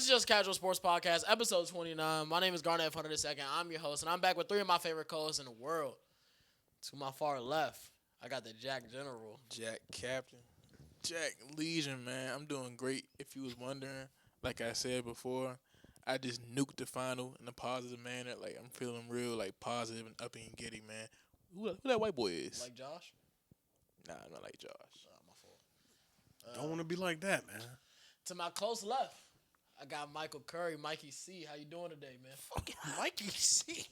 is Just Casual Sports Podcast, episode 29. My name is Garnett Hunter II. I'm your host, and I'm back with three of my favorite co-hosts in the world. To my far left, I got the Jack General. Jack Captain. Jack Legion, man. I'm doing great. If you was wondering, like I said before, I just nuked the final in a positive manner. Like, I'm feeling real, like, positive and uppy and giddy, man. Who that white boy is? Like Josh? Nah, I'm not like Josh. My fault. Don't want to be like that, man. To my close left, I got Michael Curry, Mikey C. How you doing today, man? Fucking Mikey C.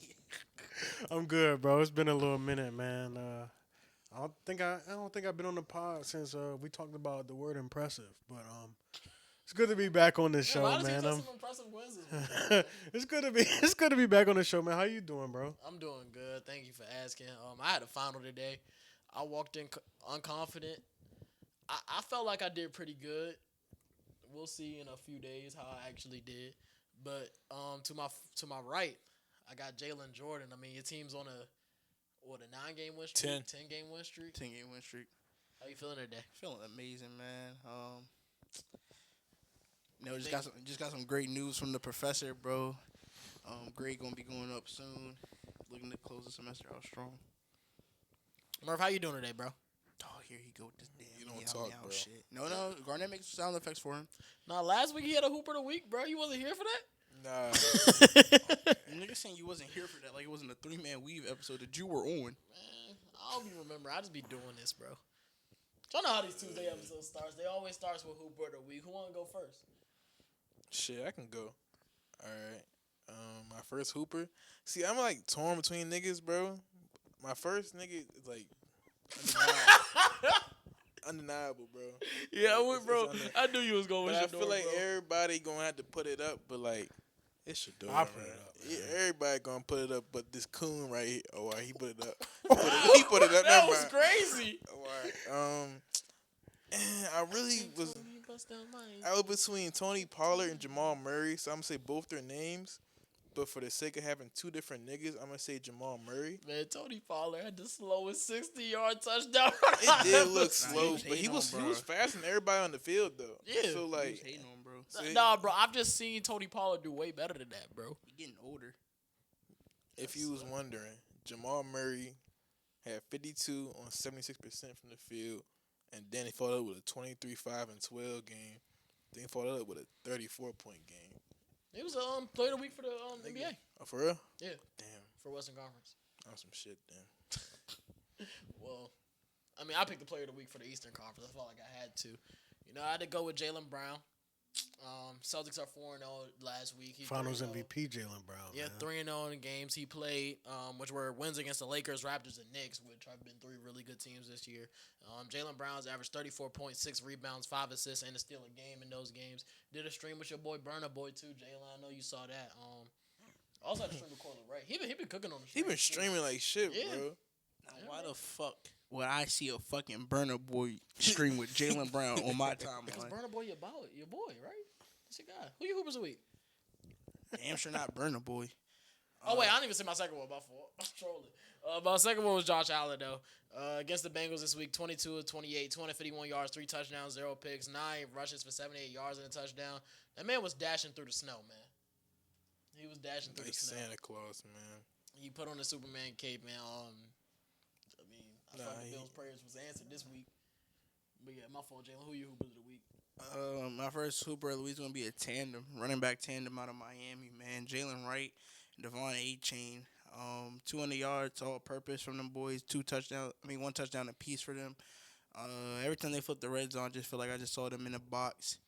I'm good, bro. It's been a little minute, man. I don't think I've been on the pod since we talked about the word impressive. But it's good to be back on this show, man. Some impressive wins this week. It's good to be back on the show, man. How you doing, bro? I'm doing good. Thank you for asking. I had a final today. I walked in unconfident. I felt like I did pretty good. We'll see in a few days how I actually did. But to my right, I got Jalen Jordan. I mean, your team's on a 9-game win streak? 10-game win streak? 10-game win streak. How you feeling today? Feeling amazing, man. Just got some great news from the professor, bro. Grade gonna be going up soon. Looking to close the semester out strong. Murph, how you doing today, bro? Oh, here he go with this damn You don't meow, talk, meow bro. shit. No, Garnett makes sound effects for him. Nah, last week he had a hooper of the week, bro. You wasn't here for that? Nah. Nigga saying you wasn't here for that, like it wasn't a 3-man weave episode that you were on. Man, I don't even remember. I just be doing this, bro. Y'all know how these Tuesday episodes starts. They always starts with hooper of the week. Who want to go first? Shit, I can go. All right. My first hooper. See, I'm like torn between niggas, bro. My first nigga is like undeniable, bro. Yeah, It's bro. under- I knew you was going with But I your feel door, like bro. everybody gonna have to put it up, but like it's Shador. I'll put it up, Yeah, man. everybody gonna put it up, but this coon right here. Oh, all right, he put it up. He put it up. That Never was mind. crazy. All right. I really was. I was between Tony Pollard and Jamal Murray, so I'm gonna say both their names. But for the sake of having two different niggas, I'm gonna say Jamal Murray. Man, Tony Pollard had the slowest 60-yard touchdown. It did look Nah, slow, was but he hating was on, he bro. was faster than everybody on the field though. Yeah. So He was like, hating on, bro. see, Nah, bro. I've just seen Tony Pollard do way better than that, bro. He getting older. if you was wondering, Jamal Murray had 52 on 76% from the field, and then he followed up with a 23, 5, and 12 game. Then he followed up with a 34-point game. He was player of the week for the NBA. Oh, for real? Yeah, Damn, for Western Conference. that was some shit. Damn. Well, I mean, I picked the player of the week for the Eastern Conference. I felt like I had to. You know, I had to go with Jaylen Brown. Celtics are 4-0 last week. He Finals 3-0. MVP Jaylen Brown. Yeah, man. 3-0 in the games he played, which were wins against the Lakers, Raptors, and Knicks, which have been three really good teams this year. Jaylen Brown's averaged 34.6 rebounds, 5 assists, and a steal a game in those games. Did a stream with your boy Burna Boy too, Jaylen. I know you saw that. Also had a stream with Corley Ray. He been cooking on the He stream. been streaming like shit, Yeah. bro. Now, why the fuck would I see a fucking Burner Boy stream with Jaylen Brown on my Because timeline? Burna Boy your boy, right? That's your guy. Who your hoopers a week? Damn sure not Burner Boy. Oh, wait, I didn't even say my second one. My fault. I'm trolling. My second one was Josh Allen, though. Against the Bengals this week, 22 of 28, 251 yards, 3 touchdowns, 0 picks, 9 rushes for 78 yards and a touchdown. That man was dashing through the snow, man. He was dashing through Like the snow. Santa Claus, man. He put on the Superman cape, man. I thought the Bills' prayers was answered this week. But, yeah, my fault, Jalen. Who your hoopers of the week? My first Hooper of the week is going to be a tandem, running back tandem out of Miami, man. Jalen Wright, Devon A-Chain. 200 yards all purpose from them boys. 1 touchdown apiece for them. Every time they flip the red zone, I just feel like I just saw them in a box.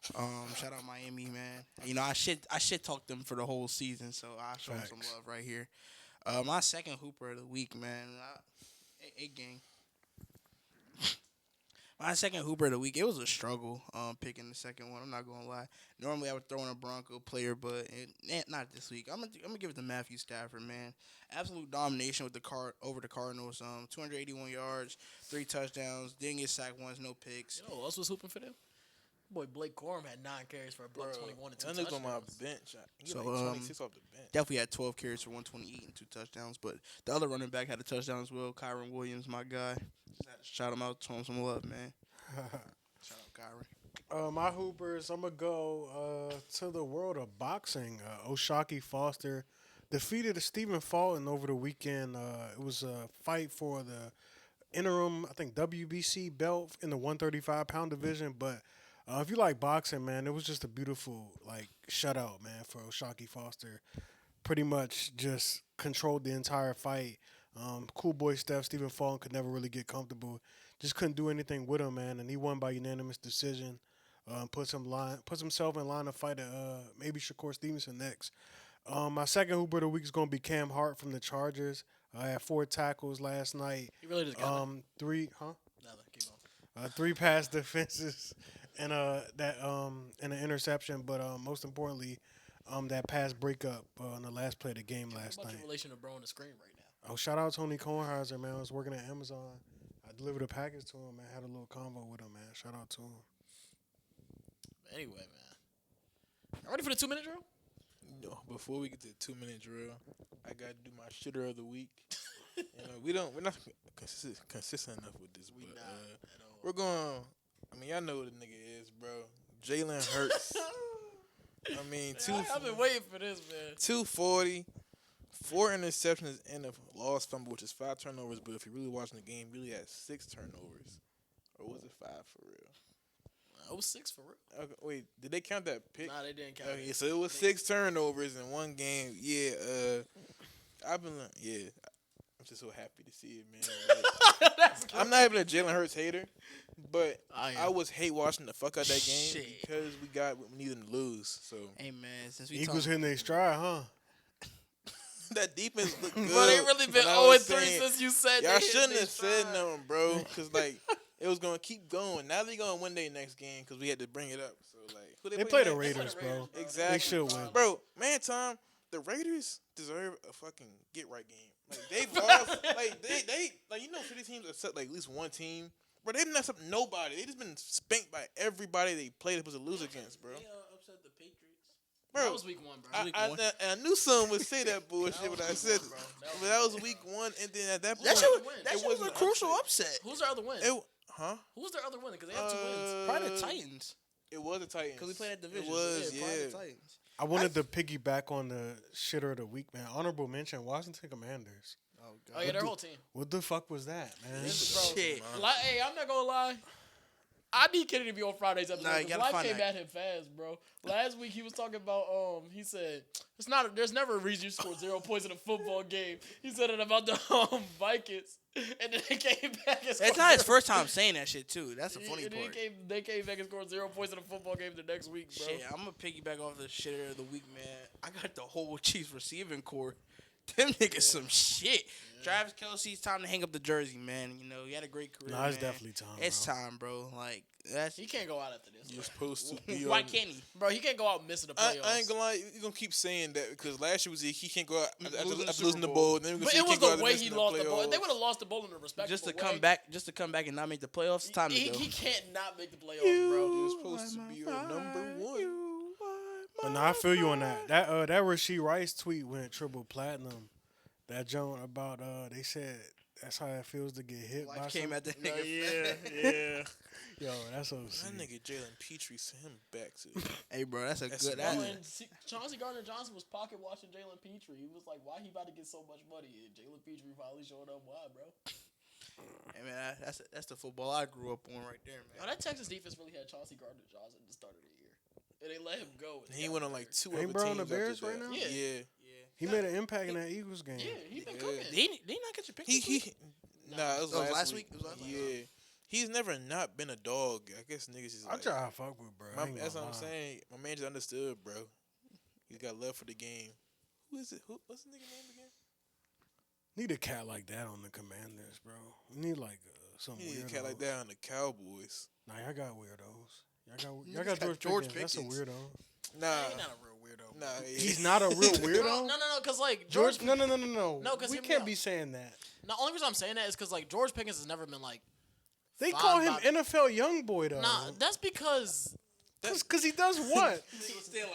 Shout out Miami, man. You know, I shit talked them for the whole season, so I show them some Facts. love right here. My second Hooper of the week, man. Gang. My second Hooper of the week, it was a struggle picking the second one. I'm not going to lie. Normally, I would throw in a Bronco player, but not this week. I'm gonna give it to Matthew Stafford, man. Absolute domination with over the Cardinals. 281 yards, 3 touchdowns. Didn't get sacked once, no picks. You know who else was hooping for them? Boy, Blake Corum had 9 carries for a buck 21 and 2 That nigga on my touchdowns. bench. He So, like 26 off the bench. Definitely had 12 carries for 128 and 2 touchdowns. But the other running back had a touchdown as well. Kyron Williams, my guy. Just had to shout him out, show him some love, man. Shout out Kyron. My hoopers, I'm gonna go to the world of boxing. Oshaki Foster defeated Stephen Fulton over the weekend. It was a fight for the interim, I think WBC belt in the 135-pound division. But if you like boxing, man, it was just a beautiful like shutout, man, for Oshaki Foster. Pretty much just controlled the entire fight. Cool boy Steph, Stephen Fulton could never really get comfortable. Just couldn't do anything with him, man, and he won by unanimous decision. Puts himself in line to fight maybe Shakur Stevenson next. My second Hooper of the week is going to be Cam Hart from the Chargers. I had 4 tackles last night. He really just got Three, Nothing. Keep going. 3 pass defenses and and an interception. But most importantly, that pass breakup on the last play of the game last What's night. your relation to bro on the screen right now? Oh, shout out Tony Kornheiser, man. I was working at Amazon. I delivered a package to him, man. Had a little convo with him, man. Shout out to him. Anyway, man. Y'all ready for the 2-minute drill? No, before we get to the 2-minute drill, I gotta do my shitter of the week. We're not consistent enough with this. We But, not at all. we're going. I mean, y'all know what the nigga is, bro. Jalen Hurts. I mean, I've been waiting for this, man. 240, 4 interceptions and a lost fumble, which is 5 turnovers. But if you're really watching the game, really had 6 turnovers, or was it 5 for real? It was 6 for real. Okay, wait, did they count that pick? Nah, they didn't count Okay, it. so it was 6 turnovers in one game. Yeah, I'm just so happy to see it, man. Like, I'm not even a Jalen Hurts hater, but I was hate watching the fuck out that game Shit. because we got what we needed to lose. So Hey man, since we Eagles talk, hitting their stride, huh? that defense looked good. Bro, they really been but I was 0-3 saying, since you said y'all they hit shouldn't their have said stride. nothing, bro, because like it was gonna keep going. Now they gonna win their next game because we had to bring it up. So like, who They play the next? Raiders, bro. Exactly. They should win. Bro, man, Tom, the Raiders deserve a fucking get right game. Like they've lost, like they like for these teams except like at least one team, bro. They've messed up nobody. They just been spanked by everybody they played supposed to lose against, bro. They upset the Patriots. Bro, That was week 1, bro. I knew someone would say that bullshit That when was I said week it. one, bro. But that was week 1, and then at that point, that shit was, win. that it shit was wasn't a an crucial upset. upset. Who's their other win? Who's their other win? Because they have 2 wins. Probably the Titans, It was the Titans. because we played that division. It was, probably the yeah. Titans. I wanted to piggyback on the shitter of the week, man. Honorable mention: Washington Commanders. Oh Oh, yeah, their whole team. What the fuck was that, man? Bro, Shit. Hey, I'm not gonna lie. I need Kenny to be on Friday's episode. Nah, you 'Cause gotta life find came that. at him fast, bro. Last week he was talking about he said there's never a reason you scored 0 points in a football game. He said it about the Vikings, and then they came back and scored It's not his 0 first time saying that shit too. That's the funny and then part. they came back and scored 0 points in a football game the next week, bro. Shit, I'm gonna piggyback off the shitter of the week, man. I got the whole Chiefs receiving core. Them niggas some shit. Travis Kelce's time to hang up the jersey, man. He had a great career. Nah, it's man. definitely time. It's bro. time, bro. Like that's He can't go out after this. You're supposed to be why on. can't he? Bro, he can't go out missing the I playoffs. ain't gonna lie, you're gonna keep saying that because last year was he can't go out after Losing the losing Super the Bowl. bowl. Then But it was the way he lost the ball. If they would have lost the ball in a respectable Just to way, come back and not make the playoffs. It's time to go. he can't not make the playoffs, bro. You're supposed to be your number one. But no, I feel you on that. That Rasheed Rice tweet went triple platinum. That joint about they said that's how it feels to get hit by Life came something. at the nigga. yeah. Yo, that's OC. That nigga Jalen Petrie sent him back to. Hey, bro, that's a That's good. bro, That's, Bro, and Chauncey Gardner-Johnson was pocket watching Jalen Petrie. He was like, why he about to get so much money? And Jalen Petrie finally showed up. Why, bro? hey man, that's the football I grew up on right there, Yo, man. that Texas defense really had Chauncey Gardner-Johnson at the start of the year. And they let him go. and He got went on hurt. like 2 Ain't other bro on teams the Bears after right that. now? Yeah. He made an impact in that Eagles game. Yeah, he been Yeah. cooking. Did he not get your pick? He nah, it was Oh, last week. It was last week? Yeah. He's never not been a dog. I guess niggas is I like, try to fuck with bro. I ain't that's gonna what I'm lie. saying. My man just understood, bro. He's got love for the game. Who is it? What's the nigga name again? Need a cat like that on the Commanders, bro. We need like some He need weirdo. a cat like that on the Cowboys. Nah, y'all got weirdos. Y'all Niggas got got George, George Pickens. That's a Pickens. weirdo. Nah, He's not a real weirdo. nah. He's not a real weirdo. Bro, no, because like George, George. no. No, 'cause we hear me can't out. be saying that. The only reason I'm saying that is because like George Pickens has never been like. They Fine, call him Bob. NFL young boy though. Nah, that's because. Cause he does what?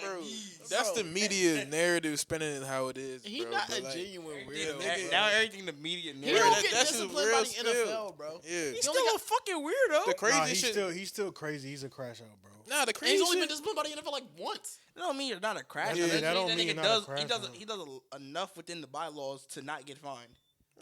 Bro, That's the media narrative spinning it how it is, He bro. not but a like, genuine yeah, weirdo. nigga, bro. Now everything the media He narrative. don't get that's his disciplined real by the spill. NFL, bro. Yeah. He's He still only a fucking weirdo. The crazy Nah, shit. he's still crazy. He's a crash out, bro. Nah, the And crazy he's only shit. been disciplined by the NFL like once. That don't mean you're not a crash. Yeah, out. that don't means mean nigga you're not a does. crash He does. out. He does enough within the bylaws to not get fined.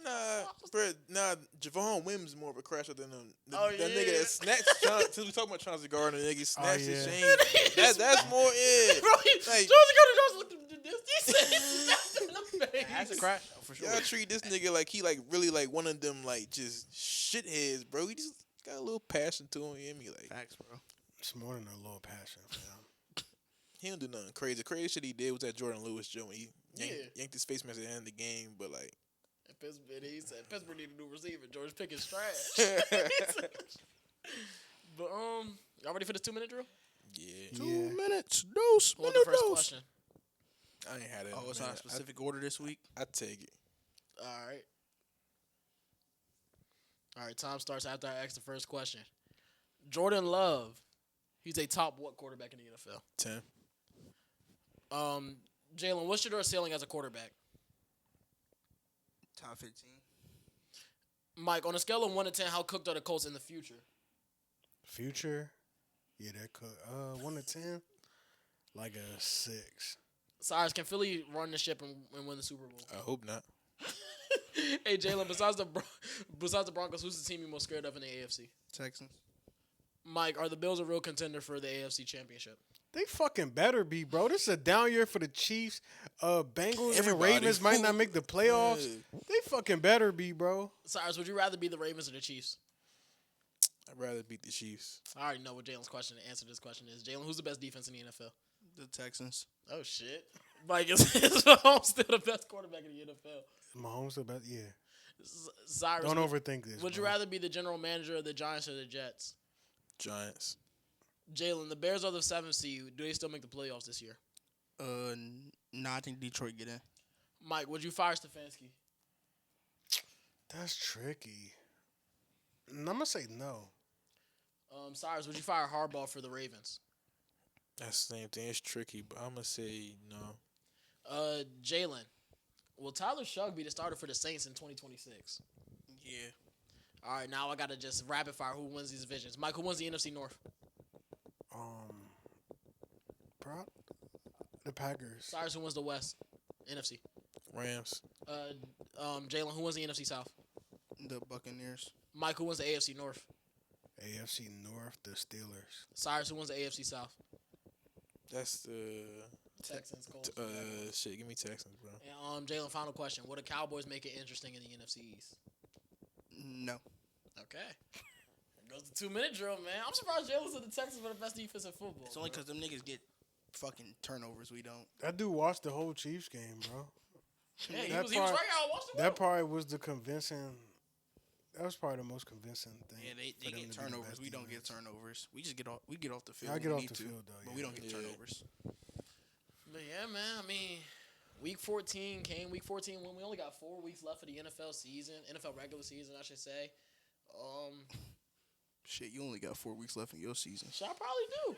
Nah, Javon Wims more of a crasher than them. Oh, That yeah. nigga that snatched. Since we talking about Chauncey Gardner, nigga snatched his yeah. chain. That's more it. Bro, Like, Josie Gardner Johnson looked at this. He said he slapped him in the face. That's a crash out for sure. y'all treat this nigga like he like really like one of them like just shitheads, bro. He just got a little passion to him. You hear me? Like Facts, bro. It's more than a little passion, fam. he don't do nothing crazy. The crazy shit he did was that Jordan Lewis joint. He Yeah. yanked his face mask at the end of the game, but like. He said Pittsburgh need a new receiver. George Pickens trash. But y'all ready for this 2-minute drill? Yeah. 2 Yeah. minutes. Dose. What's the first question? I ain't had it. Oh, it's not a specific order this week. I take it. All right. All right. Time starts after I ask the first question. Jordan Love. He's a top what quarterback in the NFL? 10. Jalen, what's your ceiling as a quarterback? Top 15. Mike, on a scale of 1 to 10, how cooked are the Colts in the future? Future, yeah, that could 1 to 10, like a 6. Cyrus, can Philly run the ship and win the Super Bowl? I hope not. Hey, Jalen, besides the Broncos, who's the team you're most scared of in the AFC? Texans. Mike, are the Bills a real contender for the AFC Championship? They fucking better be, bro. This is a down year for the Chiefs. Bengals and Everybody. Ravens might not make the playoffs. Yeah. They fucking better be, bro. Cyrus, would you rather be the Ravens or the Chiefs? I'd rather beat the Chiefs. I already know what Jalen's question. The answer to this question is Jalen. Who's the best defense in the NFL? The Texans. Oh shit! Mike is Mahomes still the best quarterback in the NFL? Mahomes the best, yeah. Cyrus, Don't overthink this. would you bro. rather be the general manager of the Giants or the Jets? Giants. Jalen, the Bears are the 7th seed. Do they still make the playoffs this year? No, I think Detroit get in. Mike, would you fire Stefanski? That's tricky. I'm gonna say no. Cyrus, would you fire Harbaugh for the Ravens? That's the same thing. It's tricky, but I'm going to say no. Jalen, will Tyler Shugg be the starter for the Saints in 2026? Yeah. All right, now I gotta just rapid fire who wins these divisions. Mike, who wins the NFC North? Bro, the Packers. Cyrus, who wins the West? NFC. Rams. Jalen, who wins the NFC South? The Buccaneers. Mike, who wins the AFC North? AFC North, the Steelers. Cyrus, who wins the AFC South? That's the Texans, Colts. shit. Give me Texans, bro. And Jalen, final question: would the Cowboys make it interesting in the NFC East? No. Okay. There goes the 2-minute drill, man. I'm surprised Jalen said the Texans were the best defense in football. It's only because them niggas get fucking turnovers. We don't. That dude watched the whole Chiefs game, bro. Yeah, he that was right part- out. Watch the That probably was the convincing. That was probably the most convincing thing. Yeah, they for them get to be the turnovers. best We don't get defense. turnovers. We just get off. We get off the field. I when get we off need the to, field, though, but yeah. we don't get Yeah. turnovers. But yeah, man. I mean, week 14 came. Week 14 when we only got 4 weeks left for the NFL season, NFL regular season, I should say. Shit, you only got 4 weeks left in your season. Should I probably do?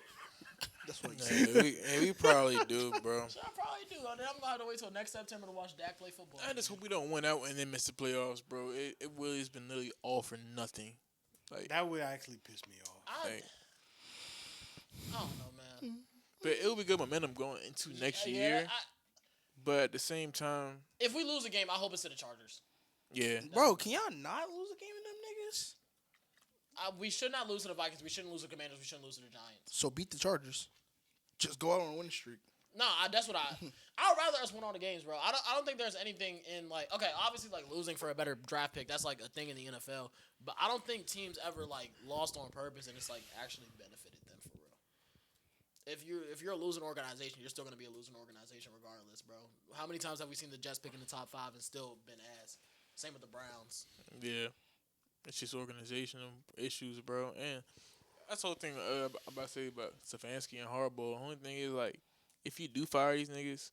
That's what you said. We probably do, bro. Should I probably do? And then I'm gonna have to wait till next September to watch Dak play football. I just hope we don't win out and then miss the playoffs, bro. It really has been literally all for nothing. Like, That would actually piss me off. I like, don't know, man. but it'll be good momentum going into next year. But at the same time, If we lose a game, I hope it's to the Chargers. yeah. Bro, can y'all not lose a game to them niggas? We should not lose to the Vikings. We shouldn't lose to the Commanders. We shouldn't lose to the Giants. So beat the Chargers. Just go out on a winning streak. No, that's what I'd rather us win all the games, bro. I don't think there's anything in like okay, obviously like losing for a better draft pick. That's like a thing in the NFL. But I don't think teams ever like lost on purpose and it's like actually benefited them for real. If you're a losing organization, you're still gonna be a losing organization regardless, bro. How many times have we seen the Jets pick in the top 5 and still been ass? Same with the Browns. Yeah. It's just organizational issues, bro. And that's the whole thing I'm about to say about Stefanski and Harbaugh. The only thing is, like, if you do fire these niggas,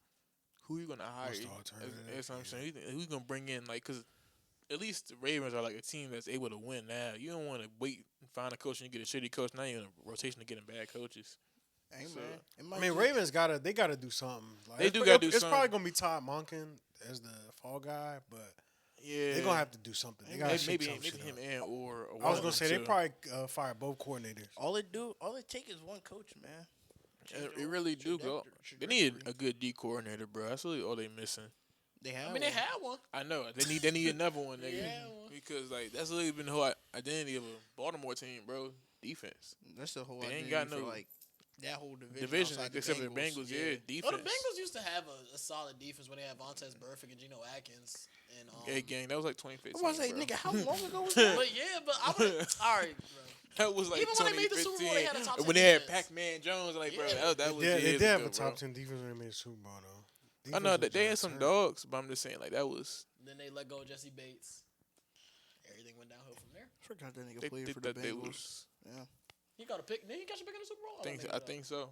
who you going to hire? What's the alternative? That's what I'm saying. Who you going to bring in? Like, because at least the Ravens are, like, a team that's able to win now. You don't want to wait and find a coach and you get a shitty coach. Now you're in a rotation of getting bad coaches. Hey, So, man. It might I mean, just- Ravens they gotta do something. Like, They do it's- gotta do It's probably something. gonna be Todd Monken as the fall guy, but yeah, they're gonna have to do something. They gotta maybe shake some shit him up. and or I was gonna say they too. probably fire both coordinators. All it take is one coach, man. Change It the really whole do go. trajectory. They need a good D coordinator, bro. That's really all they missing. They have. I mean, they one. had one. I know they need another one, nigga. Yeah. Because like that's really been the whole identity of a Baltimore team, bro. Defense, That's the whole. They ain't identity got for, no like that whole division. division outside except for the Bengals. Yeah, defense. Oh, the Bengals used to have a solid defense when they had Vontaze Burfict and Geno Atkins. And Yeah, gang, that was like 2015. I was like, bro. nigga, how long ago was that? But yeah, but I would. All right, bro. That was like Even when they made the Super Bowl, they had a 2015. top 10 when they had defense. Pac-Man Jones, like bro, Yeah. that was They years did have ago, a top bro. 10 defense when they made the Super Bowl though. I know Defense that was they had just some hurt. dogs, but I'm just saying like that was Then they let go of Jesse Bates. Everything went downhill from there. I forgot that nigga they played think for the that they Bengals. was. Yeah. He got a pick. Did he catch a pick in the Super Bowl? I think so.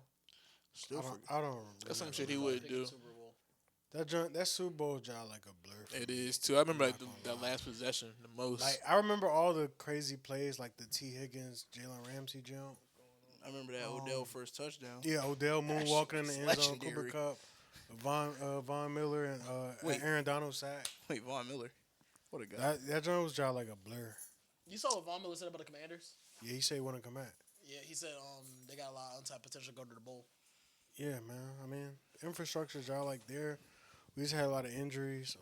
Still I don't. That's some remember. shit he Pick would in the do. Super Bowl. That Super Bowl job like a blur. For It me. is too. I remember like Not gonna that lie. last possession the most. Like I remember all the crazy plays, like the T Higgins, Jalen Ramsey jump. I remember that Odell first touchdown. Yeah, Odell That shit moonwalking in was the end zone, Cooper legendary. Cup, Von Miller, and Wait. Aaron Donald sack. Wait, Von Miller. What a guy. That joint was job like a blur. You saw what Von Miller said about the Commanders? Yeah, he said he wouldn't come back. Yeah, he said they got a lot of untapped potential to go to the bowl. Yeah, man. I mean, infrastructure job like there. We just had a lot of injuries.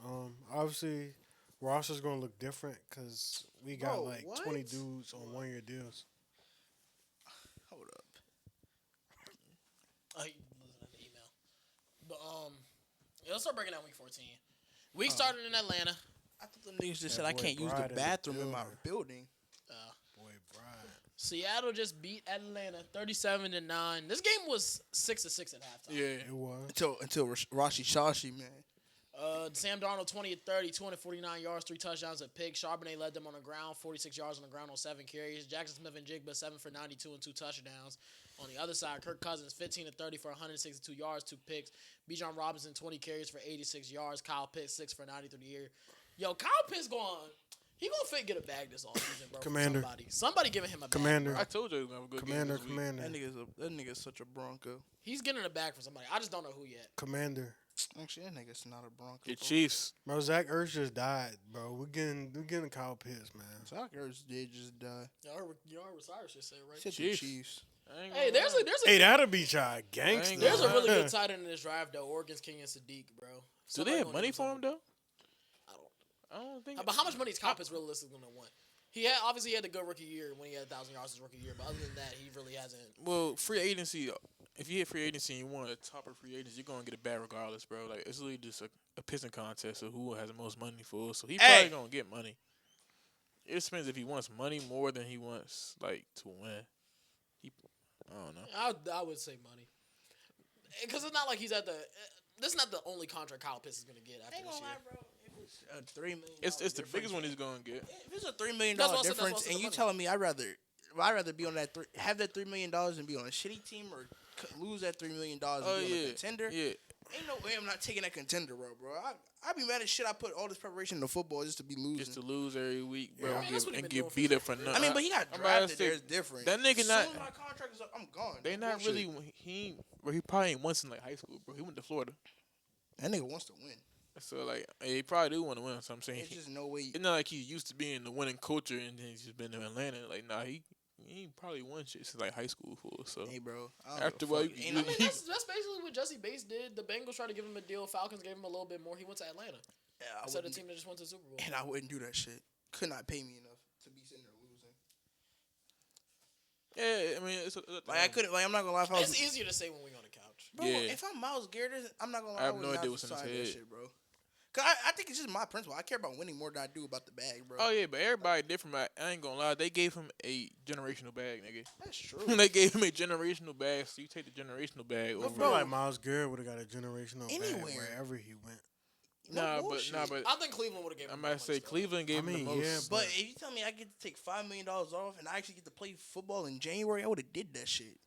Obviously, roster's gonna look different because we got Bro, like what? 20 dudes on 1-year deals. Hold up. Oh, he listened to the email. But yeah, let's start breaking down week 14. Week started in Atlanta. I thought them niggas just That said I boy can't use Bride the in the bathroom in my building. building. Boy, Brian. Seattle just beat Atlanta 37-9. This game was 6-6 at halftime. yeah, It was. Until Rashi Shashi, man. Sam Darnold 20-30, 249 yards, 3 touchdowns, a pick. Charbonnet led them on the ground, 46 yards on the ground on 7 carries. Jackson Smith and Jigba 7 for 92 and 2 touchdowns. On the other side, Kirk Cousins 15-30 for 162 yards, 2 picks. Bijan Robinson 20 carries for 86 yards. Kyle Pitts 6 for 90 through the year. Yo, Kyle Pitts he gonna fit get a bag this offseason, bro. Commander. Somebody giving him a bag. Commander. I told you he was gonna have a good Commander, game this week. commander, That nigga's such a Bronco. He's getting a bag from somebody. I just don't know who yet. commander. Actually, that nigga's not a Bronco. Your bro. Chiefs. Bro, Zach Ertz just died, bro. We're getting Kyle Pitts, man. Zach Ertz did just die. You heard what Cyrus just said, right? Said the Chiefs. Chiefs. I ain't Hey, gonna there's lie. a Hey, that'll be y'all gangster. ain't There's a gonna really good tight end in this draft, though. Oregon's King and Sadiq, bro. Do Somebody they have gonna money give for him some- though? I don't. I don't think. But how much money is Kyle Pitts realistically going to want? He obviously had a good rookie year when he had 1,000 yards his rookie year, but other than that, he really hasn't. Well, free agency. If you hit free agency and you want a topper free agents, you're gonna get a bag regardless, bro. Like it's really just a pissing contest of who has the most money for. So he Hey. probably gonna get money. It just depends if he wants money more than he wants like to win. I don't know. I would say money. Because it's not like he's at the. This is not the only contract Kyle Pitts is going to get after I ain't this gonna year. lie, bro. If it's a $3 million, It's the difference, biggest one he's gonna get. If it's a $3 million That's what I said, that's what I difference, said, and the you money. telling me I'd rather be on that have that $3 million and be on a shitty team or lose that $3 million and Oh be on a yeah, contender. yeah. Ain't no way I'm not taking that contender route, bro. I'd be mad as shit. I put all this preparation into football just to be losing. Just to lose every week, bro, Yeah. I mean, that's what he and been doing get for beat his up for career. nothing. I mean, but he got I'm about to drafted. say, There's different. that nigga Soon not- as my contract is up, I'm gone. They not Bullshit. really. He probably ain't once in like high school, bro. He went to Florida, That nigga wants to win. so like he probably do want to win. So I'm saying It's just no way. it's not like he's used to being the winning culture and then he's just been in Atlanta. Like nah, he probably won shit since like high school for. So Hey, bro. I don't After give a what fuck. you- Ain't I no- mean, that's basically what Jesse Bates did. The Bengals tried to give him a deal. Falcons gave him a little bit more. He went to Atlanta. Yeah, I Instead of the wouldn't- team that just went to the Super Bowl. And I wouldn't do that shit. Could not pay me enough to be sitting there losing. yeah, I mean, it's Like I couldn't. Like I'm not gonna lie. If I was, It's easier to say when we on the couch. bro, Yeah. if I'm Miles Garrett, I'm not gonna lie. I have would no not idea what's in his sign that head. shit, bro. Cause I think it's just my principle. I care about winning more than I do about the bag, bro. Oh yeah, but everybody different. But I ain't gonna lie, they gave him a generational bag, nigga. That's true. They gave him a generational bag, so you take the generational bag I over. feel like Myles Garrett would have got a generational bag Anywhere. wherever he went. No bullshit. but I think Cleveland would have given I'm him about more to say money still. Cleveland gave I mean, him the most. yeah, But if you tell me I get to take $5 million off and I actually get to play football in January, I would have did that shit.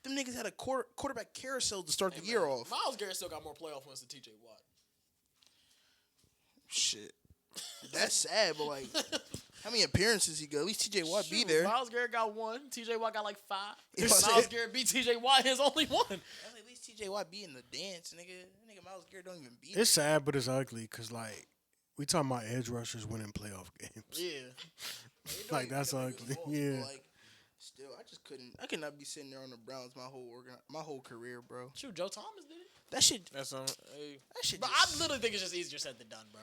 Them niggas had a quarterback carousel to start the Hey, year man, off. Miles Garrett still got more playoff wins than TJ Watt. Shit. That's sad, but like, How many appearances he got? At least T.J. Watt be Shoot, there. Miles Garrett got 1. T.J. Watt got like 5. Yeah, Miles Garrett beat T.J. Watt his only 1. At least T.J. Watt be in the dance, nigga. Nigga Miles Garrett don't even be. It's sad, but it's ugly because like we talking about edge rushers winning playoff games. Yeah. Like that's ugly. Yeah. Like, still, I just couldn't. I could not be sitting there on the Browns my whole career, bro. Shoot, Joe Thomas did it. That shit. That's on. Hey, That shit. But Just, I literally think it's just easier said than done, bro.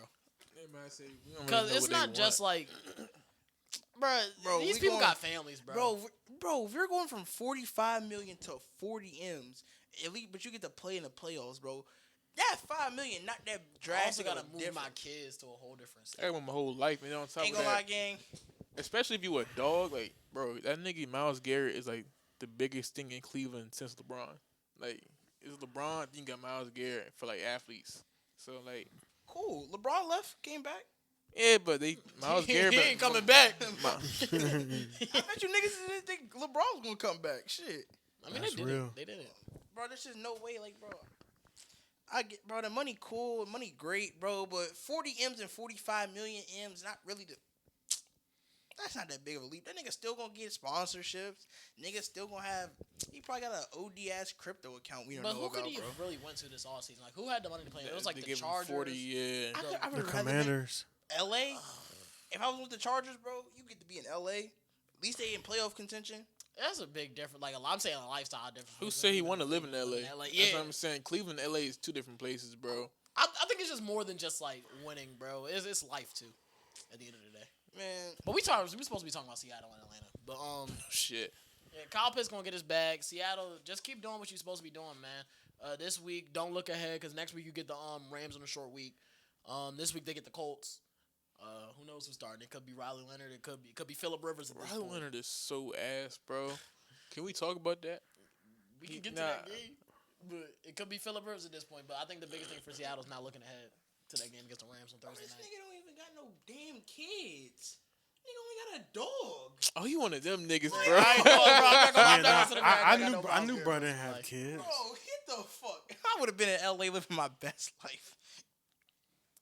because Because it's not just like, bro, these we people going- got families, bro. bro, if you're going from 45 million to 40 M's, at least, but you get to play in the playoffs, bro. That 5 million, not that I drastic. also gotta move difference. my kids to a whole different state. I went my whole life, and on top Ain't of gonna lie, that, gang. especially if you a dog, like bro, that nigga Miles Garrett is like the biggest thing in Cleveland since LeBron. Like, it's LeBron, then you got Miles Garrett for like athletes. So like, Cool. LeBron left, came back. yeah, but Miles Garrett he ain't coming back. I bet you niggas didn't think LeBron was gonna come back. Shit. I mean, That's they did real. it. They did it. Bro, there's just no way, like, bro. I get, bro, the money cool, money great, bro, but 40 M's and 45 million M's, not really the. That's not that big of a leap. That nigga still gonna get sponsorships. Nigga still gonna have. He probably got an OD ass crypto account we don't But know who about, could he bro. really went to this offseason? Like, who had the money to play? It was like they the give him Chargers. 40, yeah. I The would rather make Commanders. LA. If I was with the Chargers, bro, you get to be in LA. At least they in playoff contention. That's a big difference. Like, I'm saying a lifestyle difference. Who said he want to live in LA? That's That's what I'm saying. Cleveland and LA is two different places, bro. I think it's just more than just like winning, bro. It's life too. At the end of the day. Man, But we supposed to be talking about Seattle and Atlanta. But Shit. yeah, Kyle Pitts gonna get his bag. Seattle, just keep doing what you're supposed to be doing, man. This week, don't look ahead because next week you get the Rams on a short week. This week they get the Colts. Who knows who's starting? It could be Riley Leonard. It could be Phillip Rivers. At this Riley point. Leonard is so ass, bro. Can we talk about that? We can get to that game, but it could be Phillip Rivers at this point. But I think the biggest thing for Seattle is not looking ahead to that game against the Rams on bro, Thursday this night. nigga don't even got no damn kids. Nigga only got a dog. Oh, he one of them niggas, I bro. ain't know, bro. I'm not gonna- I'm Yeah, not gonna- I got no knew Miles bro Garrett, didn't bro. have Like, kids. Bro, get the fuck. I would have been in LA living my best life.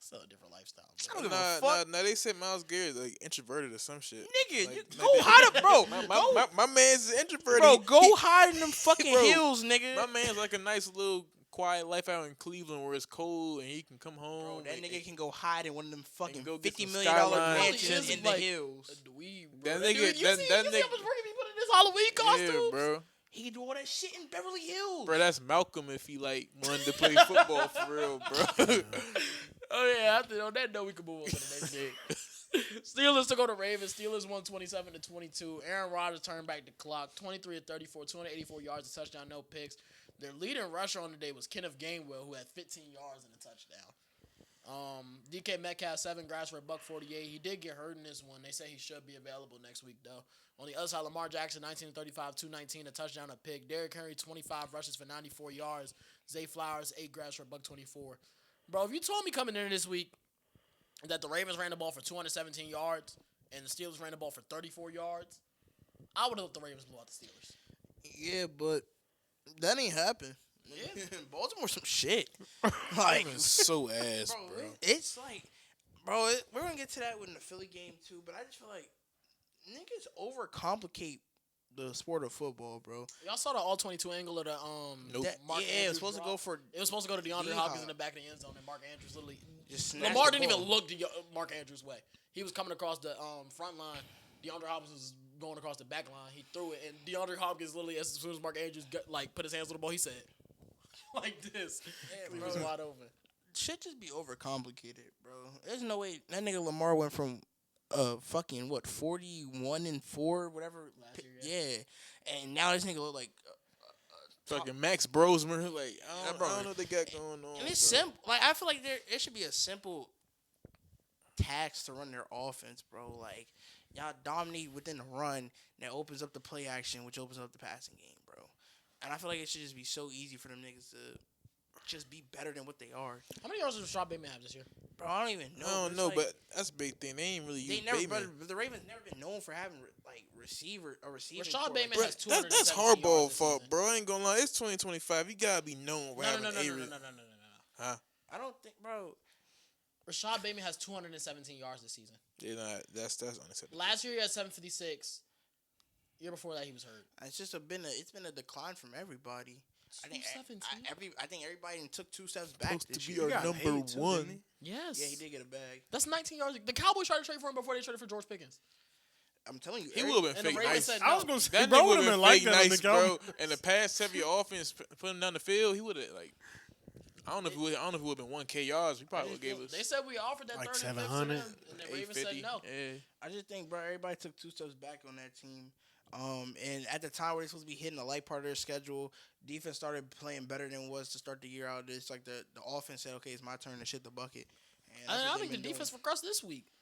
Still a different lifestyle. I Bro. don't give a fuck. Nah, they said Miles Garrett like introverted or some shit. Nigga, Like- you like go they- hide up, bro. My man's introverted. Bro, He- go hide in them fucking Bro, hills, nigga. My man's like a nice little quiet life out in Cleveland where it's cold and he can come Bro, home. that and- nigga can go hide in one of them fucking go get $50 some million skylines. mansions Really in the is hills. A dweeb, That bro. nigga- Dude, you that- see, that you see nigga- how much work he put in this Halloween costume? Yeah, bro. He can do all that shit in Beverly Hills. Bro, that's Malcolm if he like wanted to play football for real, bro. Oh yeah, on that note, we can move on to the next game. Steelers took on the Ravens. Steelers won 27-22. Aaron Rodgers turned back the clock, 23 of 34, 284 yards, a touchdown, no picks. Their leading rusher on the day was Kenneth Gainwell, who had 15 yards and a touchdown. DK Metcalf 7 grabs for a $148. He did get hurt in this one. They say he should be available next week though. On the other side, Lamar Jackson 19 of 35, 219, a touchdown, a pick. Derrick Henry 25 rushes for 94 yards. Zay Flowers 8 grabs for a $124. Bro, if you told me coming in this week that the Ravens ran the ball for 217 yards and the Steelers ran the ball for 34 yards, I would have let the Ravens blow out the Steelers. Yeah, but that ain't happen. Yeah. Baltimore some shit. Like, so ass, bro, bro. it's like, bro, we're gonna get to that with the Philly game too. But I just feel like niggas overcomplicate the sport of football, bro. Y'all saw the all-22 angle of the Nope. Mark it Andrews was supposed drop? to go for It was supposed to go to DeAndre Yeehaw. Hopkins in the back of the end zone, and Mark Andrews literally. just snatch Lamar the didn't ball. even look Mark Andrews' way. He was coming across the front line. DeAndre Hopkins was going across the back line. He threw it, and DeAndre Hopkins literally, as soon as Mark Andrews put his hands on the ball, he said, like this. He was wide open. Shit just be overcomplicated, bro. There's no way that nigga Lamar went from fucking 41-4, whatever. Last year, yeah. And now this nigga look like Fucking Max Brosmer, like Yeah, I bro. don't know what they got going on. and it's bro. simple. Like I feel like it should be a simple task to run their offense, bro. Like y'all dominate within the run, and that opens up the play action, which opens up the passing game, bro. And I feel like it should just be so easy for them niggas to just be better than what they are, How many yards does Rashad Bateman have this year? bro. I don't even know. I don't It's know, like, but that's a big thing. They ain't really they use never. Bateman. But the Ravens never been known for having receiving. Rashad core, Bateman Bro, has that's 217 hardball yards this fault, season. bro. I ain't gonna lie. It's 2025. You gotta be known for No, having no, no, no, no, a no, no, no, no, no. Huh? I don't think, bro. Rashad Bateman has 217 yards this season. They're not. That's unacceptable. Last year he had 756. Year before that he was hurt. It's just it's been a decline from everybody. I think 217. I think everybody took 2 steps back Supposed this to be year. our got number paid too, one. didn't he? Yes. Yeah, he did get a bag. That's 19 yards. The Cowboys tried to trade for him before they traded for George Pickens. I'm telling you, He would have been And the fake Ravens nice. said I no. was gonna say, That bro, nigga would would have have been been like fake that on nice, the bro. Cowboys. And the pass heavy offense, put him down the field, he would have like. I don't know if it would have been 1K yards. He probably would have gave us They said we offered that like 30 fifth to 700. them, and the Ravens said 850. no. Yeah. I just think, bro, everybody took 2 steps back on that team. And at the time where they're supposed to be hitting the light part of their schedule, defense started playing better than it was to start the year out. It's like the offense said, okay, it's my turn to shit the bucket. And that's I what think the they've been defense regressed this week. doing.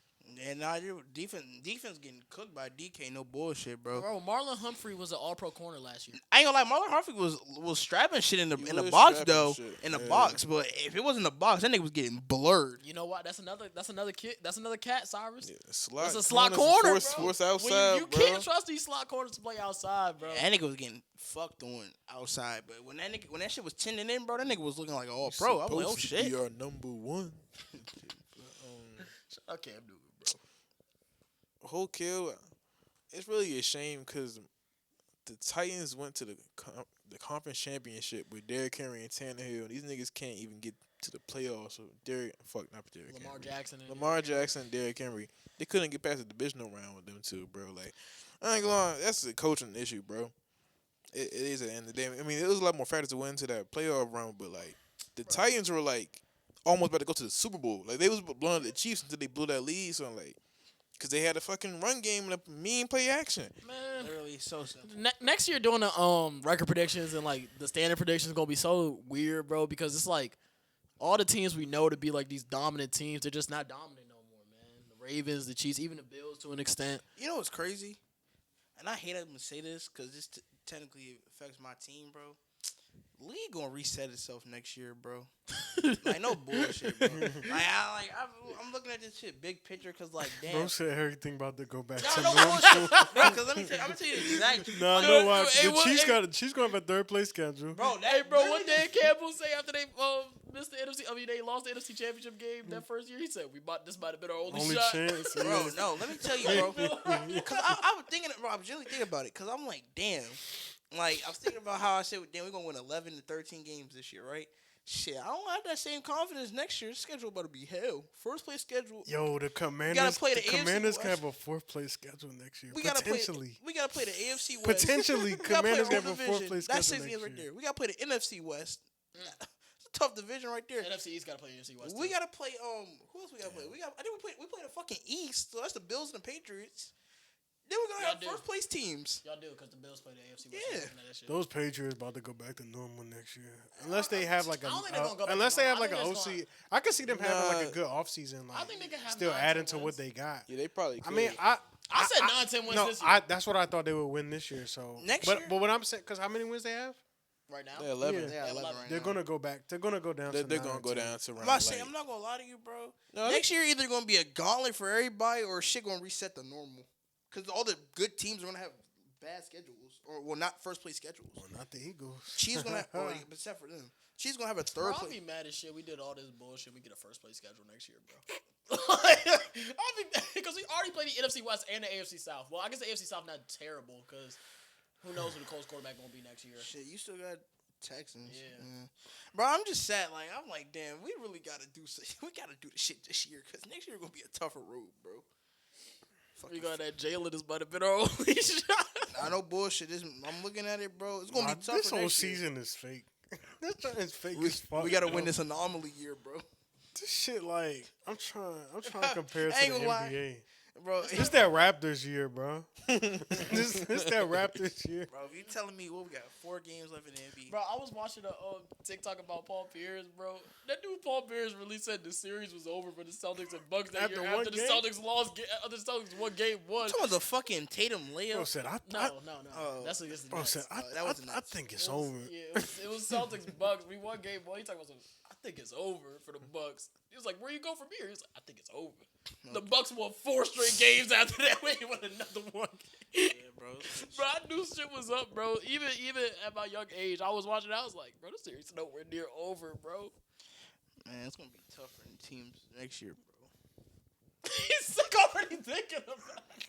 And now defense getting cooked by DK, no bullshit, bro. Bro, Marlon Humphrey was an All-Pro corner last year. I ain't gonna lie, Marlon Humphrey was strapping shit in the He in the was box strapping though, shit, in the yeah. box. But if it wasn't the box, that nigga was getting blurred. You know what? That's another kid. That's another cat, Cyrus. Yeah, slot That's a slot corner, force, bro. force When outside, you bro. can't trust these slot corners to play outside, bro. That nigga was getting fucked on outside. But when that shit was tending in, bro, that nigga was looking like an all pro. I was like, oh Supposed to shit. be our number one. I can't do it, bro. Whole kill. It's really a shame because the Titans went to the conference championship with Derrick Henry and Tannehill, and these niggas can't even get to the playoffs. So not Derrick Lamar Henry. Jackson. Lamar Jackson and Derrick Henry, they couldn't get past the divisional round with them two, bro. Like, I ain't gonna lie, that's a coaching issue, bro. It is at the end of the day. I mean, it was a lot more factors to win to that playoff round, but like the Titans were like almost about to go to the Super Bowl. Like they was blowing up the Chiefs until they blew that lead. So I'm like, because they had a fucking run game and a mean play action. Man, Literally so simple. next year doing the record predictions and like the standard predictions gonna be so weird, bro, because it's like all the teams we know to be like these dominant teams, they're just not dominant no more, man. The Ravens, the Chiefs, even the Bills to an extent. You know what's crazy? And I hate to say this because this technically affects my team, bro. League gonna reset itself next year, bro. Like no bullshit, bro. I'm looking at this shit big picture because like damn. Bro said everything about to go back to No normal. bullshit, bro. Because I'm gonna tell you the exact. No, like, no, why? Hey, The Chiefs gonna have a third place schedule. bro. Hey, bro, what did Campbell say after they missed the NFC? I mean, they lost the NFC Championship game that first year. He said, this might have been our only shot." chance. Bro, no, let me tell you, bro. Because I was thinking, bro, I was really thinking about it. Because I'm like, damn. Like, I was thinking about how I said, damn, we're going to win 11 to 13 games this year, right? Shit, I don't have that same confidence next year. The schedule about to be hell. First place schedule. Yo, the Commanders. play the AFC Commanders can West. have a fourth place schedule next year. We gotta Potentially. we gotta play the AFC West. Potentially, We gotta play Commanders our can have own a fourth division. place That's schedule 6 next games right year. there. We gotta play the NFC West. It's a tough division right there. NFC East got to play the NFC West. We too. gotta play who else we gotta play? I think we play the fucking East, so that's the Bills and the Patriots. Then we're gonna Y'all have do. first place teams. Y'all do because the Bills play the AFC West. Yeah. I'm looking at that shit. Those Patriots about to go back to normal next year, unless they have like I don't think they're gonna go back unless to they have normal. like I an think OC. it's I could see them having like Nah. a good offseason. Like I think they can have still 9-10 adding to what wins. they got. Yeah, they probably could. I mean, I said 9-10 wins no, this year. that's what I thought they would win this year. So Next but year? but what I'm saying, because how many wins they have? Right now. they're 11. Yeah. They Yeah, got 11 11. right They're now. gonna go back. They're gonna go down. They're to gonna go 9-10. down to I'm round. about to say, like- I'm not gonna lie to you, bro. No, Next year either gonna be a gauntlet for everybody or shit gonna reset the normal. Because all the good teams are gonna have bad schedules, or well, not first place schedules. Well, not the Eagles. Chiefs gonna have, except for them. Chiefs gonna have a Bro, third I'll place. be mad as shit. We did all this bullshit. We get a first place schedule next year, bro. I'll be because we already played the NFC West and the AFC South. Well, I guess the AFC South not terrible because who knows who the Colts quarterback gonna be next year. Shit, you still got Texans. Yeah. Bro, I'm just sad. Like, I'm like, damn, we really gotta do. We gotta do the shit this year because next year gonna be a tougher road, bro. We got that Jalen is might have been our only shot. I know bullshit. I'm looking at it, bro. It's gonna Nah, be tougher this whole next year. season is fake. This shit is fake as fuck. We gotta bro. win this anomaly year, bro. This shit like I'm trying to compare it I to ain't the gonna lie. NBA. Bro, This that Raptors year, bro. this that Raptors year. bro, if you telling me what we got 4 games left in the NBA. Bro, I was watching a TikTok about Paul Pierce, bro. That dude Paul Pierce really said the series was over for the Celtics and Bucks that After year one after the game? Celtics lost. After the Celtics won game one. You talking about the fucking Tatum layup? Bro said No. Oh. That's against the Bro Nets. said that wasn't I nuts. think it's It was- over. Yeah, it was Celtics Bucks. We won game one. He talking about I think it's over for the Bucks. He was like, "Where you go from here?" He was like, "I think it's over." The Bucks won 4 straight games after that. We won another one. Yeah, bro. Bro, I knew shit was up, bro. Even at my young age, I was watching. I was like, "Bro, this series is nowhere near over, bro." Man, it's gonna be tough for the teams next year, bro. He's sick already thinking about it.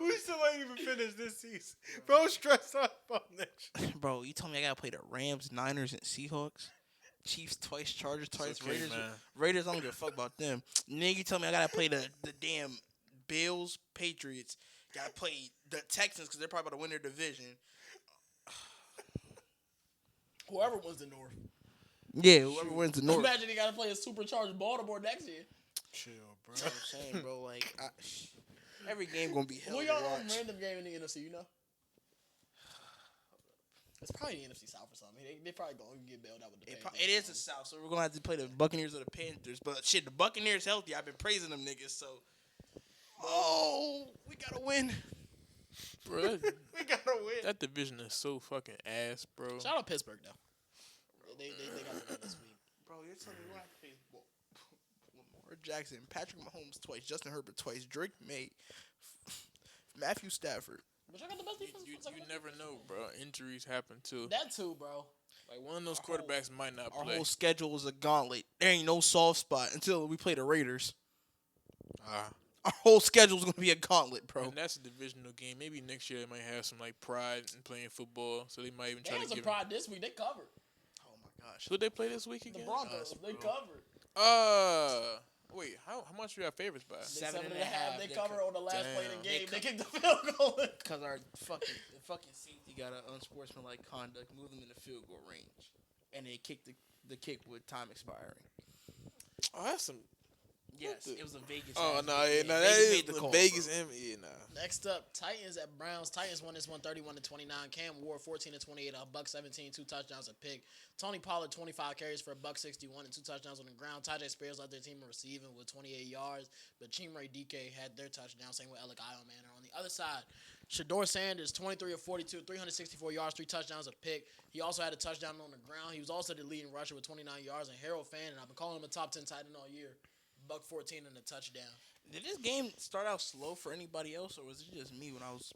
We still ain't even finished this season. Bro, stressed out about next year. Bro, you told me I gotta play the Rams, Niners, and Seahawks. Chiefs twice, Chargers twice, okay, Raiders. man. Raiders, I don't give a fuck about them. Nigga, you told me I gotta play the damn Bills, Patriots. Gotta play the Texans because they're probably about to win their division. Whoever wins the North. Yeah, whoever wins the North. Imagine he got to play a supercharged Baltimore next year. Chill, bro. That's what I'm saying, bro. Like, every game gonna be hell Who to y'all watch. random game in the NFC, you know? It's probably the NFC South or something. They probably going to get bailed out with the Panthers. It is the South, so we're gonna have to play the Buccaneers or the Panthers. But shit, the Buccaneers healthy. I've been praising them niggas, so. Oh, we gotta win. Bro, that, We gotta win. that division is so fucking ass, bro. Shout out Pittsburgh, though. They got the win this week. Bro, you're telling me what I face Lamar Jackson, Patrick Mahomes twice, Justin Herbert twice, Drake May, Matthew Stafford. But y'all got the best defense. You never know, bro. Injuries happen too. That too, bro. Like one of those quarterbacks might not Our play. whole schedule is a gauntlet. There ain't no soft spot until we play the Raiders. Our whole schedule is gonna be a gauntlet, bro. And that's a divisional game. Maybe next year they might have some like pride in playing football, so they might even They try had to some give. pride this week. They covered. Oh my gosh. Who they play this week The again? Broncos. Us, They bro. covered. Wait, how much we got favorites by? They 7.5. They They covered on the last play of the Damn. game. They kicked the field goal. Because our fucking safety got an unsportsmanlike conduct, moved them in the field goal range, and they kicked the kick with time expiring. Oh, that's some. Yes, the- it was a Vegas. Oh ass no, game. yeah, no, that Vegas is made the the call, Vegas. bro. Yeah, nah. Next up, Titans at Browns. Titans won this one 31-29. Cam Ward 14-28, a $117, 2 touchdowns a pick. Tony Pollard 25 carries for a $161 and 2 touchdowns on the ground. Tajay Spears led their team in receiving with 28 yards, but Chimere DK had their touchdown. Same with Alec Manor. On the other side, Shador Sanders 23 of 42, 364 yards, 3 touchdowns a pick. He also had a touchdown on the ground. He was also the leading rusher with 29 yards. And Harold Fannin, I've been calling him a top 10 tight end all year. $114 and a touchdown. Did this game start out slow for anybody else, or was it just me when I was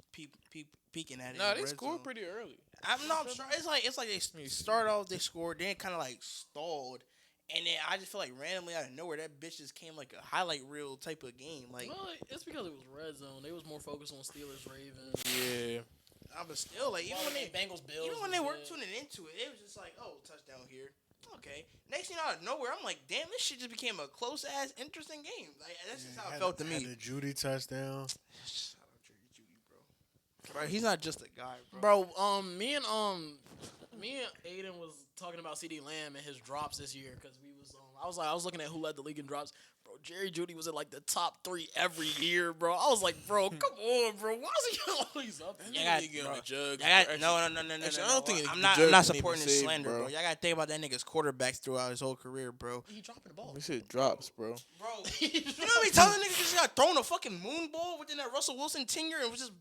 peeking at it? Nah, in they red scored zone? pretty early. I'm not sure. It's like they start off, they scored, then kind of like stalled, and then I just feel like randomly out of nowhere that bitch just came like a highlight reel type of game. Like, Well, it's because it was red zone. They was more focused on Steelers Ravens. Yeah. but still, like even when they Bengals Bills, even when they weren't tuning into it, it was just like, oh, touchdown here. Okay. Next thing out of nowhere, I'm like, damn, this shit just became a close ass, interesting game. Like that's just how it felt to me. Had the Judy touchdown. Shout out Judy, bro. He's not just a guy, bro. Bro, me and Aiden was talking about CD Lamb and his drops this year because we was I was looking at who led the league in drops. Bro, Jerry Judy was in like the top 3 every year, bro. I was like, bro, come on, bro. Why is he always up there? Y'all got- Nigga bro. on the jug. Y'all got, Actually- no. actually, I don't think I'm the not. judge I'm not can even supporting his save, slander, bro. bro. Y'all gotta think about that nigga's quarterbacks throughout his whole career, bro. He dropping the ball. This shit drops, bro. Bro, you know how many times that nigga just got thrown a fucking moon ball within that Russell Wilson tenure and was just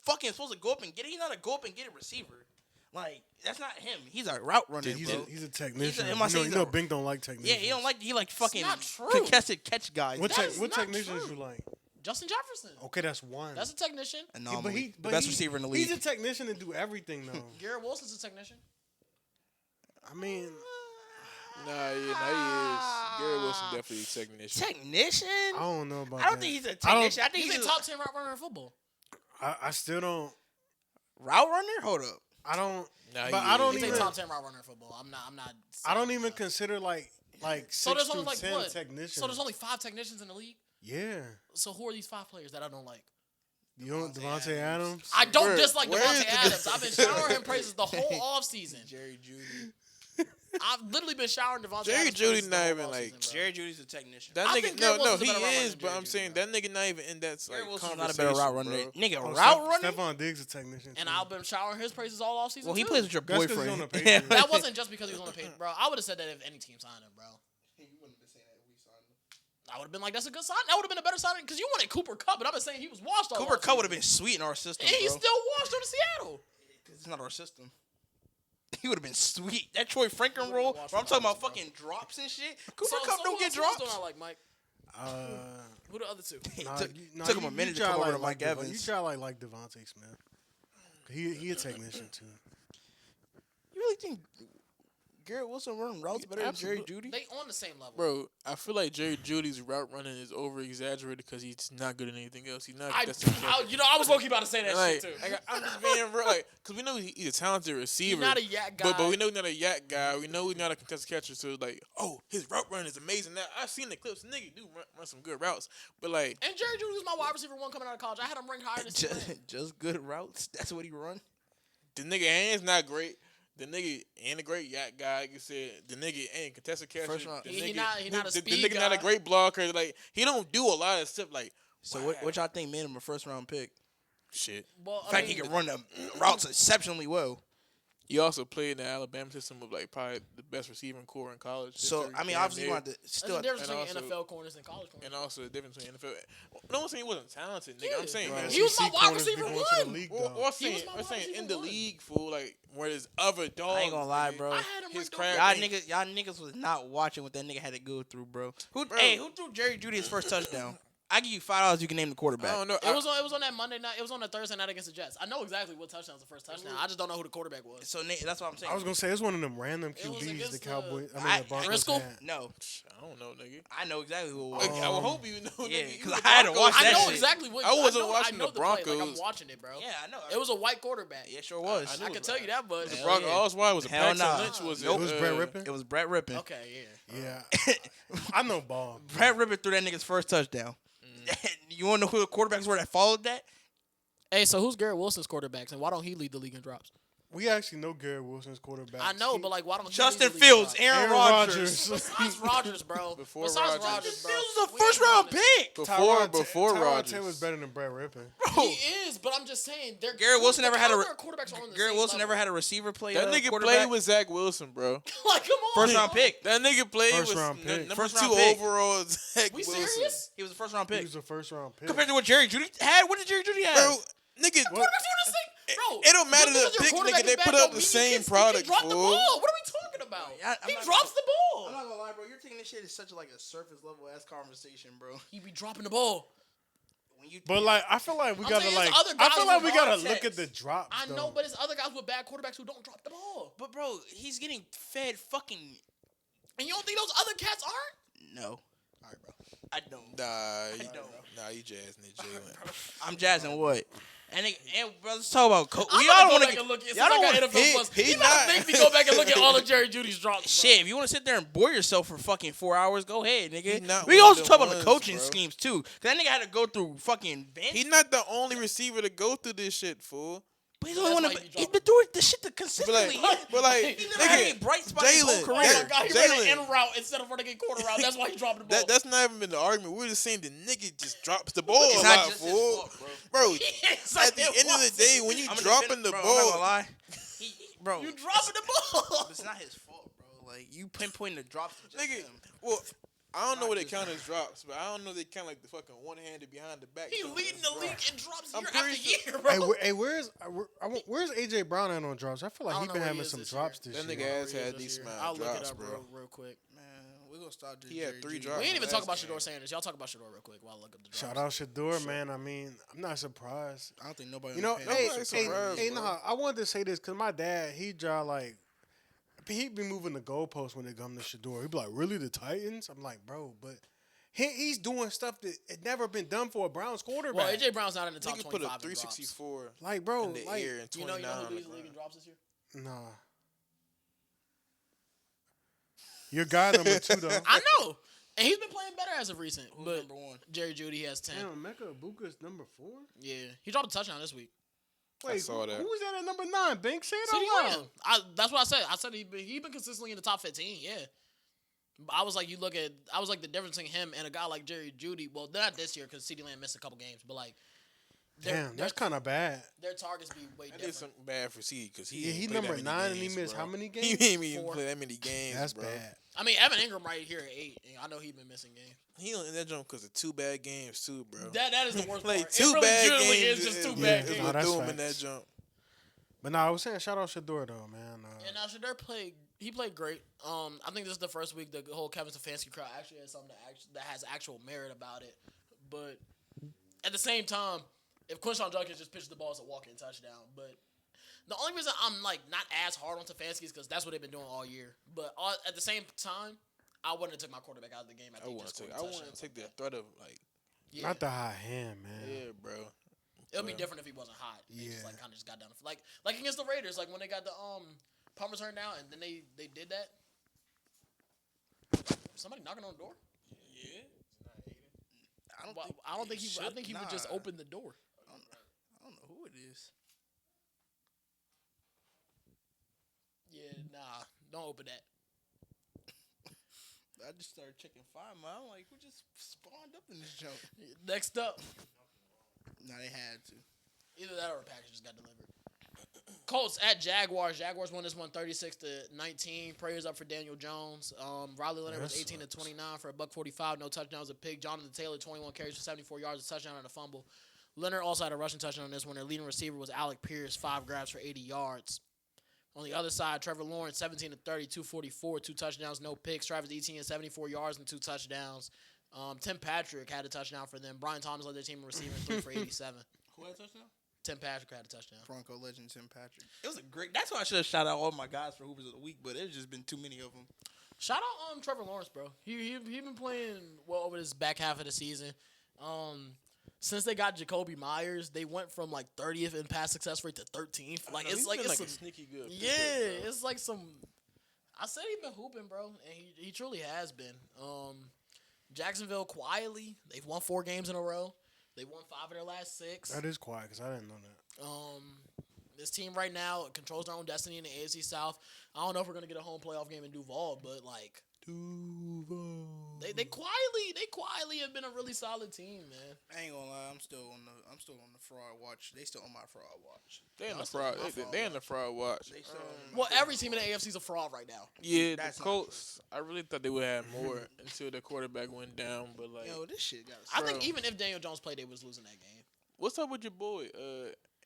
fucking supposed to go up and get it? He's not a go up and get it receiver. Like that's not him. He's a route runner, Dude, he's bro. a technician. am I saying You he's know, a- Bink don't like technicians. Yeah, he like fucking not true. contested catch guys. What, That is what not technicians true. you like? Justin Jefferson. Okay, that's one. That's a technician. Anomaly. but the best he- receiver in the league. He's a technician and do everything though. Garrett Wilson's a technician. I mean, Nah, he is. Gary Wilson definitely a technician. Technician? I don't know about I don't that. think he's a I don't- technician. I think He's he's a top 10 route runner in football. I still don't. route runner. Hold up. I don't. Nah, But he I don't He's is. a even. top 10 route runner in football. I'm not. I don't even consider like So 6 there's through only like 10 what? technicians. So there's only 5 technicians in the league. Yeah. So who are these 5 players that I don't like? You don't Devontae Adams. I don't Where- dislike where Devontae is the- Adams. I've been showering him praises the whole offseason. Jerry Judy. I've literally been showering Devontae Jerry Adams. Judy praises the not whole even, offseason, like, bro. Jerry Judy's a technician. That I nigga, think no, Garrett no, Wilson's he a better route runner is, than but Jerry I'm Judy, saying bro. that nigga not even in that Jerry like Wilson's not a conversation, better route runner. bro. Nigga, Oh, route runner? Stephon Diggs a technician. And too. I've been showering his praises all offseason. Well, he too. plays with your That's 'cause he's boyfriend. on the Patriots. That wasn't just because he was on the page, bro. I would have said that if any team signed him, bro. I would have been like, that's a good sign. That would have been a better signing because you wanted Cooper Kupp, but I've been saying he was washed all Cooper Kupp would have offseason. been sweet in our system, And he's bro. still washed on Seattle. It's not our system. He would have been sweet. That Troy Franklin roll, watched where I'm talking about bro. fucking drops and shit. Cooper Kupp So don't get who else drops. don't I like, Mike? Who the other 2? Took him a minute to try come over to like Mike Evans. You try like Devontae Smith. He a technician too. You really think Garrett Wilson run routes better than Jerry Jeudy? They on the same level. Bro, I feel like Jerry Judy's route running is over exaggerated because he's not good at anything else. He's not. I was low-key about to say that like, shit too. I'm just being real, like, because we know he's a talented receiver. He's not a yak guy. But we know he's not a yak guy. We know he's not a contested catcher. So like, oh, his route run is amazing. Now I've seen the clips. Nigga do run some good routes. But like, and Jerry Jeudy was my wide receiver one coming out of college. I had him ranked higher than just good routes. That's what he run. the nigga hands not great. The nigga ain't a great yak guy. Like you said, the nigga ain't contested catcher. First round. He not a the speed nigga guy. not a great blocker. Like he don't do a lot of stuff. Like So wow. what y'all think made him a first round pick? Shit. Well, In fact, he can run the routes exceptionally well. He also played in the Alabama system of like probably the best receiving core in college. So history, I mean, damn obviously, you near. want to There's still. a difference and between also- NFL corners and college corners. And also the difference between NFL. No one's saying he wasn't talented, nigga. Yeah. I'm saying Right. He was my SEC wide corners be receiver going to the one. league, Or, though. or He saying, was my or wide saying receiver in the one. league, fool, like where there's other dogs. I ain't gonna lie, nigga. bro. I had him His ranked crab over. Y'all niggas was not watching what that nigga had to go through, bro. Who Bro. who threw Jerry Jeudy his first touchdown? I give you $5. You can name the quarterback. I don't know. It was on that Monday night. It was on the Thursday night against the Jets. I know exactly what touchdown was the first touchdown. I just don't know who the quarterback was. So that's what I'm saying. I was gonna say it's one of them random It was QBs the against Cowboys. I- The Broncos Driscoll? had. No, I don't know, nigga. I know exactly who it was. Like, I would hope you know. Yeah, nigga. 'cause You I had to Broncos watch I that know shit. exactly what. I wasn't know, watching I know the play. Like, Broncos. I'm watching it, bro. Yeah, I know. It was a white quarterback. Yeah, sure was. I can tell you that, but The Hell Broncos. yeah. All why was a Hell Paxton nah. Lynch was It was Brett Rippon. It was Brett Rippon. okay, yeah. Yeah, I know ball. Brett Rippon threw that nigga's first touchdown. You want to know who the quarterbacks were that followed that? Hey, so who's Garrett Wilson's quarterbacks, and why don't he lead the league in drops? We actually know Garrett Wilson's quarterback. I know, but like, why don't Justin he lead the league in Fields, drops? Aaron Rodgers. Besides Rodgers, bro. Before Besides Rodgers. Rodgers, bro. Fields was a We first ain't round doing it. pick. before Tyrod Rodgers. Taylor's better than Brett Rippon. He is, but I'm just saying. Garrett Wilson never had a quarterbacks are on the Garrett same Wilson level. never had a receiver play. That nigga quarterback. played with Zach Wilson, bro. Like, come on. First round bro. pick. That nigga played First with round pick. number First 2 round pick. overall Zach We Wilson. serious? He was a first round He pick. was a first round pick. Compared to what Jerry Jeudy had, what did Jerry Jeudy have? Bro, nigga, Quarterbacks are on the same. Bro, it don't matter just the because pick, your quarterback nigga, they is put bad up don't the mean same he product, drop the fool. ball. What are we talking about? I'm He not- drops the ball. I'm not gonna lie, bro. You're taking this shit as such like a surface level ass conversation, bro. He be dropping the ball. When you But like, I feel like we I'm gotta saying like. it's other I guys feel like with we gotta context. look at the drops. I know, though. but it's other guys with bad quarterbacks who don't drop the ball. but bro, he's getting fed fucking And you don't think those other cats aren't? no. All right, bro. I don't. Nah, you jazzing it, Jalen. I'm jazzing what? And bro, let's talk about I'm we gonna all go want back to and look. Since y'all I don't got want NFL Plus, he you gotta not- make me go back and look at all of Jerry Judy's drops. Bro. shit. If you want to sit there and bore yourself for fucking 4 hours, go ahead, He nigga. not We one also of talk them about the ones, coaching bro. schemes too. Cause that nigga had to go through fucking bench. He not the only receiver to go through this shit, fool. But he's That's only one why of he be he's dropping. been doing this shit But consistently. like, He He never had any nigga, bright spot in his whole Jalen, career. Oh my God, he ran Jalen. an in route instead of running a quarter route. That's why he dropped the ball. that's not even been the argument. We're just saying the nigga just drops the ball It's a not lot, just his fool. fault, bro. Bro, It's at like the it end of the wasn't. day, when you I'm gonna dropping defend- the bro, I'm not gonna ball, lie. Bro, You dropping the ball. it's not his fault, bro. Like you pinpointing the drops. to just nigga. him. Well, I don't know Not what they just count him. as drops, but I don't know they count like the fucking one-handed behind the back. He drops leading as the league drops. in drops I'm year pretty after sure- year, bro. Where's AJ Brown at on drops? I feel like I he don't been know where having he is some this drops year. this That year. nigga has Where he had is decent this year. amount I'll of look it drops, up bro. real quick. Man, we're gonna start this. He had Jerry 3 Jeudy. drops. We ain't even last talk about game. Shador Sanders. Y'all talk about Shador real quick while I look up the drops. Shout out Shador, man. I mean, I'm not surprised. I don't think nobody. You know, on the hey, panel is Nobody's surprised. surprised, bro. nah, I wanted to say this because my dad, he draw like, he be moving the goalposts when it comes to Shador. He be like, really, the Titans? I'm like, bro, but he's doing stuff that had never been done for a Browns quarterback. Well, AJ Brown's not in the top Nigga 25 put a in drops. 364 Like, bro, in the like, air and You 29 know who on leads the the league in ground. drops this year? nah. Your guy number 2, though. I know. And he's been playing better as of recent. Who's But number one? Jerry Jeudy has 10. Damn, Mecca Ibuka's number 4? Yeah. He dropped a touchdown this week. Wait, saw that. who's that at number 9? Bank, say it CeeDee out loud. Lamb. That's what I said. I said he been consistently in the top 15. Yeah. I was like, the difference between him and a guy like Jerry Jeudy. Well, not this year because CeeDee Lamb missed a couple games, but like, Damn, that's kind of bad. their targets be way I did different. something bad for C because he Yeah, he ain't played that number many 9 and he games, missed bro. how many He games? ain't even 4. play that many games. That's bro. bad. I mean, Evan Ingram right here at 8. And I know he's been missing games. He in that jump because of 2 bad games too, bro. That is the worst Played part. 2 It really bad genuinely games. is just 2 Yeah, bad it's games. not What that's threw him in that facts. jump? But nah, I was saying, shout out Shador, though, man. And now Shador played great. I think this is the first week the whole Kevin Stefanski crowd actually has something that has actual merit about it. But at the same time, if Quinshon Judkins just pitches the ball as a walk-in touchdown, but The only reason I'm like not as hard on Stefanski is because that's what they've been doing all year. But at the same time, I wouldn't have took my quarterback out of the game. I want to take the threat of like. Yeah. Not the high hand, man. Yeah, bro. It'll be different if he wasn't hot. They Yeah. just like kind of just got down. Like against the Raiders, like when they got the punt return down, and then they did that. Somebody knocking on the door. Yeah. I don't think he. I think he would just open the door. I don't know who it is. Yeah, nah, don't open that. I just started checking Find My. I'm like, who just spawned up in this joke? Next up, Nah, they had to. either that or a package just got delivered. Colts at Jaguars. Jaguars won this one 36-19. Prayers up for Daniel Jones. Riley Leonard was 18-29 for $145, no touchdowns, a pick. Jonathan Taylor 21 carries for 74 yards, a touchdown and a fumble. Leonard also had a rushing touchdown on this one. Their leading receiver was Alec Pierce, 5 grabs for 80 yards. On the other side, Trevor Lawrence 17-30, 244, 2 touchdowns, no picks. Travis Etienne 74 yards and 2 touchdowns. Tim Patrick had a touchdown for them. Brian Thomas led their team in receiving 3 for 87. Who had a touchdown? Tim Patrick had a touchdown. Bronco legend Tim Patrick. It was a great. That's why I should have shot out all my guys for Hoopers of the Week, but there's just been too many of them. Shout out Trevor Lawrence, bro. He been playing well over this back half of the season. Since they got Jacoby Myers, they went from like 30th in pass success rate to 13th. Like it's like a sneaky good. yeah, it's like some. I said he been hooping, bro, and he truly has been. Jacksonville quietly, they've won 4 games in a row. They won 5 of their last 6. That is quiet because I didn't know that. This team right now controls their own destiny in the AFC South. I don't know if we're gonna get a home playoff game in Duval, but like they quietly have been a really solid team, man. I ain't gonna lie, I'm still on the fraud watch. They still on my fraud watch. They in the fraud. They in the fraud watch. They still Well, every team in the AFC is a fraud right now. Yeah, That's the not Colts. I really thought they would have more until the quarterback went down. But like, Yo, this shit got. I think even if Daniel Jones played, they was losing that game. what's up with your boy,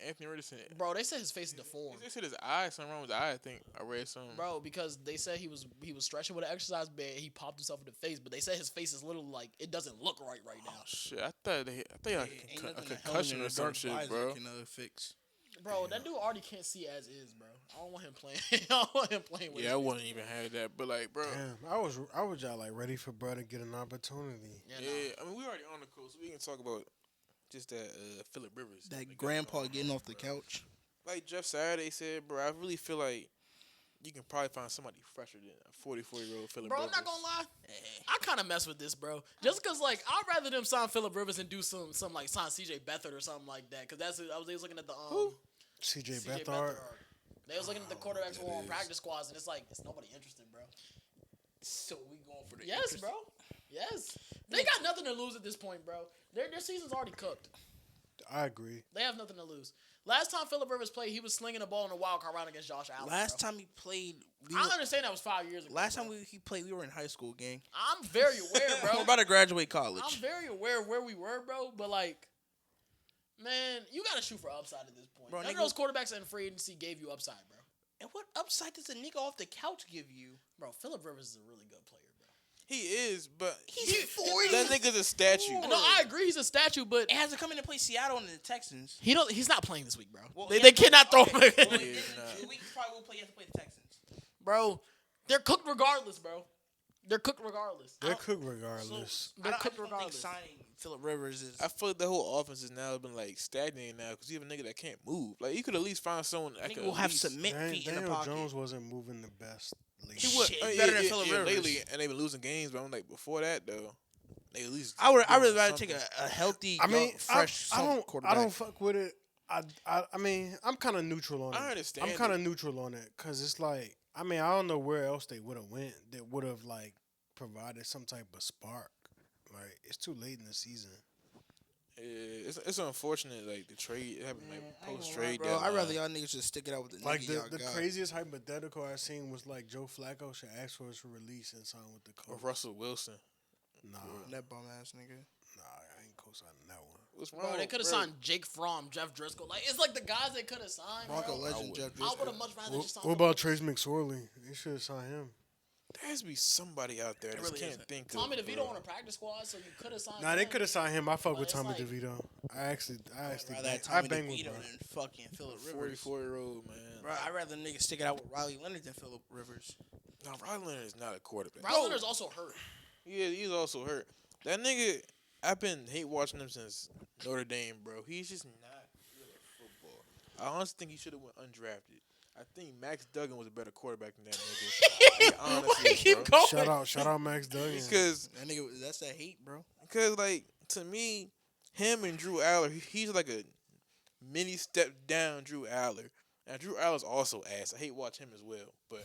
Anthony Richardson? Bro, they said his face is deformed. They said his eye, something wrong with his eye. I think I read something. Bro, because they said he was stretching with an exercise band. He popped himself in the face, but they said his face is literally like it doesn't look right now. Oh, shit, I thought a concussion or some shit, bro. Can fix. Bro, that dude already can't see as is, bro. I don't want him playing. I don't want him playing with. Yeah, I wouldn't even have that, but like, bro. Damn, I was just like ready for bro to get an opportunity. Yeah, I mean, we already on the coast. We can talk about just that Phillip Rivers. That like, grandpa getting off the couch. Like Jeff Saturday said, bro, I really feel like you can probably find somebody fresher than a 44-year-old Phillip Bro, Rivers. I'm not gonna lie. I kind of mess with this, bro. Just cause like I'd rather them sign Phillip Rivers and do some like sign CJ Beathard or something like that. Cause they was looking at the CJ CJ Beathard. They was looking at the quarterbacks who were on practice squads, and it's like it's nobody interested, bro. So we going for the Yes, bro. Yes, they got nothing to lose at this point, bro. Their season's already cooked. I agree. They have nothing to lose. Last time Phillip Rivers played, he was slinging the ball in a wild card round against Josh Allen. Last bro. time he played, I understand that was 5 years ago. Last bro. time he played, we were in high school, gang. I'm very aware, bro. We're about to graduate college. I'm very aware of where we were, bro. But like, man, you gotta shoot for upside at this point. Bro, None of nigga- those quarterbacks in free agency gave you upside, bro. And what upside does a nigga off the couch give you? Bro, Phillip Rivers is a really good player, bro. He is, but He's 40. that nigga's a statue. No, I agree, he's a statue, but It has to come in to play Seattle and the Texans. he's not playing this week, bro. Well, they yeah, cannot throw him. Well, Yeah, in nah. 2 weeks, probably will play. You have to play the Texans. Bro, they're cooked regardless, bro. They're cooked regardless. They're cooked regardless. They're I cooked don't think regardless. signing Phillip Rivers is. I feel like the whole offense has now been like stagnating now because you have a nigga that can't move. Like you could at least find someone that Nigga could will at have least- cement feet in the Daniel pocket. Jones wasn't moving the best. Lately. He would- Shit, better than Phillip Rivers. lately, and they've been losing games. But I'm like, before that though, they at least. I would doing rather take something. a healthy, I mean, young, fresh I quarterback. don't fuck with it. I mean, I'm kind of neutral on it. I understand I'm kind of neutral on it because it's like, I mean, I don't know where else they would have went that would have like provided some type of spark. Like it's too late in the season. It's unfortunate like the trade it happened like post trade. bro. I'd rather y'all niggas just stick it out with the Like nigga the y'all got. craziest hypothetical I seen was like Joe Flacco should ask for his release and sign with the or Colts. Russell Wilson. Nah, That bum ass nigga. I ain't co-signing that one. What's wrong? Bro, they could have bro? signed Jake Fromm, Jeff Driscoll. Like it's like the guys they could have signed. Bronco Bro. legend Jeff I would Driscoll. have much rather just signed. What about Trace McSorley? They should have signed him. There has to be somebody out there. I just really can't isn't. think Tommy of. DeVito on a practice squad, so you could have signed. Nah, they him. could have signed him. I fuck But with it's Tommy like- DeVito. I actually I'd rather have I Tommy bang with DeVito bro. than fucking Phillip Rivers. 44-year-old man. Bro, I'd rather niggas stick it out with Riley Leonard than Phillip Rivers. No, Riley Leonard is not a quarterback. Riley Leonard's also hurt. Yeah, he's also hurt. That nigga, I've been hate watching him since Notre Dame, bro. He's just not good at football. I honestly think he should have went undrafted. I think Max Duggan was a better quarterback than that nigga. Like, honestly, Keep bro. going. Shout out Max Duggan. Because, That nigga, that's that hate, bro. like, to me, him and Drew Aller, he's like a mini step down Drew Aller. Now, Drew Aller's also ass. I hate watching him as well. But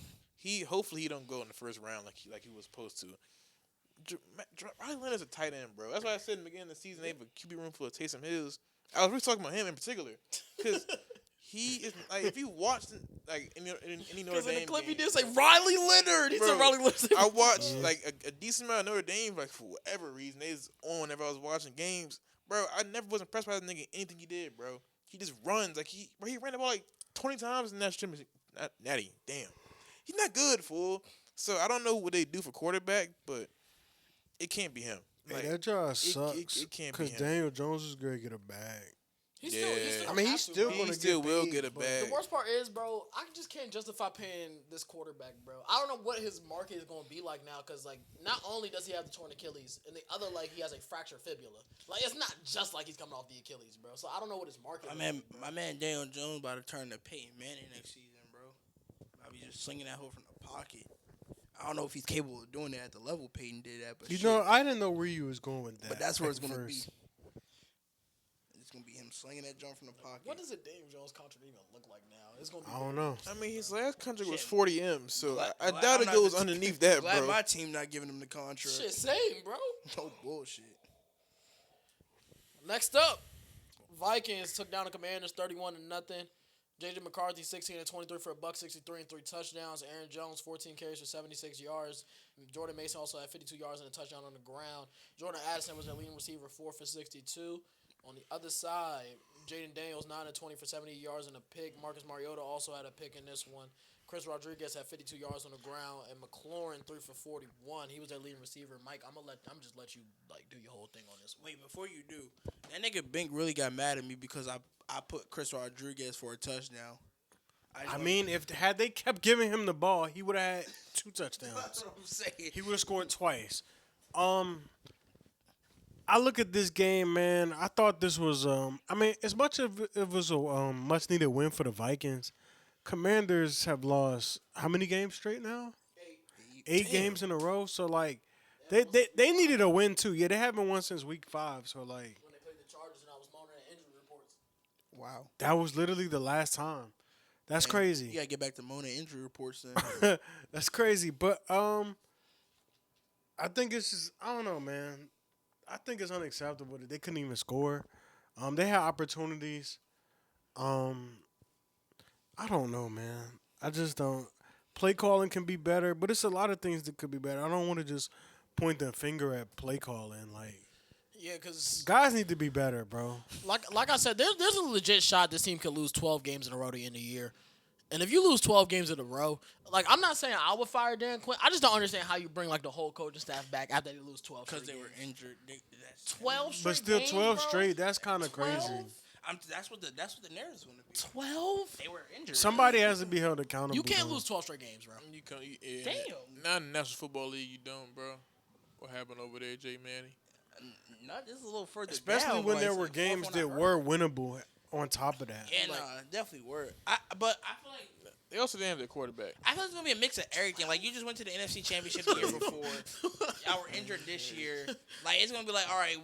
hopefully he don't go in the first round like he was supposed to. Riley Leonard's a tight end, bro. That's why I said in the beginning of the season they have a QB room full of Taysom Hills. I was really talking about him in particular because he is like if you watched like any Notre Because in Dame the clip he game, did say Riley Leonard. He Bro, said Riley Leonard. I watched like a decent amount of Notre Dame like for whatever reason they was on whenever I was watching games, bro. I never was impressed by that nigga anything he did, bro. He just runs like he ran the ball like 20 times in that stream. Natty, damn, he's not good, fool. So I don't know what they do for quarterback, but it can't be him. Like, Hey, that job sucks. it can't be Because him. Daniel Jones is going to get a bag. He's Yeah. still I mean, have he's to, still bro. going He to still get will paid, get a but- bag. The worst part is, bro, I just can't justify paying this quarterback, bro. I don't know what his market is going to be like now because, like, not only does he have the torn Achilles, and the other, like, he has a fractured fibula. Like, it's not just like he's coming off the Achilles, bro. So I don't know what his market is. My man Daniel Jones about to turn to Peyton Manning next season, bro. I'll be just slinging that hoe from the pocket. I don't know if he's capable of doing that at the level Peyton did that, but You shit. know, I didn't know where you was going with that. But that's where it's at gonna be. first. It's gonna be him slinging that jump from the pocket. What does a Daniel Jones contract even look like now? It's going to be. I don't know. I mean, his last contract was Shit. 40 M, so Glad- I glad doubt I'm it not goes the- underneath that, Glad bro. my team not giving him the contract. Shit, same, bro. No bullshit. Next up, Vikings took down the Commanders 31-0. J.J. McCarthy 16-23 for $163 and 3 touchdowns. Aaron Jones 14 carries for 76 yards. Jordan Mason also had 52 yards and a touchdown on the ground. Jordan Addison was their leading receiver, 4 for 62. On the other side, Jaden Daniels 9-20 for 70 yards and a pick. Marcus Mariota also had a pick in this one. Chris Rodriguez had 52 yards on the ground, and McLaurin 3 for 41. He was their leading receiver. Mike, I'm just let you like do your whole thing on this one. Wait, before you do, that nigga Bink really got mad at me because I put Chris Rodriguez for a touchdown. I mean, had they kept giving him the ball, he would have had 2 touchdowns. that's what I'm saying. He would have scored twice. I look at this game, man. I thought this was, I mean, as much of it was a much needed win for the Vikings, Commanders have lost how many games straight now? 8 games in a row. So like, they needed a win too. Yeah, they haven't won since week 5. So like, When they played the Chargers and I was moaning at injury reports. Wow. that was literally the last time. That's You crazy. gotta get back to Mona injury reports then. That's crazy. But I think it's just I don't know, man. I think it's unacceptable that they couldn't even score. They had opportunities. I don't know, man. I just don't. Play calling can be better, but it's a lot of things that could be better. I don't want to just point the finger at play calling. Like, Yeah, because guys need to be better, bro. like I said, there's a legit shot this team could lose 12 games in a row to end the year. And if you lose 12 games in a row, like, I'm not saying I would fire Dan Quinn. I just don't understand how you bring, like, the whole coaching staff back after they lose 12 Because straight they were games. injured. That's 12 straight But still, games, 12 bro? straight. That's kind of crazy. 12? That's what the narrative's gonna be. 12? They were injured. Somebody has to be held accountable. You can't though. lose 12 straight games, bro. Yeah, Damn. Not in the National Football League, you don't, bro. What happened over there, Jay Manny? Not just a little further. Especially down, when like, there it's were the fourth games one I that heard. were winnable on top of that. Yeah, Like- definitely were. But I feel like They also didn't have their quarterback. I thought it was gonna be a mix of everything. Like you just went to the NFC Championship the year before. Y'all were injured this year. Like it's gonna be like, all right,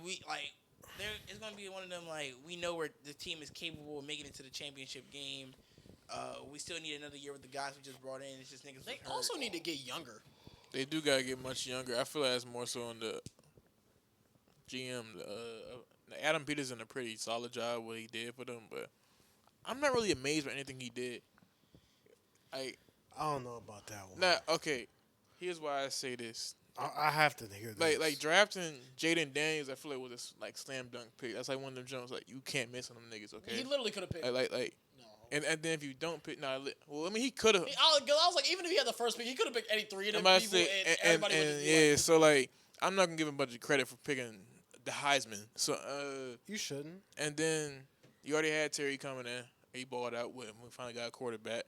it's gonna be one of them like we know where the team is capable of making it to the championship game. We still need another year with the guys we just brought in. It's just niggas. They was hurt. also need to get younger. They do gotta get much younger. I feel like that's more so on the GM. Adam Peters did a pretty solid job what he did for them, but I'm not really amazed by anything he did. I don't know about that one. Nah, okay. Here's why I say this. I have to hear this. Like drafting Jaden Daniels, I feel like was a slam dunk pick. That's like one of them jumps like you can't miss on them niggas. Okay. He literally could have picked. Like No. And then if you don't pick, well, I mean, he could have. I was like, even if he had the first pick, he could have picked any three of them people, and everybody would just be yeah. like, So like, I'm not gonna give him a bunch of credit for picking the Heisman. So You shouldn't. and then you already had Terry coming in. He balled out with him. We finally got a quarterback.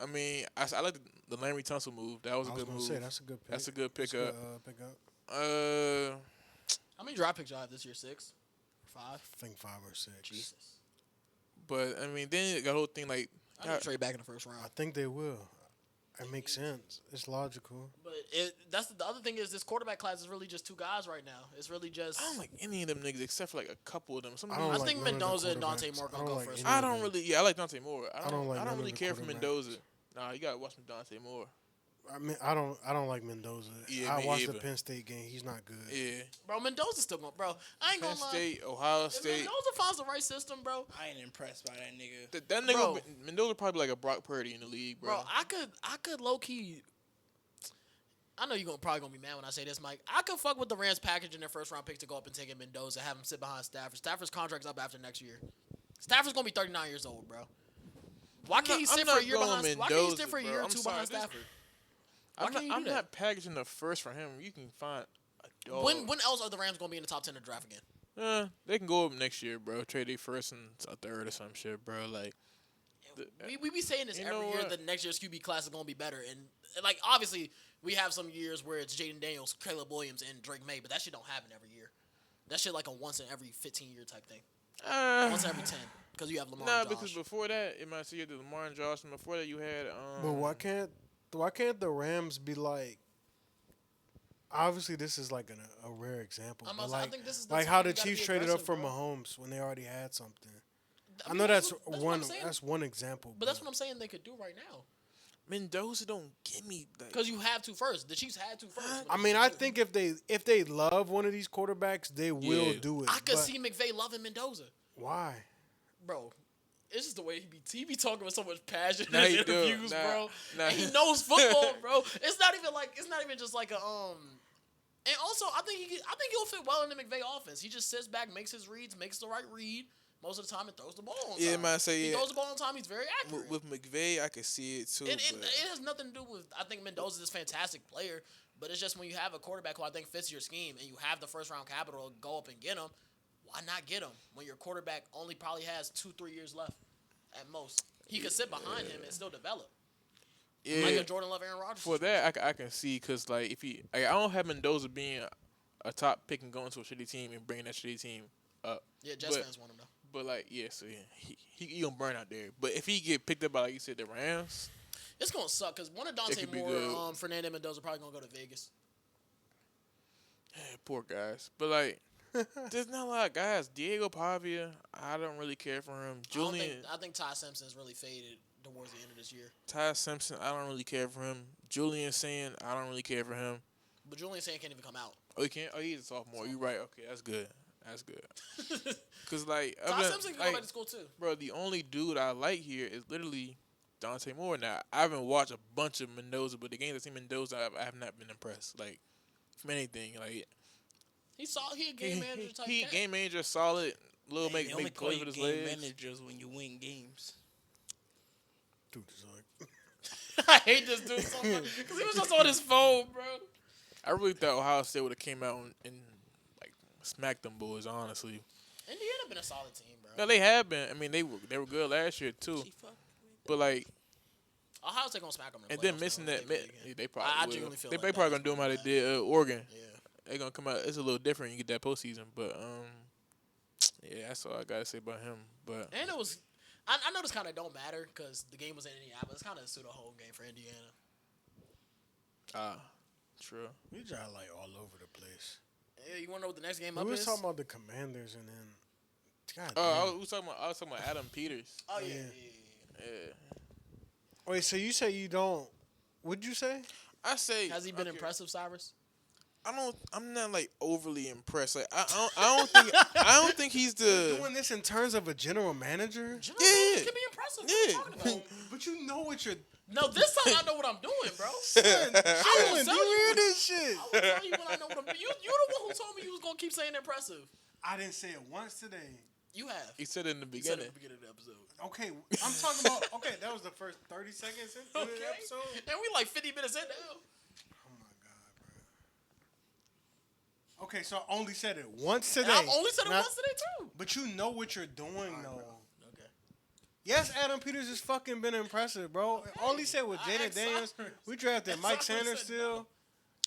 I mean, I like the Larry Tunsil move. That was a good move. Say, that's a good pick. That's a good pickup. Pickup. how many draft picks do I have this year? 6? 5? I think 5 or 6. Jesus. But I mean, then the whole thing like, I need to trade back in the first round. I think they will. It makes sense. It's logical. But that's the other thing is this quarterback class is really just 2 guys right now. It's really just. I don't like any of them niggas except for like a couple of them. Some of I them- don't I like think none of the Mendoza and Dante quarterbacks. Moore I gonna don't go like first. any I of don't them. really. Yeah, I like Dante Moore. I don't like I none don't of really the care for quarterbacks. Mendoza. Nah, you gotta watch some Dante Moore. I mean, I don't like Mendoza. Yeah, I me watched the either. Penn State game. He's not good. Yeah, Bro, Mendoza's still going. Bro, I ain't Penn gonna lie. State, Ohio If State. Mendoza finds the right system, bro, I ain't impressed by that nigga. That nigga Bro. Mendoza probably like a Brock Purdy in the league, bro. bro, I could low key. I know you're probably gonna be mad when I say this, Mike. I could fuck with the Rams package in their first round pick to go up and take in Mendoza, have him sit behind Stafford. Stafford's contract's up after next year. Stafford's gonna be 39 years old, bro. Why can't he sit for a year behind? Why can't he sit for a year or two behind Stafford? Why can't you do I'm that? not packaging the first for him. You can find a dog. When else are the Rams gonna be in the top 10 of the draft again? They can go up next year, bro. Trade their first and a third or some shit, bro. Like, We be saying this You every know year what? that next year's QB class is gonna be better, and like obviously we have some years where it's Jaden Daniels, Caleb Williams, and Drake May, but that shit don't happen every year. That shit like a once in every 15-year type thing. Once every 10, because you have Lamar. nah, and Josh. because before that, it might see you the Lamar and Josh, and before that you had But why can't the Rams be like? Obviously, this is like a rare example. I'm But also- I like, think this is the like time how you the gotta Chiefs be traded up aggressive, for bro. Mahomes when they already had something. I mean, know that's what one. I'm saying. That's one example. But that's what I'm saying they could do right now. Mendoza don't give me like. Because you have to first. The Chiefs had to first. I mean, I think if they love one of these quarterbacks, they will Yeah. do it. I could But see McVay loving Mendoza, why. bro. It's just the way he be talking with so much passion Nah, in he his do. interviews, Nah, bro. nah. And he knows football, bro. It's not even just like a And also, I think he'll fit well in the McVay offense. He just sits back, makes his reads, makes the right read most of the time, and throws the ball on time. Yeah, man, say He yeah. throws the ball on time. He's very accurate. With McVay, I could see it too. It but has nothing to do with. I think Mendoza's a fantastic player, but it's just when you have a quarterback who I think fits your scheme, and you have the first round capital to go up and get him. Why not get him when your quarterback only probably has 2-3 years left at most? He could sit behind him and still develop. yeah, Like a Jordan Love, Aaron Rodgers. for that I can see because like if he, like, I don't have Mendoza being a top pick and going to a shitty team and bringing that shitty team up. Yeah, Jets but- fans want him though. But like, yeah, so yeah, he gonna burn out there. But if he get picked up by, like you said, the Rams, It's gonna suck because one of Dante could be Moore, good. Fernando Mendoza probably gonna go to Vegas. poor guys. But like, there's not a lot of guys. Diego Pavia, I don't really care for him. Julian, I think Ty Simpson's really faded towards the end of this year. Ty Simpson, I don't really care for him. Julian saying, I don't really care for him. But Julian Sand can't even come out. Oh, he can't. Oh, he's a sophomore. You're right. Okay, that's good. That's good. Cause like, Ty other than- Simpson can like, go back to school too. bro, the only dude I like here is literally Dante Moore. Now, I haven't watched a bunch of Mendoza, but the games I've seen Mendoza, I have not been impressed. Like, from anything. Like, He a game manager type he cat. game manager, solid, little They only make call plays you with his game legs. managers when you win games. Dude, it's like, I hate this dude so much because he was just on his phone, bro. I really thought Ohio State would have came out and like smacked them boys, honestly. Indiana been a solid team, bro. No, they have been. I mean, they were good last year, too. But, like, Ohio State gonna smack them. and then missing that, they probably I will. genuinely feel They like probably that. going to do them how they did Oregon. Yeah. They're going to come out. It's a little different. You get that postseason. But, yeah, that's all I got to say about him. But And it was. I know this kind of don't matter because the game was in Indiana, but it's kind of a pseudo home game for Indiana. true. we just like all over the place. Yeah, you want to know what the next game We up was is? talking about the Commanders and then. God Oh, damn. I was talking about Adam Peters. Oh yeah, Yeah. yeah. Yeah. Wait, so you say you don't? What'd you say? I say. Has he been okay, impressive, Cyrus? I'm not like overly impressed. Like I don't think he's the. Doing this in terms of a general manager? General Yeah. manager can be impressive. What are you Yeah. talking about? But you know what you're No, this time I know what I'm doing, bro. doing. tell Do you you hear what- this shit? I will tell you when I know what I'm doing. You the one who told me you was gonna keep saying impressive. I didn't say it once today. You have. He said it in the You said it beginning. at the beginning of the episode. Okay, I'm talking about. Okay, that was the first 30 seconds into the episode. And we like 50 minutes in now. Oh my god, bro. Okay, so I only said it once And today. I've only said it Not- once today too. But you know what you're doing, though. Okay. Yes, Adam Peters has fucking been impressive, bro. All he said was I Jaden asked Daniels. Cyrus. We drafted And Mike Cyrus Sanders said still.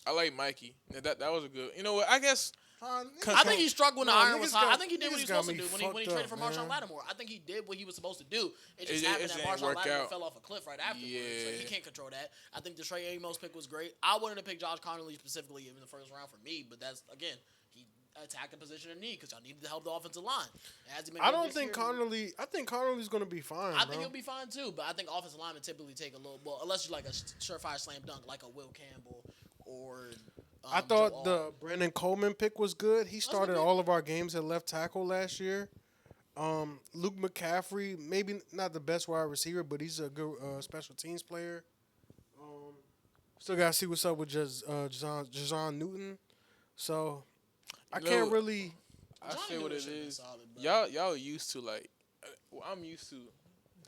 I like Mikey. Yeah, that was a good. You know what? I guess. I think he struggled when the iron was niggas hot. I got- think he did what he was niggas got supposed to me do when he fucked traded for up, Marshawn man. Lattimore. I think he did what he was supposed to do. It just It happened just that didn't Marshawn work Lattimore out. fell off a cliff right afterwards. So Yeah. he can't control that. I think the Trey Amos pick was great. I wanted to pick Josh Connolly specifically in the first round for me, but that's, again, he attacked the position of need because y'all needed to help the offensive line. As he I don't think Connerly. I think Connerly's gonna be fine. I bro. think he'll be fine too, but I think offensive linemen typically take a little, well, unless you're like a surefire slam dunk like a Will Campbell or. I Joe thought Alt. the Brandon Coleman pick was good. He started good. all of our games at left tackle last year. Luke McCaffrey, maybe not the best wide receiver, but he's a good special teams player. Still got to see what's up with Jason Newton. So I You know, can't really. I Johnny say what Newton it should've been is. solid, bro. Y'all used to like. Well, I'm used to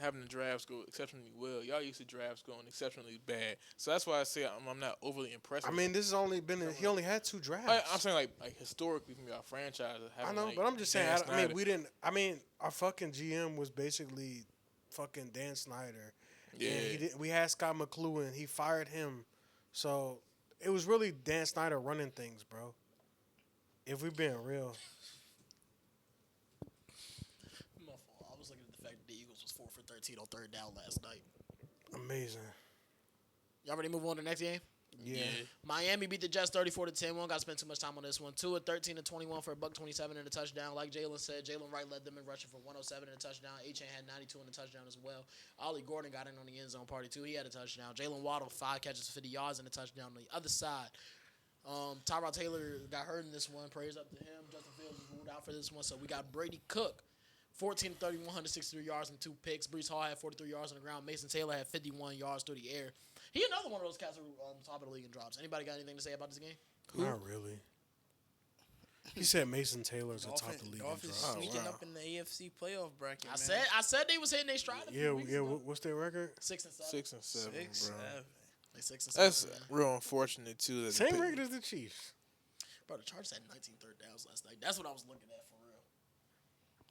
having the drafts go exceptionally well. Y'all used to drafts going exceptionally bad. So that's why I say I'm not overly impressed. I mean, this has only been. He only had 2 drafts. I'm saying like historically from your franchise. I Having, know, like, but I'm just saying. Dan I mean, Snyder. we didn't. I mean, our fucking GM was basically fucking Dan Snyder. Yeah. And he did, we had Scott McLuhan. He fired him. So it was really Dan Snyder running things, bro. If we're being real. My fault. I was looking at the fact that the Eagles was 4 for 13 on third down last night. Amazing. Y'all ready to move on to the next game? Yeah. Miami beat the Jets 34-10. We don't got to spend too much time on this one. 2 of 13 and 21 for a $127 and a touchdown. Like Jalen said, Jalen Wright led them in rushing for 107 and a touchdown. A-Chain had 92 and a touchdown as well. Ollie Gordon got in on the end zone party too. He had a touchdown. Jalen Waddle 5 catches for 50 yards and a touchdown. On the other side, Tyrod Taylor got hurt in this one. Praise up to him. Justin Fields was ruled out for this one. So we got Brady Cook. 14-30, 163 yards and 2 picks. Brees Hall had 43 yards on the ground. Mason Taylor had 51 yards through the air. He another one of those cats who top of the league in drops. Anybody got anything to say about this game? Not really. He said Mason Taylor's a top of the league. in Dolphins drop. sneaking up in the AFC playoff bracket. I man. said they was hitting their stride. Yeah, yeah. What's their record? 6 and 7. 6 and 7, 6, bro. 7. Like 6 and 7. That's man. real unfortunate too. That Same the- record as the Chiefs. Bro, the Chargers had 19 third downs last night. That's what I was looking at for real.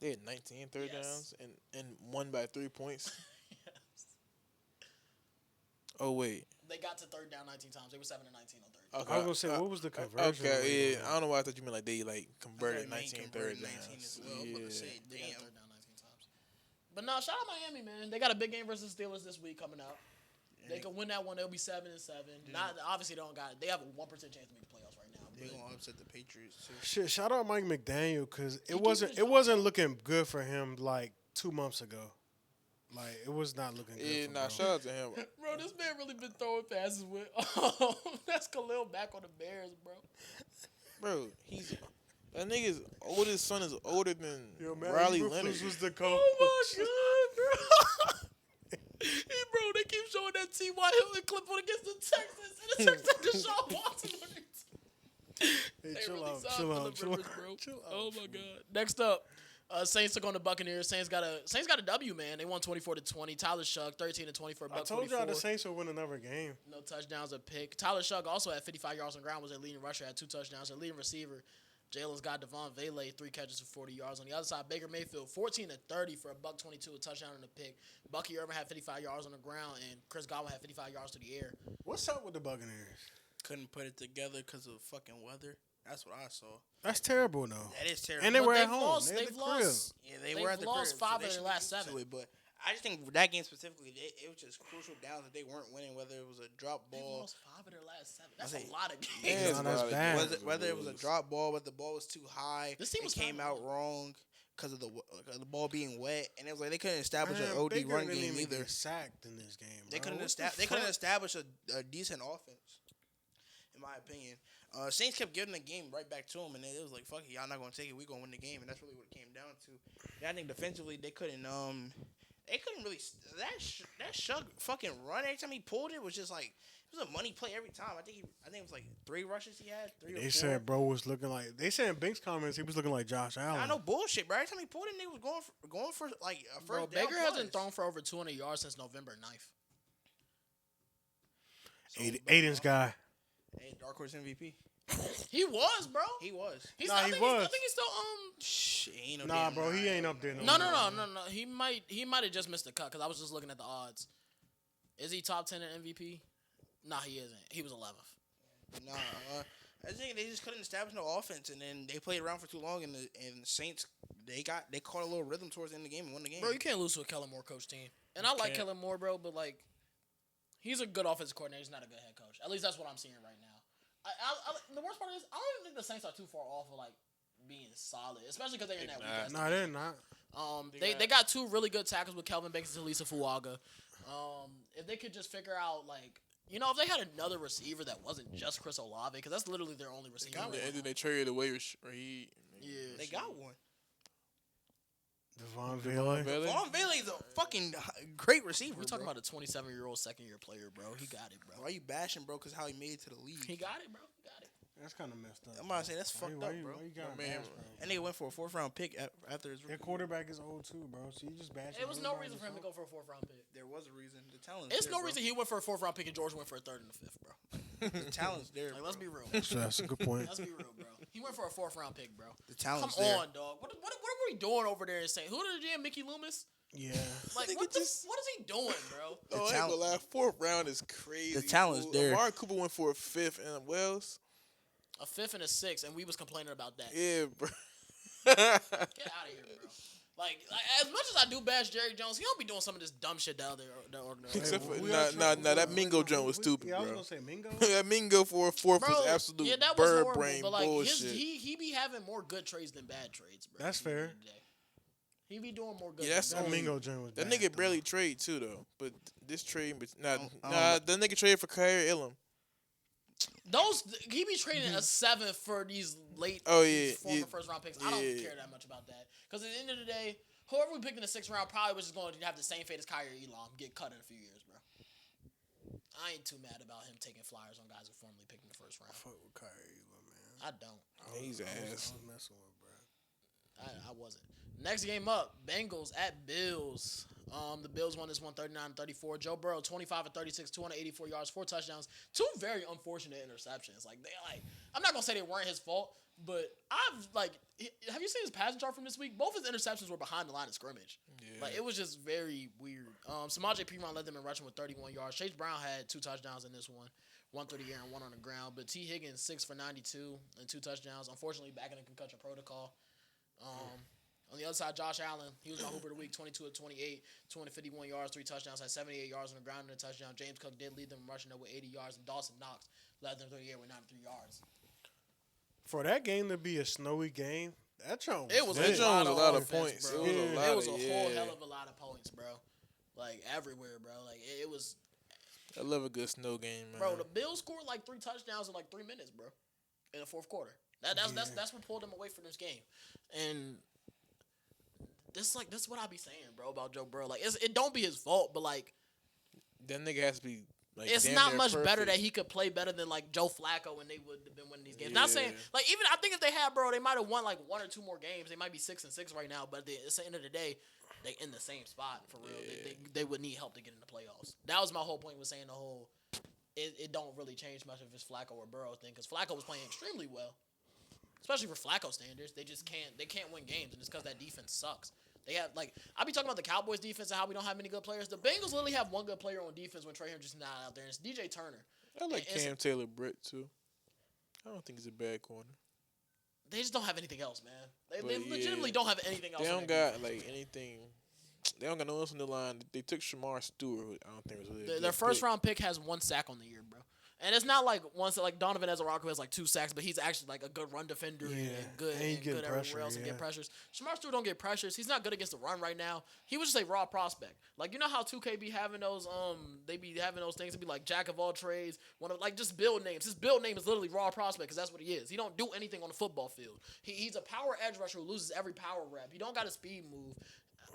They had 19 third Yes. downs and won by 3 points. Yes. Oh wait. They got to third down 19 times. They were 7 and 19 on third. Okay. I was gonna say, what was the conversion? Okay, rate yeah. on I don't know why I thought you meant like they like converted Miami 19 converted third 19 downs. as well. I was about to say, They got damn. third down 19 times. But no, shout out Miami, man. They got a big game versus Steelers this week coming out. They can win that one. They'll be 7 and 7. Not obviously they don't got. They have a 1% chance to make the playoffs right now. They're but- gonna upset the Patriots too. Shit, shout out Mike McDaniel because keeping his it wasn't looking good for him like 2 months ago. Like it was not looking good. Yeah, for nah. him. Shout out to him. Bro, this man really been throwing passes with. That's Khalil back on the Bears, bro. Bro, that nigga's oldest son is older than Yo, man, Riley Eberflus Leonard. was the coach. Oh my god, bro. Hey, bro, they keep showing that T.Y. Hilton clip on against the Texans, and the Texans had Deshaun Watson on it. Hey, They chill really out, signed chill Phillip out, chill Rivers, out, bro. chill out. Oh my god. Next up, Saints took on the Buccaneers. Saints got a W, man. They won 24-20. Tyler Shuck 13-20 for a I buck told y'all 24. the Saints will win another game. No touchdowns, a pick. Tyler Shuck also had 55 yards on the ground, was their leading rusher, had 2 touchdowns. Their leading receiver, Jalen's got Devon Vele, 3 catches for 40 yards. On the other side, Baker Mayfield, 14-30 for a buck 22, a touchdown and a pick. Bucky Irvin had 55 yards on the ground, and Chris Godwin had 55 yards to the air. What's up with the Buccaneers? Couldn't put it together because of fucking weather. That's what I saw. That's terrible, though. That is terrible. And they But were at they've home. lost- They at they've the crib. lost- Yeah, they They've were at the lost crib, 5 they of their should be last used to 7. it, but I just think that game specifically, it was just crucial downs that they weren't winning, whether it was a drop They've ball. lost 5 of their last 7. That's I a say- lot of games. Yeah, No, that's bro, bad. Whether it was a drop ball, but the ball was too high, This team was it came fine. out wrong because of the ball being wet, and it was like they couldn't establish Man, an OD Baker run didn't game even either. get sacked in this game. They bro. couldn't What the they couldn't fuck? establish a decent offense, in my opinion. Saints kept giving the game right back to them, and it was like, "Fuck it, y'all not gonna take it. We gonna win the game," and that's really what it came down to. Yeah, I think defensively they couldn't they couldn't really that Shug fucking run every time he pulled it was just like it was a money play every time. I think it was like 3 rushes he had, 3 or 4. They said bro was looking like they said in Bink's comments he was looking like Josh Allen. I know bullshit, bro. Every time he pulled it, they was going for like a Bro, first down Baker plus. hasn't thrown for over 200 yards since November 9th. Aiden's guy. Hey, Dark Horse MVP. He was, bro. He was. He's, Nah, I he think was. I think he's still Shh, ain't no Nah, damn bro, he lie. ain't up there. No. He might have just missed the cut because I was just looking at the odds. Is he top 10 in MVP? Nah, he isn't. He was 11th. Nah, I think they just couldn't establish no offense, and then they played around for too long, and the Saints they caught a little rhythm towards the end of the game and won the game. Bro, you can't lose to a Kellen Moore coach team. And I like can't. Kellen Moore, bro, but like, he's a good offensive coordinator. He's not a good head coach. At least that's what I'm seeing right now. The worst part is I don't even think the Saints are too far off of like being solid, especially because they're in that weak. Nah, they're not. They got 2 really good tackles with Kelvin Banks and Talisa Fuaga. If they could just figure out like. You know, if they had another receiver that wasn't just Chris Olave, because that's literally their only receiver. And then they traded away Raheem. Yeah, they got one. Devon Bailey. Vaughn Bailey's a fucking great receiver. We're talking bro. about a 27-year-old second-year player, bro. He got it, bro. Why you bashing, bro? Because how he made it to the league. He got it, bro. He got it. That's kind of messed up. I'm about to say that's Why fucked you- up, why you- bro. why you got Man, bashed, bro? And they went for a 4th-round pick after his Their rookie. quarterback is old too, bro. So you just bashing. It was no everybody reason for him to that's go for a 4th-round pick. There was a reason. The talent. It's there, no bro. reason he went for a 4th-round pick and George went for a 3rd and a 5th, bro. The talent's there. Like, bro. let's be real. old. So that's a good point. Let's be real, bro. He went for a 4th-round pick, bro. The Come talent's there. on, dog. What are we doing over there in St. Who did the GM, Mickey Loomis? Yeah. Like, Nigga what is he doing, bro? Oh, I ain't talent- gonna lie. 4th round is crazy. The talent's fool. there. Amari Cooper went for a 5th and Wells. A 5th and a 6th, and we was complaining about that. Yeah, bro. Get out of here, bro. Like, as much as I do bash Jerry Jones, he don't be doing some of this dumb shit that organization. Except for We that Mingo joint was stupid, Yeah, I was bro. gonna say Mingo. That Mingo for a 4th was absolute yeah, that was bird horrible. brain But like, bullshit. he be having more good trades than bad trades, bro. That's at the end fair. of the day. He be doing more good. Yeah, that's than That bad. Mingo joint was That bad, nigga though. barely trade too though. But this trade, I don't that nigga traded for Kyrie Elam. He be trading a 7th for these late, Oh, these yeah, former yeah, 1st round picks. I don't yeah. care that much about that because at the end of the day, whoever we picked in the 6th round probably was just going to have the same fate as Kyrie Elam, get cut in a few years, bro. I ain't too mad about him taking flyers on guys who formerly picked in the 1st round. Fuck with Kyrie, man. I don't. He's I ass. was messing with, bro. I wasn't. Next game up, Bengals at Bills. The Bills won this one 39-34. Joe Burrow 25 of 36, 284 yards, 4 touchdowns, 2 very unfortunate interceptions. I'm not gonna say they weren't his fault, but have you seen his passing chart from this week? Both his interceptions were behind the line of scrimmage. Yeah. Like it was just very weird. Samaje Perine led them in rushing with 31 yards. Chase Brown had 2 touchdowns in this one through the air and 1 on the ground. But T Higgins 6 for 92 and 2 touchdowns. Unfortunately, back in the concussion protocol. On the other side, Josh Allen, he was my Hooper of the week, 22 of 28, 251 yards, 3 touchdowns, had 78 yards on the ground and a touchdown. James Cook did lead them rushing up with 80 yards, and Dawson Knox led them through the air with 93 yards. For that game to be a snowy game, that joint It was That a joint lot was a of lot of offense, points. bro. It was a lot It was a of- whole yeah. hell of a lot of points, bro. Like everywhere, bro. Like it was, I love a good snow game, man. bro. The Bills scored like 3 touchdowns in like 3 minutes, bro, in the 4th quarter. That's what pulled them away from this game, and. This is what I be saying, bro, about Joe Burrow. Like, it don't be his fault, but like, that nigga has to be. Like, it's damn not near much better perfect. that he could play better than like Joe Flacco and they would have been winning these games. Not saying Yeah. like even I think if they had Burrow, they might have won like 1 or 2 more games. They might be 6-6 right now, but at the end of the day, they in the same spot for real. Yeah. They would need help to get in the playoffs. That was my whole point with saying the whole. It don't really change much if it's Flacco or Burrow thing because Flacco was playing extremely well, especially for Flacco standards. They just can't win games, and it's because that defense sucks. They have I be talking about the Cowboys defense and how we don't have many good players. The Bengals literally have one good player on defense when Trey Hendrickson's not out there, and it's DJ Turner. I like And Cam Taylor Britt too. I don't think he's a bad corner. They just don't have anything else, man. They But, legitimately yeah. don't have anything else. They on don't their got defense. like anything. They don't got no else on the line. They took Shamar Stewart. Who I don't think was really a Their good first pick. round pick has 1 sack on the year, bro. And it's not like like Donovan Ezra-Rocco has like 2 sacks, but he's actually like a good run defender and good and he and get good pressure, everywhere else and yeah. get pressures. Shamar Stewart don't get pressures. He's not good against the run right now. He was just a raw prospect. Like you know how 2K be having those they be having those things to be like jack of all trades, one of like just build names. His build name is literally raw prospect because that's what he is. He don't do anything on the football field. He's a power edge rusher who loses every power rep. He don't got a speed move.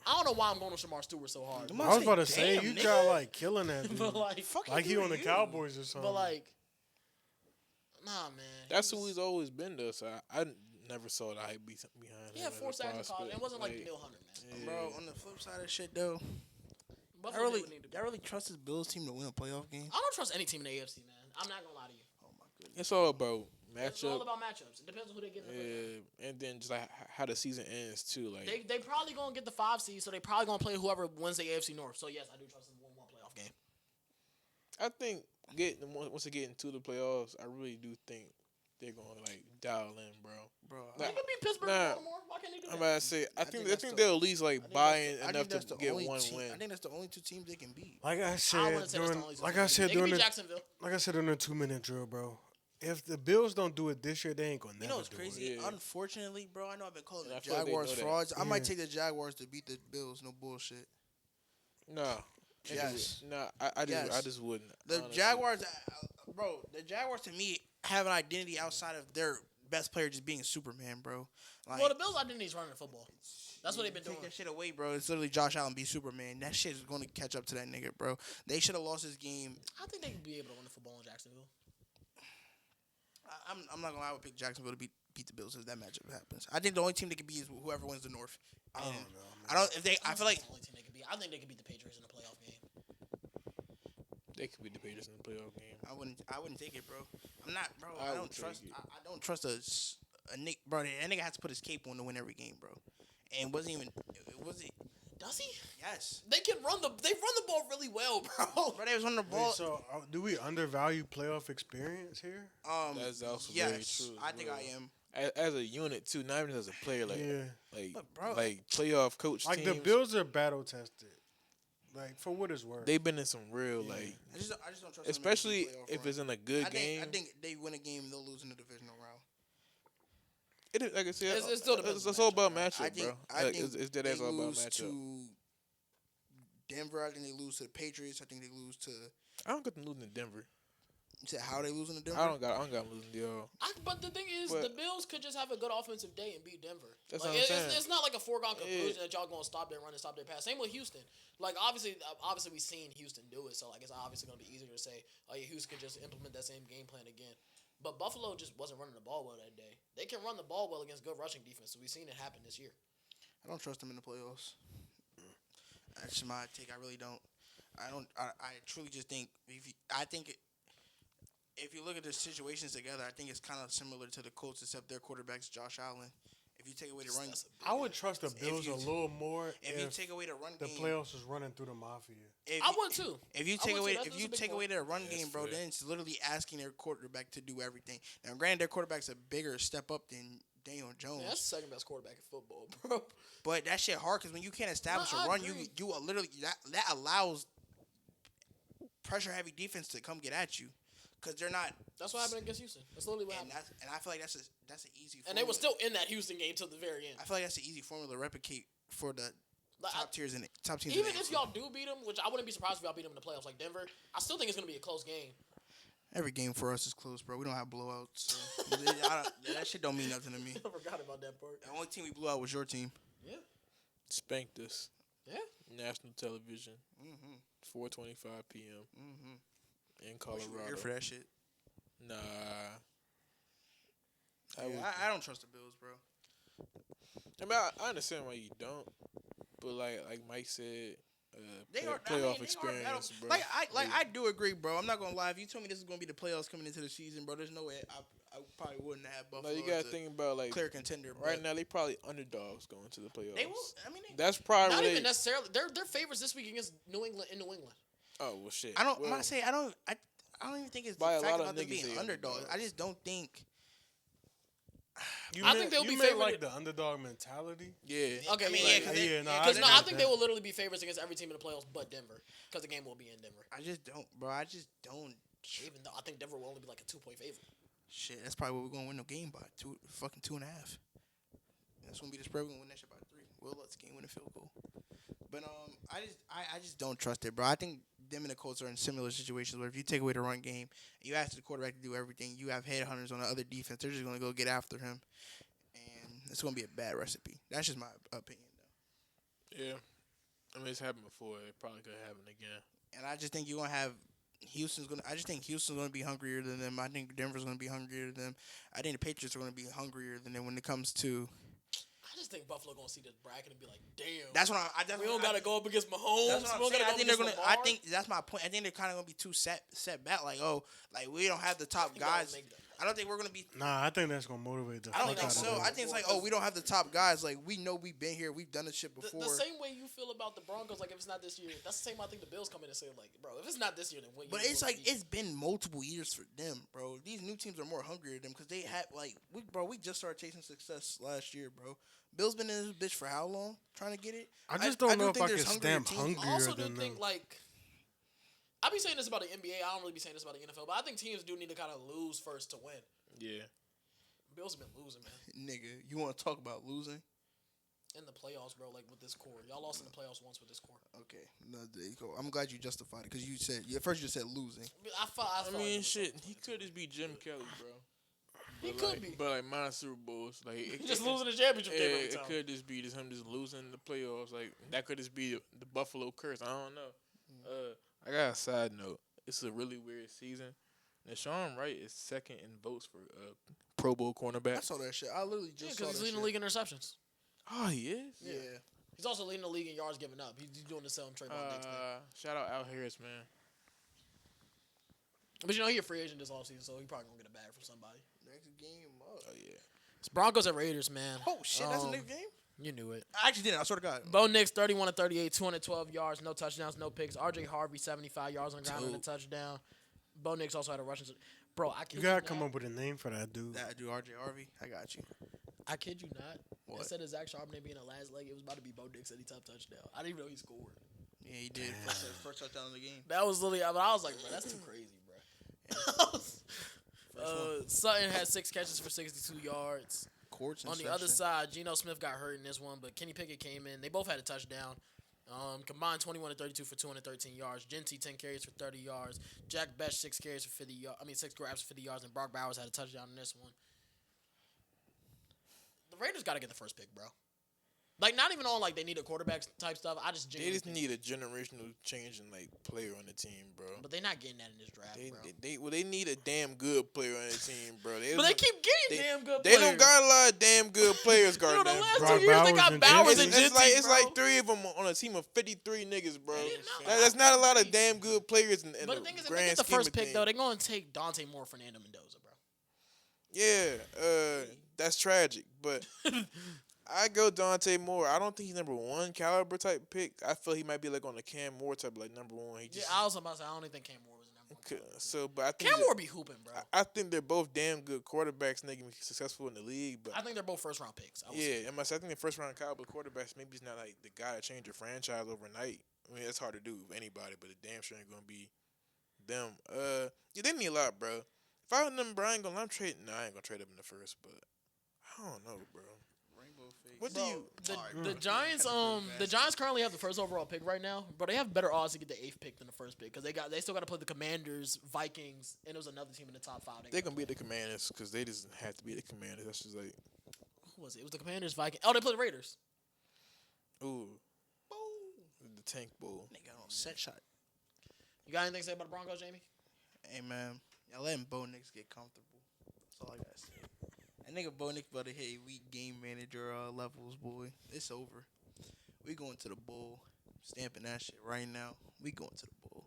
I don't know why I'm going to Shamar Stewart so hard. I was about to say Damn, you nigga. got like killing that dude. But like, Fucking Like he do on the you. Cowboys or something. but like, nah, man. That's He who was- he's always been though. So I never saw the hype behind He him. had as 4 a sacks in college. prospect. It wasn't like Daniil Hunter, man. yeah. Bro, on the flip side of shit though, Buffalo would need to. y'all really trust this Bills team to win a playoff game? I don't trust any team in the AFC, man. I'm not gonna lie to you. Oh my goodness. It's all about It's all matchup. about matchups. It depends on who they get in the playoffs. Yeah, and then just like how the season ends too. Like They probably gonna get the 5 seed, so they probably gonna play whoever wins the AFC North. So yes, I do trust them to win one playoff game. I think once they get into the playoffs, I really do think they're gonna like dial in, bro. Bro, They Nah, could beat Pittsburgh nah. and Baltimore. Why can't they do I'm that? about to say I think think that's they'll at least like think buy that's in I enough think that's to the get only one team. win. I think that's the only two teams they can beat. like I I said wouldn't say that's the during only team like they I can said beat. during They could the beat Jacksonville. like I said during the 2-minute drill, bro. If the Bills don't do it this year, they ain't gonna never You know what's do crazy? Yeah. Unfortunately, bro, I know I've been calling And the I feel like they Jaguars know that. frauds. I might Yeah. take the Jaguars to beat the Bills. No bullshit. Nah. Yes. Nah, I Yes. just wouldn't. The honestly. Jaguars, bro. The Jaguars to me have an identity outside of their best player just being Superman, bro. Like, Well, the Bills' identity is running the football. That's what they've been take doing. that shit away, bro. It's literally Josh Allen be Superman. That shit is going to catch up to that nigga, bro. They should have lost this game. I think they could be able to win the football in Jacksonville. I'm not gonna lie. I would pick Jacksonville to beat the Bills if that matchup happens. I think the only team that could beat is whoever wins the North. I don't And know, man. I don't. If they, I feel like That's the only team they could beat. I think they could beat the Patriots in the playoff game. They could be the Patriots in the playoff game. I wouldn't take it, bro. I'm not, bro. I I don't would take trust. it. I don't trust a Nick, bro. That nigga has to put his cape on to win every game, bro. And wasn't even. Was it? Does he? Yes. They run the ball really well, bro. Bro, they was on the Wait, ball. so do we undervalue playoff experience here? That's also yes, very true as I think well. I am. As a unit too, not even as a player. Like Yeah. But, bro, like playoff coach Like teams. the Bills are battle tested. Like for what it's worth. They've been in some real Yeah. like, I just don't trust them in especially the playoff if run. it's in a good game. I think they win a game, they'll lose in the divisional round. It is, like I said, It's still depends on it's all the about matchup, matchup, I think. bro. I Like, think it's dead they ass all about lose matchup. to Denver. I think they lose to the Patriots. I think they lose to. I don't get them losing to Denver. You said how they losing to Denver? I don't got them losing to y'all. But the thing is, But- the Bills could just have a good offensive day and beat Denver. That's Like, what I'm saying. It's not like a foregone conclusion Yeah. that y'all gonna stop their run and stop their pass. Same with Houston. Like obviously we've seen Houston do it, so like it's obviously gonna be easier to say, oh yeah, Houston could just implement that same game plan again. But Buffalo just wasn't running the ball well that day. They can run the ball well against good rushing defense, so we've seen it happen this year. I don't trust them in the playoffs. That's just my take. I really don't. I truly just think if you look at the situations together, I think it's kind of similar to the Colts, except their quarterback's Josh Allen. If you take away the run, That's a big I would if. trust the If Bills you- a little more if you take away the run the game, playoffs is running through the mafia. if I you- would too. If you I take would away too. That's if a you big take point. away their run That's game, bro, fair. then it's literally asking their quarterback to do everything. Now, granted, their quarterback's a bigger step up than Daniel Jones, Man, that's the second best quarterback in football, bro. but that shit hard because when you can't establish No, a I run, agree. you are literally that allows pressure heavy defense to come get at you because they're not. That's what happened against Houston. That's literally what And happened. I feel like that's an easy. And they were formula. still in that Houston game till the very end. I feel like that's an easy formula to replicate for the Like, top tiers in it. Top teams. Even in the if AFC. y'all do beat them, which I wouldn't be surprised if y'all beat them in the playoffs like Denver, I still think it's going to be a close game. Every game for us is close, bro. We don't have blowouts. So that shit don't mean nothing to me. I forgot about that part. The only team we blew out was your team. Yeah. Spanked us. Yeah. National television, Mm-hmm. 4:25 p.m. Mm-hmm. in You're Colorado. here for that shit. Nah. I don't trust the Bills, bro. I mean, I understand why you don't, but like Mike said, They are playoff they experience, are battle- bro. I do agree, bro. I'm not gonna lie. If you told me this is gonna be the playoffs coming into the season, bro, there's no way I probably wouldn't have Buffalo. No, you gotta as a think about like clear contender. right but now they probably underdogs going to the playoffs. they will. I mean, That's probably Not what even they. necessarily. They're favorites this week against New England in New England. Oh well, shit. I don't. I'm Well, not saying I don't. I don't even think it's the By a fact lot of about them niggas being they underdogs. underdogs. I just don't think. I think they'll you be meant favored- like the underdog mentality. Yeah. Okay, I mean, yeah, yeah, 'cause they- yeah, no, yeah, I Because didn't I get think that. they will literally be favorites against every team in the playoffs but Denver, because the game will be in Denver. I just don't, bro. I just don't. Even though I think Denver will only be like a 2-point favorite. Shit, that's probably what we're gonna win the game by. 2.5. That's gonna be the spread. We're gonna win that shit by 3. Will Lutz game win a field goal. But I just don't trust it, bro. I think them and the Colts are in similar situations where if you take away the run game, you ask the quarterback to do everything. You have headhunters on the other defense. They're just gonna go get after him, and it's gonna be a bad recipe. That's just my opinion, though. Yeah. I mean, it's happened before. It probably could happen again. And I just think you're gonna have Houston's gonna. I just think Houston's gonna be hungrier than them. I think Denver's gonna be hungrier than them. I think the Patriots are gonna be hungrier than them when it comes to. I just think Buffalo gonna see this bracket and be like, damn. That's what we don't gotta go up against Mahomes. That's what I'm we don't saying. gotta I think go they're up gonna. against I think that's my point. I think they're kind of gonna be too set back. Like, oh, like we don't have the top guys. I don't think we're gonna be. Nah, I think that's gonna motivate the. I don't fuck think out of so. them. I think it's like, oh, we don't have the top guys. Like we know we've been here. We've done this shit before. The same way you feel about the Broncos, like if it's not this year, that's the same way I think the Bills come in and say, like, bro, if it's not this year, then what? But year it's will it like be? it's been multiple years for them, bro. These new teams are more hungrier than them because they had like we just started chasing success last year, bro. Bill's been in this bitch for how long trying to get it? I just don't know if think I can there's hungrier stamp teams. hungrier I also do than them. think like I be saying this about the NBA. I don't really be saying this about the NFL, but I think teams do need to kind of lose first to win. Yeah. Bills have been losing, man, Nigga, you want to talk about losing? in the playoffs, bro. Like with this core, y'all lost in the playoffs once with this core. Okay, no, there you go. I'm glad you justified it because you said at first you just said losing. I mean, shit. He could just be Jim Kelly, bro. He But could like, be. But like minus Super Bowls, like He just losing the championship game every It time. could just be him just losing the playoffs. Like that could just be the Buffalo curse. I don't know. I got a side note. It's a really weird season. Sean Wright is second in votes for Pro Bowl cornerback. I saw that shit. I literally Yeah, just saw because he's that leading the shit. league in interceptions. Oh, he is. Yeah. He's also leading the league in yards given up. He's doing the same Trayvon Diggs thing. Shout out Al Harris, man. But you know, he's a free agent this offseason, so he probably gonna get a bag from somebody. Next game up. Oh yeah. It's Broncos at Raiders, man. Oh shit, that's the next game. You knew it. I actually didn't. I swear to God. Bo Nix, 31-38, 212 yards, no touchdowns, no picks. RJ Harvey, 75 yards on the ground and a touchdown. Bo Nix also had a rushing. Bro, I kid You gotta not. come up with a name for that dude. That dude, RJ Harvey. I got you. I kid you not. What? Instead of Zach Charbonnet being the last leg, it was about to be Bo Nix any top touchdown. I didn't even know he scored. Yeah, he did. First touchdown of the game. That was literally. I was like, bro, that's too crazy, bro. Sutton had 6 catches for 62 yards. Courts On the other side, Geno Smith got hurt in this one, but Kenny Pickett came in. They both had a touchdown. Combined 21-32 for 213 yards. Genty 10 carries for 30 yards. Jack Bech 6 carries for 50 yards. 6 grabs for 50 yards, and Brock Bowers had a touchdown in this one. The Raiders got to get the first pick, bro. Like, not even on, like, they need a quarterback type stuff. I just They genuinely just think- need a generational change in like player on the team, bro. But they're not getting that in this draft, bro. They need a damn good player on the team, bro. But they keep getting damn good They players. don't got a lot of damn good players You know, guarding the them. last Brock 2 years they Bowers got and Bowers Genty. and It's Genty, it's bro. like 3 of them on a team of 53 niggas, bro. not That's not a lot of damn good players in But the the thing is, if they grand get the scheme first of pick, things. though, they're going to take Dante Moore, Fernando Mendoza, bro. Yeah, that's tragic. But I go Dante Moore. I don't think he's number 1 caliber type pick. I feel he might be like on the Cam Moore type, like number 1. He Yeah, just, I was about to say, I don't even think Cam Moore was the number 1. so, but I think Cam Moore be hooping, bro. I think they're both damn good quarterbacks and they can be successful in the league. But I think they're both first round picks. I would say. yeah, I think the first round caliber quarterbacks maybe it's not like the guy to change your franchise overnight. I mean, it's hard to do with anybody, but it damn sure ain't gonna be them. Yeah, they need a lot, bro. If I was them, bro, I ain't gonna. I'm trading. No, I ain't gonna trade them in the first, but I don't know, bro. Rainbow face. What do you? The Giants, the Giants currently have the first overall pick right now, but they have better odds to get the 8th pick than the first pick because they still got to play the Commanders, Vikings, and there was another team in the top 5. They gonna beat the Commanders because they just have to beat the Commanders. That's just like, Who was it? It was the Commanders, Vikings. Oh, they played the Raiders. ooh, the Tank Bowl. Nigga on set shot. You got anything to say about the Broncos, Jamie? Hey man, y'all letting Bo Nix get comfortable. That's all I gotta say. That nigga Bo Nix about to hit weak game manager levels, boy. It's over. We going to the bowl. Stamping that shit right now. We going to the bowl.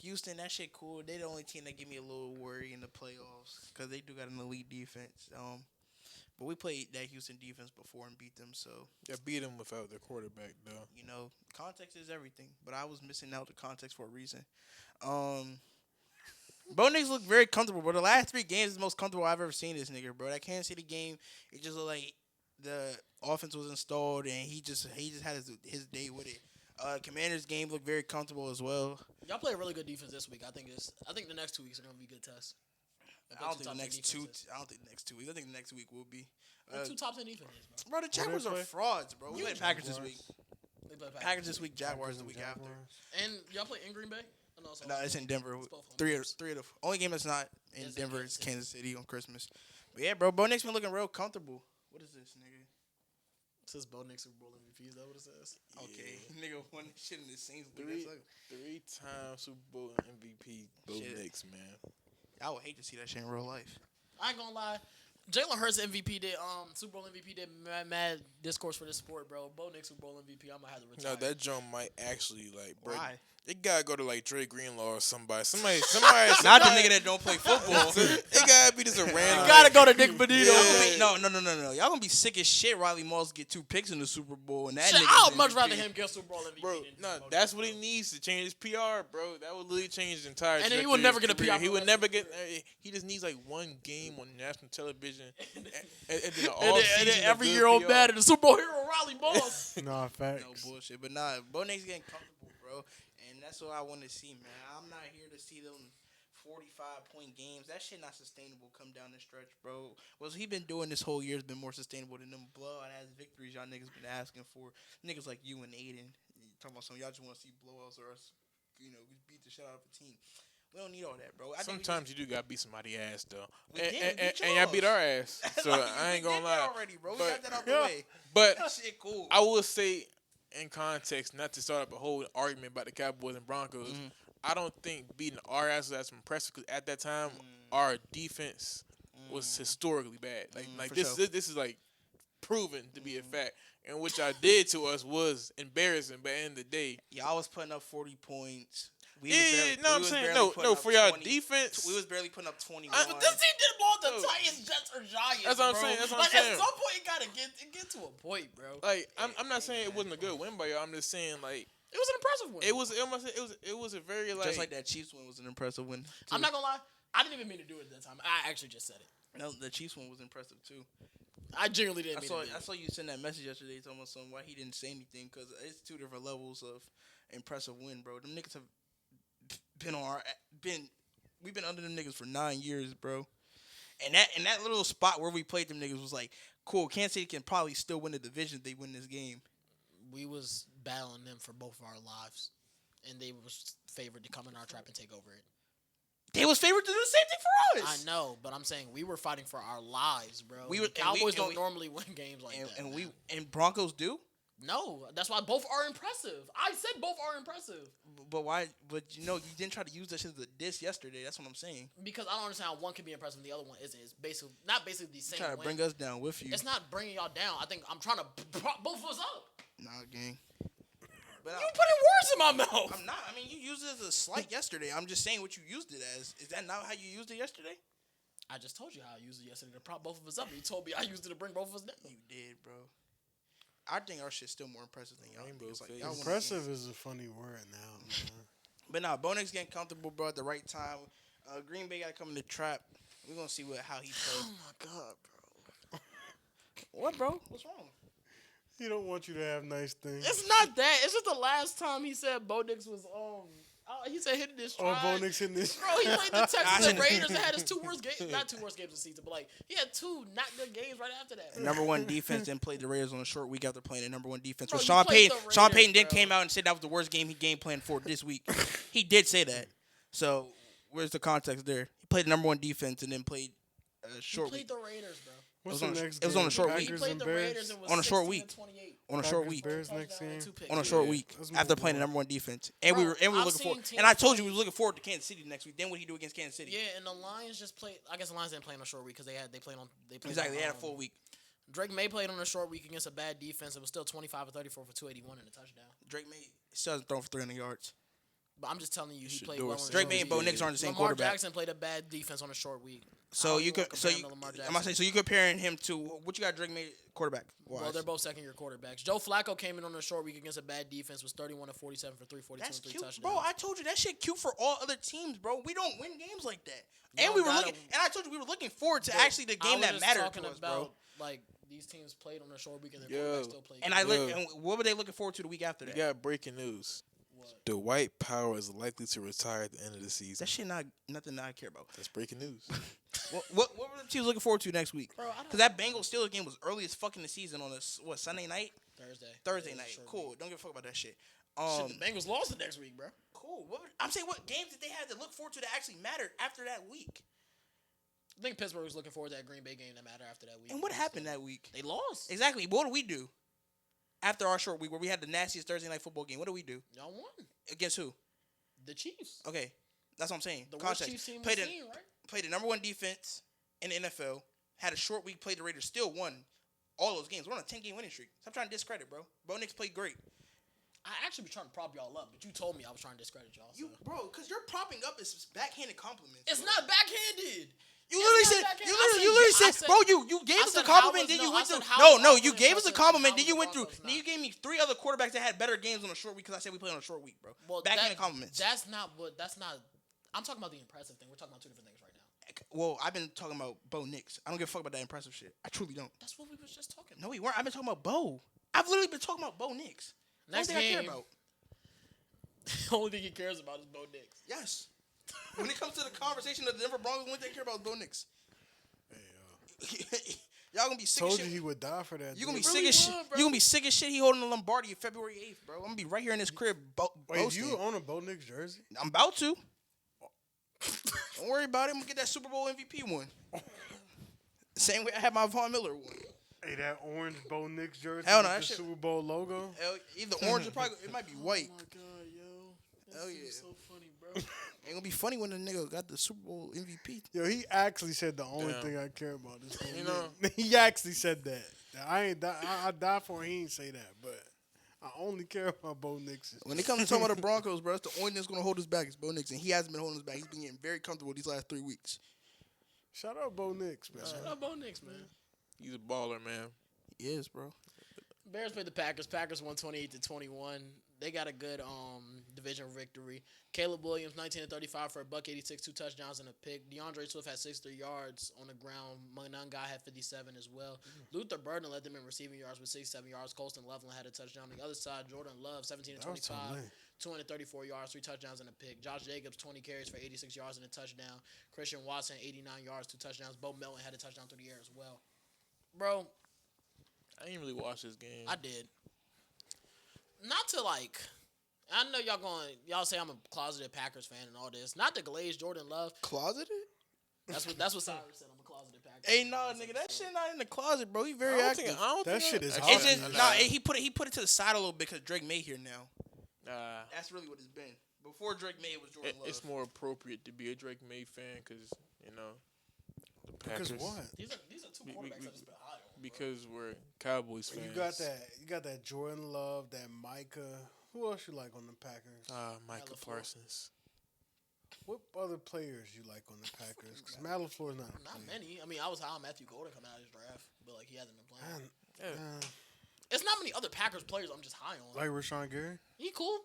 Houston, that shit cool. They the only team that give me a little worry in the playoffs because they do got an elite defense. But we played that Houston defense before and beat them, so Yeah, beat them without their quarterback though. you know, context is everything. But I was missing out the context for a reason. Bo Nix looked very comfortable, bro. The last 3 games is the most comfortable I've ever seen this nigga, bro. I can't see the game. It just looked like the offense was installed and he just had his day with it. Commanders game looked very comfortable as well. Y'all play a really good defense this week. I think the next 2 weeks are gonna be good tests. I don't think the next 2 weeks. I think the next week will be. 2 top 10 defenses, bro. Bro, the Jaguars are play? frauds, bro. We play Packers this week. They play Packers this week, Jaguars the week after. And y'all play in Green Bay? Oh, no, No, it's in Denver. It's both home Three games. of the only game that's not in Is in Denver Kansas is City. Kansas City on Christmas. But yeah, bro, Bo Nix been looking real comfortable. What is this, nigga? says Bo Nix Super Bowl MVP. Is that what it says? Okay, nigga won shit in the Saints. Three-time Super Bowl MVP, Bo Shit. Nix, man. I would hate to see that shit in real life. I ain't gonna lie. Jalen Hurts MVP did Super Bowl MVP did mad discourse for this sport, bro. Bo Nix Super Bowl MVP. I might have to retire. No, that joint might actually break. Why? It gotta go to Dre Greenlaw or somebody. Not the nigga that don't play football. It gotta be just a random. Gotta go to Nick Benito. Yeah. No. Y'all gonna be sick as shit. Riley Moss get 2 picks in the Super Bowl, and that Shit, nigga. I'd much rather him get Super Bowl MVP. Bro, than no, Bo that's Nix, what he bro. needs to change his PR, bro. That would literally change his entire. And then he trajectory would never of his get a career. PR He for would the never get. He just needs one game on national television, and then the And off then every year old bad in the Super Bowl hero Riley Moss. Nah, facts. No bullshit, but nah, Bo Nix getting comfortable, bro, and that's what I want to see, man. I'm not here to see them 45-point games. That shit not sustainable. Come down the stretch, bro. What he been doing this whole year has been more sustainable than them blowout ass victories y'all niggas been asking for. Niggas like you and Aiden talking about some y'all just want to see blowouts or us, beat the shit out of a team. We don't need all that, bro. Sometimes you do gotta beat somebody's ass though, We and, did, and, we beat and y'all beat our yours. ass. So Like, I ain't we gonna did that lie. already, bro. We But- got that out the Yeah. way. But That shit cool. I will say, in context, not to start up a whole argument about the Cowboys and Broncos, Mhm. I don't think beating our asses that's impressive because at that time our defense was historically bad. Like for this, sure. this is proven to be a fact, and what y'all did to us was embarrassing. But at the end of the day, Y'all was putting up 40 points. We I'm was saying barely no, putting up for y'all 20. defense. We was barely putting up 21. But this team didn't blow up the No. Titans, Jets, or Giants. That's what I'm bro. saying, that's what I'm Like saying. at some point, it gotta get to a point, bro. I'm not saying it wasn't a good win by y'all. I'm just saying It was an impressive win. it was a very Just like that Chiefs one was an impressive win. I'm not gonna lie. I didn't even mean to do it at that time. I actually just said it. No, the Chiefs one was impressive too. I genuinely didn't I mean saw to do I it. saw you send that message yesterday talking about why he didn't say anything because it's 2 different levels of impressive win, bro. Them niggas have we've been under them niggas for 9 years, bro. And that little spot where we played them niggas was like, cool. Kansas City can probably still win the division if they win this game. We was battling them for both of our lives, and they was favored to come in our trap and take over it. They was favored to do the same thing for us. I know, but I'm saying we were fighting for our lives, bro. We were- The Cowboys and don't we- normally win games like that. And Broncos do. No, that's why both are impressive. I said both are impressive But why? But you didn't try to use that shit as a diss yesterday. That's what I'm saying. because I don't understand how one can be impressive and the other one isn't. It's basically not basically the same. Trying to win. bring us down with you. It's not bringing y'all down. I think I'm trying to prop both of us up. Nah, gang. But You putting words in my mouth. I'm not. I mean, you used it as a slight yesterday. I'm just saying what you used it as. Is that not how you used it yesterday? I just told you how I used it yesterday to prop both of us up. You told me I used it to bring both of us down. You did, bro. I think our shit's still more impressive than y'all. Rainbow It's like, face. y'all won the Impressive game. is a funny word now, man. But nah, Bo Nix getting comfortable, bro, at the right time. Green Bay got to come in the trap. We're going to see how he plays. Oh my god, bro. What, bro? What's wrong? He don't want you to have nice things. It's not that. It's just the last time he said Bo Nix was he said hitting his stride. Oh, Bo Nix hitting this. Bro, he played the Texans and shouldn't- Raiders and had his 2 worst games. Not 2 worst games of the season, but like he had 2 not good games right after that. Number one defense then played the Raiders on a short week after playing the number one defense. Bro, But you Sean played Payton, the Sean Raiders, Payton then bro. came out and said that was the worst game he game planned for this week. He did say that. So where's the context there? He played the number one defense and then played a He short played week. the Raiders, bro. What's It was the on- next it was on game? a short week. He Packers played and the Bears? Raiders and was On a short 16 week. and 28. On a short Packers, week. Bears Touchdown next and game. 2 picks. On a short Yeah. week Let's after move playing the on. number one defense, and Bro, we were I've looking seen forward. teams And I told you play- we was looking forward to Kansas City next week. Then what he do against Kansas City? Yeah, and the Lions just played. I guess the Lions didn't play on a short week because they played on. Exactly. They had a on, full week. Drake May played on a short week against a bad defense. It was still 25 or 34 for 281 and a touchdown. Drake May still hasn't thrown for 300 yards. But I'm just telling you, he should played do well. it. on a Drake short May and Bo week. Nix aren't the same Lamar quarterback. Jackson played a bad defense on a short week. So you could, compare him to Lamar I'm Jackson. gonna say, so you comparing him to what you got Drake May quarterback? Well, they're both second-year quarterbacks. Joe Flacco came in on a short week against a bad defense, was 31 to 47 for 342 That's and 3 cute, touchdowns. bro. I told you that shit cute for all other teams, bro. We don't win games like that. You And we were gotta- looking, and I told you we were looking forward to But actually the I game was that just mattered talking to us, about, bro. like, these teams played on a short week and their Yo. quarterbacks still played. And good. and what were they looking forward to the week after We that? got breaking news. What? Dwight Powell is likely to retire at the end of the season. That shit not nothing that I care about. That's breaking news. What were the teams looking forward to next week? Bro, I don't Because that Bengals Steelers game was early as fuck in the season on a Sunday night, Thursday It was a night. short Cool. week. Don't give a fuck about that shit. Shit, the Bengals lost the next week, bro. Cool. I'm saying, what games did they have to look forward to that actually mattered after that week? I think Pittsburgh was looking forward to that Green Bay game that mattered after that week. And what happened that week? They lost. Exactly. What do we do? after our short week where we had the nastiest Thursday night football game, what do we do? Y'all won. Against who? The Chiefs. Okay, that's what I'm saying. The worst Context. Chiefs team Played we've the seen, right? played the number one defense in the NFL. Had a short week. Played the Raiders. Still won all those games. We're on a 10-game winning streak. Stop trying to discredit, bro. Bo Nix played great. I actually was trying to prop y'all up, but you told me I was trying to discredit y'all. So. Because you're propping up is backhanded compliments. It's not backhanded. You literally said, bro, you gave us a compliment, then you went through. No, you gave us a compliment, then you went through. Then you gave me 3 other quarterbacks that had better games on a short week because I said we played on a short week, bro. Well, backhanded compliments. That's not. I'm talking about the impressive thing. We're talking about 2 different things right now. Well, I've been talking about Bo Nix. I don't give a fuck about that impressive shit. I truly don't. That's what we was just talking about. No, we weren't. I've been talking about Bo. I've literally been talking about Bo Nix. Next thing I care game. about. The only thing he cares about is Bo Nix. Yes. When it comes to the conversation of the Denver Broncos, the only thing they care about is Bo Nix. Y'all gonna be sick Told as shit. you he would die for that. You gonna be dude. sick as shit. You gonna be sick as shit. He holding the Lombardi February 8th, bro. I'm gonna be right here in this crib. Wait, you own a Bo Nix jersey? I'm about to. Don't worry about it. I'm gonna get that Super Bowl MVP one. Same way I had my Von Miller one. Hey, that orange Bo Nix jersey Hell with no, the that shit- Super Bowl logo. Either orange or probably it might be white. Oh my god, yo. Hell yeah. So funny, bro. Ain't gonna be funny when the nigga got the Super Bowl MVP. Yo, he actually said the only Damn. thing I care about is Bo You Nix. He actually said that. I died for him. He didn't say that, but I only care about Bo Nix. When it comes to talking about the Broncos, bro, it's the only thing that's gonna hold us back is Bo Nix, and he hasn't been holding us back. He's been getting very comfortable these last 3 weeks. Shout out Bo Nix, man. Shout out Bo Nix, man. He's a baller, man. He is, bro. Bears played the Packers. Packers won 28-21. They got a good division victory. Caleb Williams, 19-35 for a $186, 2 touchdowns and a pick. DeAndre Swift had 63 yards on the ground. Munanga had 57 as well. Luther Burden led them in receiving yards with 67 yards. Colston Loveland had a touchdown. On the other side, Jordan Love, 17-25, 234 yards, 3 touchdowns and a pick. Josh Jacobs, 20 carries for 86 yards and a touchdown. Christian Watson, 89 yards, 2 touchdowns. Bo Melton had a touchdown through the air as well. Bro, I didn't really watch this game. I did. Not to I know y'all say I'm a closeted Packers fan and all this. Not to glaze Jordan Love. Closeted? That's what Cyrus said. I'm a closeted Packers Hey, fan. nah, nigga, that shit not in the closet, bro. He very I active. don't That think shit is actually- hard. It's just he put it to the side a little bit because Drake May here now. Nah, That's really what it's been. Before Drake May, it was Jordan Love. it's more appropriate to be a Drake May fan because the Because Packers. what? These are 2 quarterbacks I just been high on. Because we're Cowboys fans. You got that Jordan Love, that Micah. Who else you like on the Packers? Michael LaFleur. Parsons. What other players you like on the Packers? Because Matt LaFleur's not a Not player. many. I mean, I was high on Matthew Golden coming out of his draft, but he hasn't been playing. Man, It's not many other Packers players I'm just high on. like Rashawn Gary? He cool.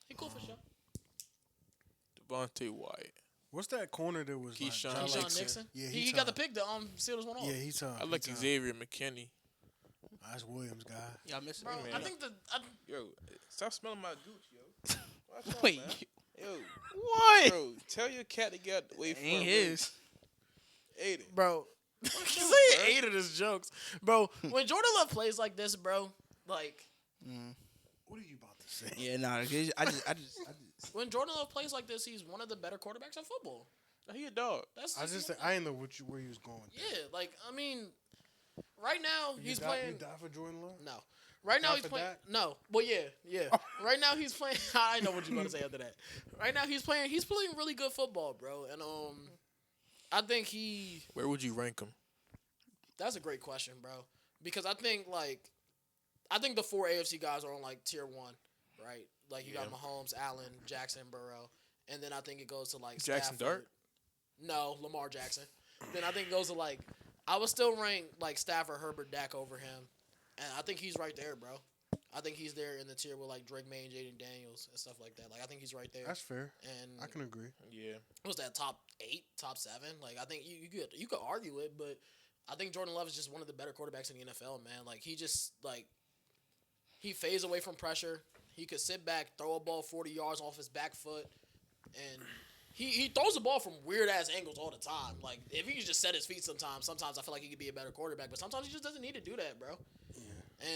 He cool for sure. Devontae Wyatt. What's that corner that was Keyshawn like, Keyshawn Nixon. Nixon. Yeah, he he's got the tough. pick. The Steelers went off. Yeah, he's tough. I like He's tough. Xavier McKinney. That's Williams guy. Y'all missing Bro, me, I man. think Yo, stop smelling my gooch, yo. Watch out, Wait, man. Yo, what? bro, tell your cat to get away from Ain't me. his. Aiden. bro. you Say doing, eight of his jokes, bro. When Jordan Love plays like this, bro, like What are you about to say? Yeah, nah. I just. when Jordan Love plays like this, he's one of the better quarterbacks in football. He a dog. That's I didn't know where you was going. With yeah. Like I mean, right now that. he's You playing. die for Jordan Love? No. Right now Not he's for playing. Dak? No, well, yeah. Right now he's playing. I know what you're gonna say after that. Right now he's playing. He's playing really good football, bro. And I think Where would you rank him? that's a great question, bro. Because I think the 4 AFC guys are on like tier 1, right? Like you got Mahomes, Allen, Jackson, Burrow, and then I think it goes to like Jackson Stafford. Dart? No, Lamar Jackson. Then I think it goes to like I would still rank like Stafford, Herbert, Dak over him, and I think he's right there, bro. I think he's there in the tier with like Drake May and Jaden Daniels and stuff like that. Like I think he's right there. That's fair. And I can agree. Yeah. was that top 8, top 7? Like I think you could argue it, but I think Jordan Love is just one of the better quarterbacks in the NFL, man. Like he just he fades away from pressure. He could sit back, throw a ball 40 yards off his back foot, and he throws the ball from weird ass angles all the time. Like if he could just set his feet sometimes I feel like he could be a better quarterback, but sometimes he just doesn't need to do that, bro.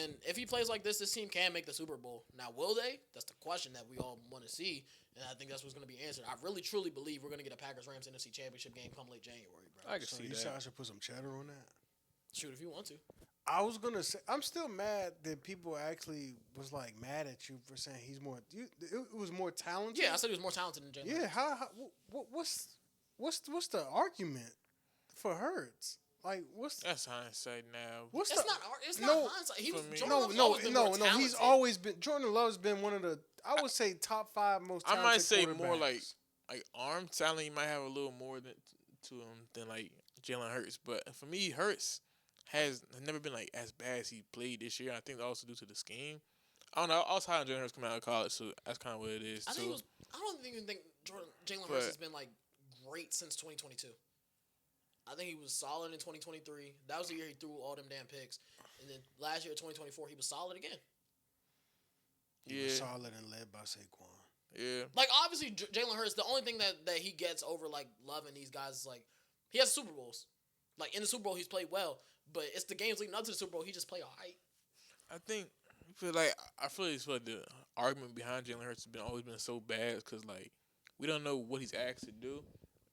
And if he plays like this team can make the Super Bowl. Now, will they? That's the question that we all want to see, and I think that's what's going to be answered. I really, truly believe we're going to get a Packers-Rams NFC Championship game come late January, bro. I can So see you that. said I should put some cheddar on that? Shoot, if you want to. I was gonna say I'm still mad that people actually was like mad at you for saying he's more. It was more talented. Yeah, I said he was more talented than Jalen. Yeah. Hurts. What's the argument for Hurts? Like That's hindsight now. what's It's the not. It's no, not hindsight. He was. for me- Jordan no Love's no always been more no no. He's talented. always been Jordan Love's been one of the I would say top 5 most I talented might say more quarterbacks. like arm talent. He might have a little more to him than like Jalen Hurts. But for me, Hurts has never been like as bad as he played this year. I think also due to the scheme. I don't know. I was high on Jalen Hurts coming out of college, so that's kind of what it is. I too. think it was. I don't even think Jalen But- Hurts has been like great since 2022. I think he was solid in 2023. That was the year he threw all them damn picks. And then last year, 2024, he was solid again. He was Yeah. solid and led by Saquon. Yeah. Like obviously, Jalen Hurts. The only thing that he gets over like Love and these guys is like he has Super Bowls. Like in the Super Bowl, he's played well, but it's the games leading up to the Super Bowl he just play all right. I feel like the argument behind Jalen Hurts has always been so bad because like we don't know what he's asked to do.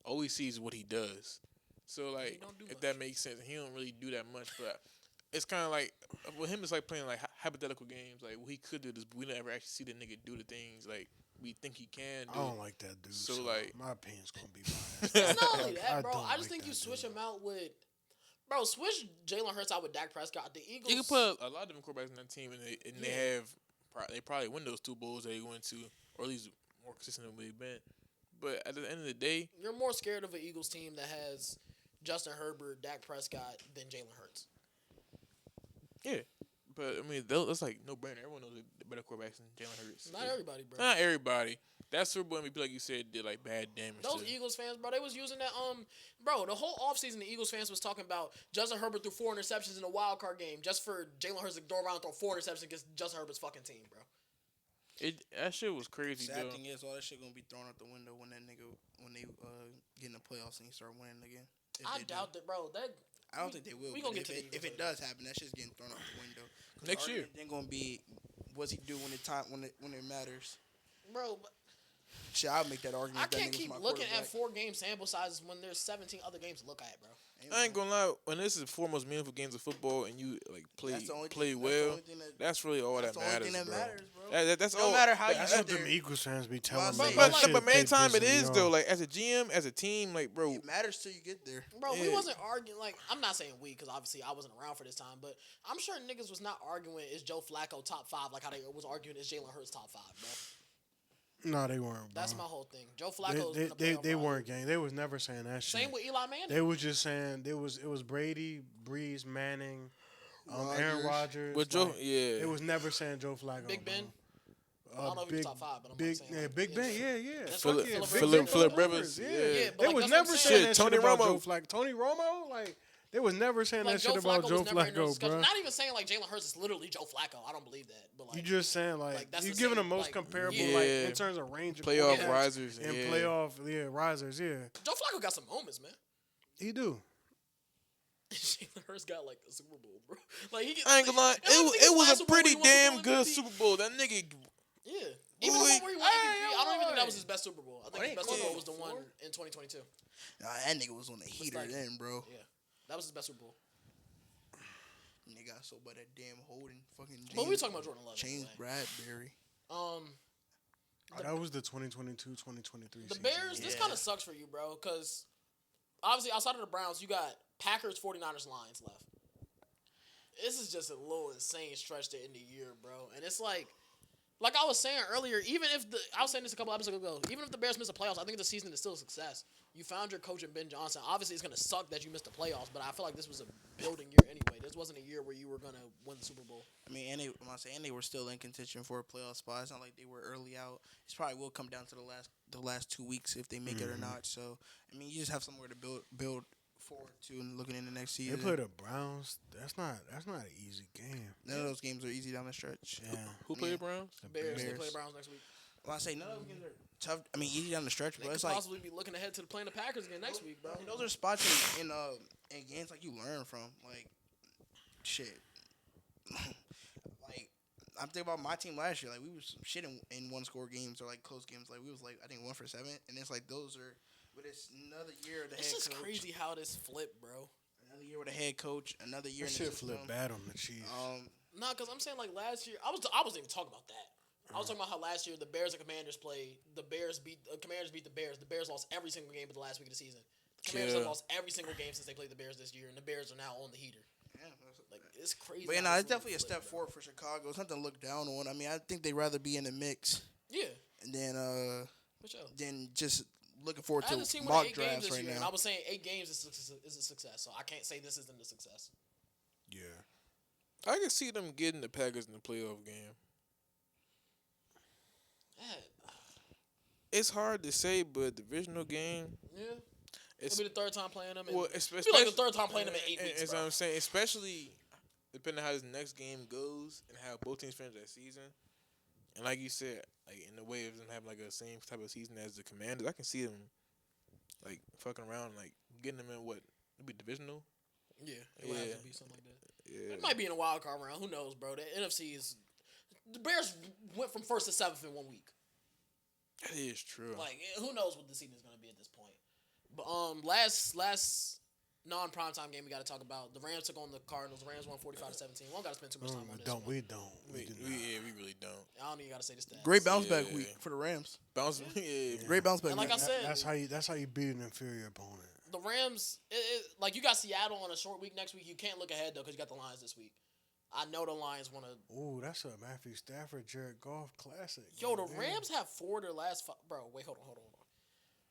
All we see is what he does. So like don't do if much. that makes sense, he don't really do that much. But it's kind of like with him, it's like playing like hypothetical games. Like well, he could do this, but we never actually see the nigga do the things like we think he can do. I don't like that dude. So, So, like- my opinion's gonna be biased. It's not only that, bro. don't I just like think that you switch dude. him out with, bro. Switch Jalen Hurts out with Dak Prescott. The Eagles. You can put a lot of different quarterbacks in that team, and they Yeah. have they probably win those 2 bowls they went to, or at least more consistent than they've been. But at the end of the day, You're more scared of an Eagles team that has Justin Herbert, Dak Prescott than Jalen Hurts. yeah. But I mean, that's like no brainer. Everyone knows the better quarterbacks than Jalen Hurts. Not everybody, bro. Not everybody. That Super Bowl MVP, like you said, did like bad damage. Those to Eagles fans, bro, they was using that bro, the whole offseason the Eagles fans was talking about Justin Herbert threw 4 interceptions in a wild card game just for Jalen Hurts to go around and throw 4 interceptions against Justin Herbert's fucking team, bro. That shit was crazy, Sad though. thing is, all that shit gonna be thrown out the window when that nigga when they get in the playoffs and he start winning again. If I they do. doubt that, bro. I don't think they will. we but gonna get if to it, the if it Eagles does happen, that shit's getting thrown out the window. 'Cause the Next year. argument Then gonna be, what's he do when it matters? Bro, but Shit, I'll make that argument. I if that can't nigga's keep my looking at quarterback. 4-game sample sizes when there's 17 other games to look at, bro. I ain't gonna lie. When this is the 4 most meaningful games of football, and you like play That's the only play thing- that's the well, only thing that- that's really all that's that the only matters, thing that bro. matters, bro. That's No all. matter how you That's get what them there, Eagles fans be telling me. But That But shit main time been it pissing is me though. off. Like as a GM, as a team, like bro, it matters till you get there. Bro, we Yeah. wasn't arguing. Like, I'm not saying we, because obviously I wasn't around for this time, but I'm sure niggas was not arguing is Joe Flacco top 5 like how they was arguing is Jalen Hurts top 5, bro. No, they weren't. Bro. That's my whole thing. Joe Flacco They weren't gang. They was never saying that shit. Same with Eli Manning. They was just saying it was Brady, Breeze, Manning, Aaron Rodgers. with Joe, like, yeah, It was never saying Joe Flacco. Big bro. Ben. I don't know if he was top 5, but I'm Big, saying. yeah, like, Big yeah. Ben, yeah. That's Phillip- Fuck yeah, Big Phillip- Ben, Phillip Rivers, Rivers, yeah. Yeah, but They like, was that's never what I'm saying saying. that Tony shit about Romo. Joe Flacco. Tony Romo, like they was never saying Like, that shit about Flacco Joe was never in those Flacco, discussions. bro. Not even saying like Jalen Hurts is literally Joe Flacco. I don't believe that. But like, You just saying like, that's you the giving same, them most like, comparable, yeah. like in terms of range of playoff quarterbacks risers and yeah. playoff risers. Yeah, Joe Flacco got some moments, man. he do. Jalen Hurts got like a Super Bowl, bro. Like he. I ain't gonna lie, it was a pretty damn good Super Bowl. That nigga, Yeah. Even the Boy. one where he won MVP, I don't even think that was his best Super Bowl. I think They his best ain't Super Bowl close. was the one 4? in 2022. Nah, that nigga was on the heater like- then, bro. Yeah. That was his best Super Bowl. Nigga got so by that damn holding fucking. James, But we talking about Jordan Love. James anyway. Bradbury. That was the 2022-2023 The season. Bears, this Yeah. kind of sucks for you, bro, because obviously outside of the Browns, you got Packers, 49ers, Lions left. This is just a little insane stretch to end the year, bro. And it's like I was saying earlier, I was saying this a couple episodes ago, even if the Bears miss the playoffs, I think the season is still a success. You found your coach in Ben Johnson. Obviously, it's going to suck that you missed the playoffs, but I feel like this was a building year anyway. This wasn't a year where you were going to win the Super Bowl. I mean, and they were still in contention for a playoff spot. It's not like they were early out. It probably will come down to the last 2 weeks if they make it or not. So, I mean, you just have somewhere to build forward to and looking in the next They season. play the Browns. That's not an easy game. None of those games are easy down the stretch. Yeah, who played the Browns? the Bears, they Bears. play the Browns next week. Well, I say none of those games are tough. I mean, easy down the stretch, They but could it's like possibly be looking ahead to playing the Packers again next week, bro. I mean, those are spots in games like you learn from. Like, shit. Like, I'm thinking about my team last year. Like, we was shit in one score games or like close games. Like, we was like I think 1 for 7, and it's like those are. But it's another year of the It's head just coach. crazy how this flipped, bro. Another year with a head coach, another year That in the shit system. flipped bad on the Chiefs. Nah, because I'm saying like last year, I wasn't even talking about that. I was talking about how last year the Bears and Commanders played. The Bears beat Commanders beat the Bears. The Bears lost every single game of the last week of the season. The Commanders have lost every single game since they played the Bears this year, and the Bears are now on the heater. Yeah, Like it's crazy. but how it's this definitely a league step flipped, forward for Chicago. It's nothing to look down on. I mean, I think they'd rather be in the mix bro. Yeah, and then for sure. than just looking forward I to haven't seen one mock 8 games drafts this right year, and now. I was saying 8 games is a success. So I can't say this isn't a success. Yeah. I can see them getting the Packers in the playoff game. Yeah, It's hard to say, but divisional game. It'll be the third time playing them. Well, It'll be like the third time playing them in 8 weeks, That's bro. what I'm saying. Especially depending on how this next game goes and how both teams finish that season. And like you said, like in the way of them having like a same type of season as the Commanders, I can see them like fucking around, like getting them in what it'll be divisional. Yeah, it would Yeah. have to be something like that. Yeah, It might be in a wild card round. Who knows, bro? The NFC is. The Bears went from 1st to 7th in 1 week. that is true. Like, who knows what the season is going to be at this point. But last non-primetime game we got to talk about. The Rams took on the Cardinals. The Rams won 45-17. We don't got to spend too much time on this. We don't. we really don't. I don't even got to say the stats. Great bounce back Yeah. week for the Rams. Bounce, yeah. Great bounce back And like week. I said, That's how you beat an inferior opponent. the Rams, like you got Seattle on a short week next week. You can't look ahead though because you got the Lions this week. I know the Lions want to. Ooh, that's a Matthew Stafford, Jared Goff classic. Yo, the man. Rams have 4 of their last 5. Bro, wait, hold on.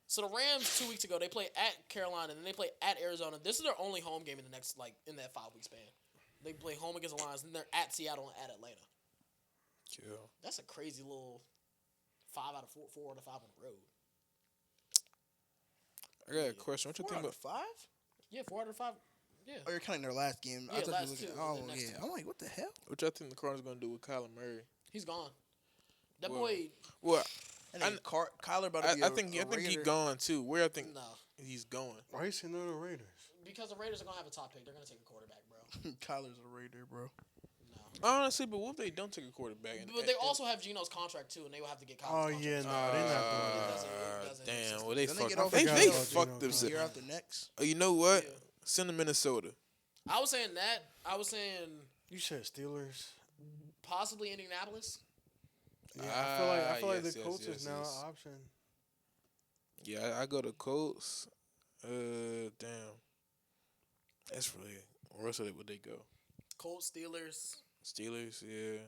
So the Rams 2 weeks ago they play at Carolina and then they play at Arizona. This is their only home game in the next in that 5 week span. They play home against the Lions, then they're at Seattle and at Atlanta. Yeah. That's a crazy little 5 out of 4 out of 5 on the road. I got a question. What you 4 think out of about? 5? Yeah, 4 out of 5. Yeah. Oh, you're counting their last game. Yeah, I thought last you were two, looking. Oh, the next yeah. two. I'm like, what the hell? What y'all think the Cardinals gonna do with Kyler Murray? He's gone. That Well, boy, Well, And then Kyler about to be I think he's Raider. gone too. Where I think no. he's going. Why you sitting on the Raiders? Because the Raiders are going to have a top pick. They're going to take a quarterback, bro. Kyler's a Raider, bro. No. Honestly, but what if they don't take a quarterback? But they also have Gino's contract, too, and they will have to get Oh Kyler's yeah, contract. no, they're not doing It that. doesn't damn. exist. Well, they Then they fucked. get off They, the they field, fucked Gino themselves. Year after next. You know what? Yeah. Send them Minnesota. I was saying that. I was saying You said Steelers. possibly Indianapolis. Yeah, I feel like yes, the yes, Colts yes, is now yes. an option. Yeah, I go to Colts. Damn. That's really. Where else would they go? Colts, Steelers. Steelers, yeah.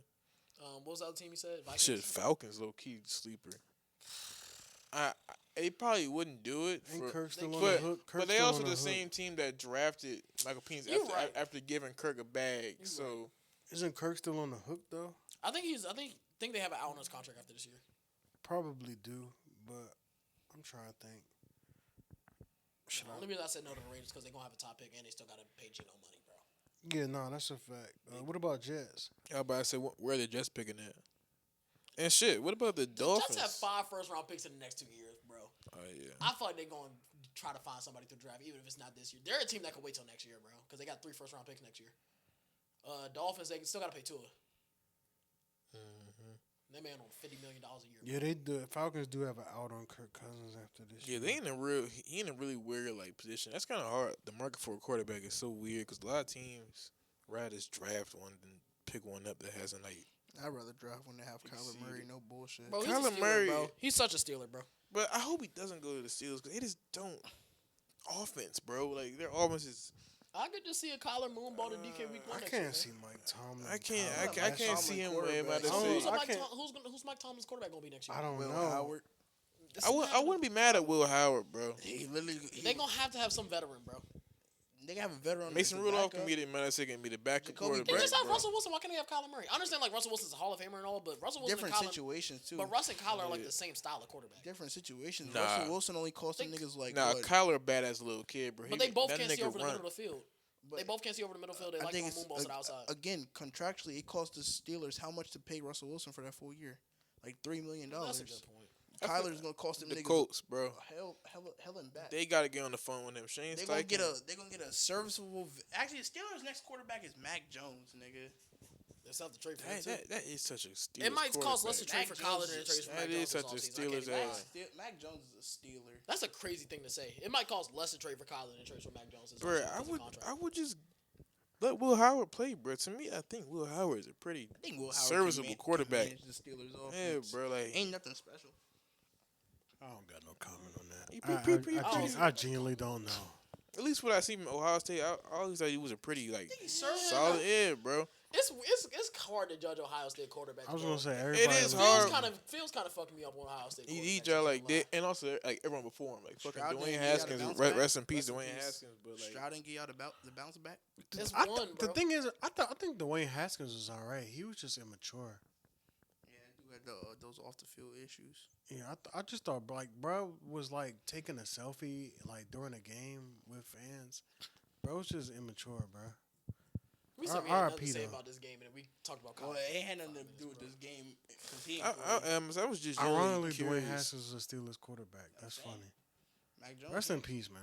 What was the other team you said? Vikings? Shit, Falcons, low key sleeper. They probably wouldn't do it. Ain't Kirk still on but, the hook? but Kirk's they still also on the hook. same team that drafted Michael Penix You right. after giving Kirk a bag. So Isn't Kirk still on the hook though? I think they have an out on his contract after this year. Probably do, but I'm trying to think. Should The I? only reason I said no to the Raiders because they're going to have a top pick and they still got to pay Gino money, bro. Yeah, no, that's a fact. What about Jets? I was about to say, where are they just picking at? And shit, what about the Dolphins? Jets have 5 first-round picks in the next 2 years, bro. Oh yeah. I feel like they're going to try to find somebody through draft, even if it's not this year. They're a team that can wait till next year, bro, because they got 3 first-round picks next year. Dolphins, they still got to pay Tua. They man on $50 million a year. Yeah, they do. Falcons do have an out on Kirk Cousins after this. Yeah, year. he in a really weird like position. That's kind of hard. The market for a quarterback is so weird because a lot of teams rather just draft one than pick one up that hasn't like. I'd rather draft when they have Kyler Murray. No bullshit. Bro, he's Kyler a Steeler, Murray- bro. He's such a Steeler, bro. But I hope he doesn't go to the Steelers because they just don't offense, bro. Like their offense is. I could just see a Kyler Moonball to DK week 1 I next can't year, see Mike Tomlin. I can't. Kyler I Murray. can't see him Tomlin win by the quarterback. Who's, same. I can't- who's Mike Tomlin's quarterback going to be next year? I don't Will know. Howard. I wouldn't be mad at Will Howard, bro. He literally. They're going to have some veteran, bro. They can have a veteran. Mason as a Rudolph backup. can be the man. Can be the backup Jacoby They quarterback. just have bro. Russell Wilson. Why can't they have Kyler Murray? I understand, like, Russell Wilson's a Hall of Famer and all, but Russell Wilson Different and Kyler... situations too. But Russ and Kyler are, like, the same style of quarterback. Different situations. Nah. Russell Wilson only cost them They- niggas like Nah, what? Kyler badass little kid, bro. But they both that can't see nigga over the run. middle of the field. But They both can't see over the middle field. They I like think throwing it's moonballs to the outside. again contractually it cost the Steelers how much to pay Russell Wilson for that full year, like $3 million. That's a good point. Kyler's gonna cost them The niggas Colts, bro. hell and back. They gotta get on the phone with him. Shane They gonna get Steichen. a serviceable. Actually, the Steelers' next quarterback is Mac Jones, nigga. It's not the trade for him, too. That is such a Steelers It might cost less to trade Mac for Collins than Jones to trade for Mac that Jones. is such a this offseason. I can't Steelers even ass. lie. Mac Jones is a Steeler. That's a crazy thing to say. It might cost less to trade for Collins than to trade for Mac Jones. This Bro, offseason because of I contract. would just let Will Howard play, bro. To me, I think Will Howard is a pretty I think Will Howard serviceable quarterback. Can manage the Steelers Yeah, offense. bro. Like Ain't nothing special. I don't got no comment on He that. pretty- I genuinely don't know. at least what I see from Ohio State, I always thought he was a pretty like served solid. Yeah, bro. It's hard to judge Ohio State quarterbacks. I was bro. gonna say everybody. is was- hard. Feels kind of fucking me up on Ohio State. He quarterbacks, just I like can't lie. that, and also like everyone before him, like fucking Stroud Dwayne didn't get out of Haskins. bounce Rest, back. rest in peace, Rest in Dwayne peace. Haskins. But like, Stroud didn't get out the bounce back. It's I one, the bro. thing is, I think Dwayne Haskins was all right. He was just immature. Yeah, he had those off the field issues. Yeah, I just thought like bro was like taking a selfie like during a game with fans. Bro was just immature, bro. We said we had nothing to RIP say though. about this game, and we talked about Well, college. it had nothing to do with this game because he. I was just Ironically, genuinely Dwayne curious. Haskins was a Steelers quarterback. That's Okay. funny. Mac Jones. Rest in peace, man.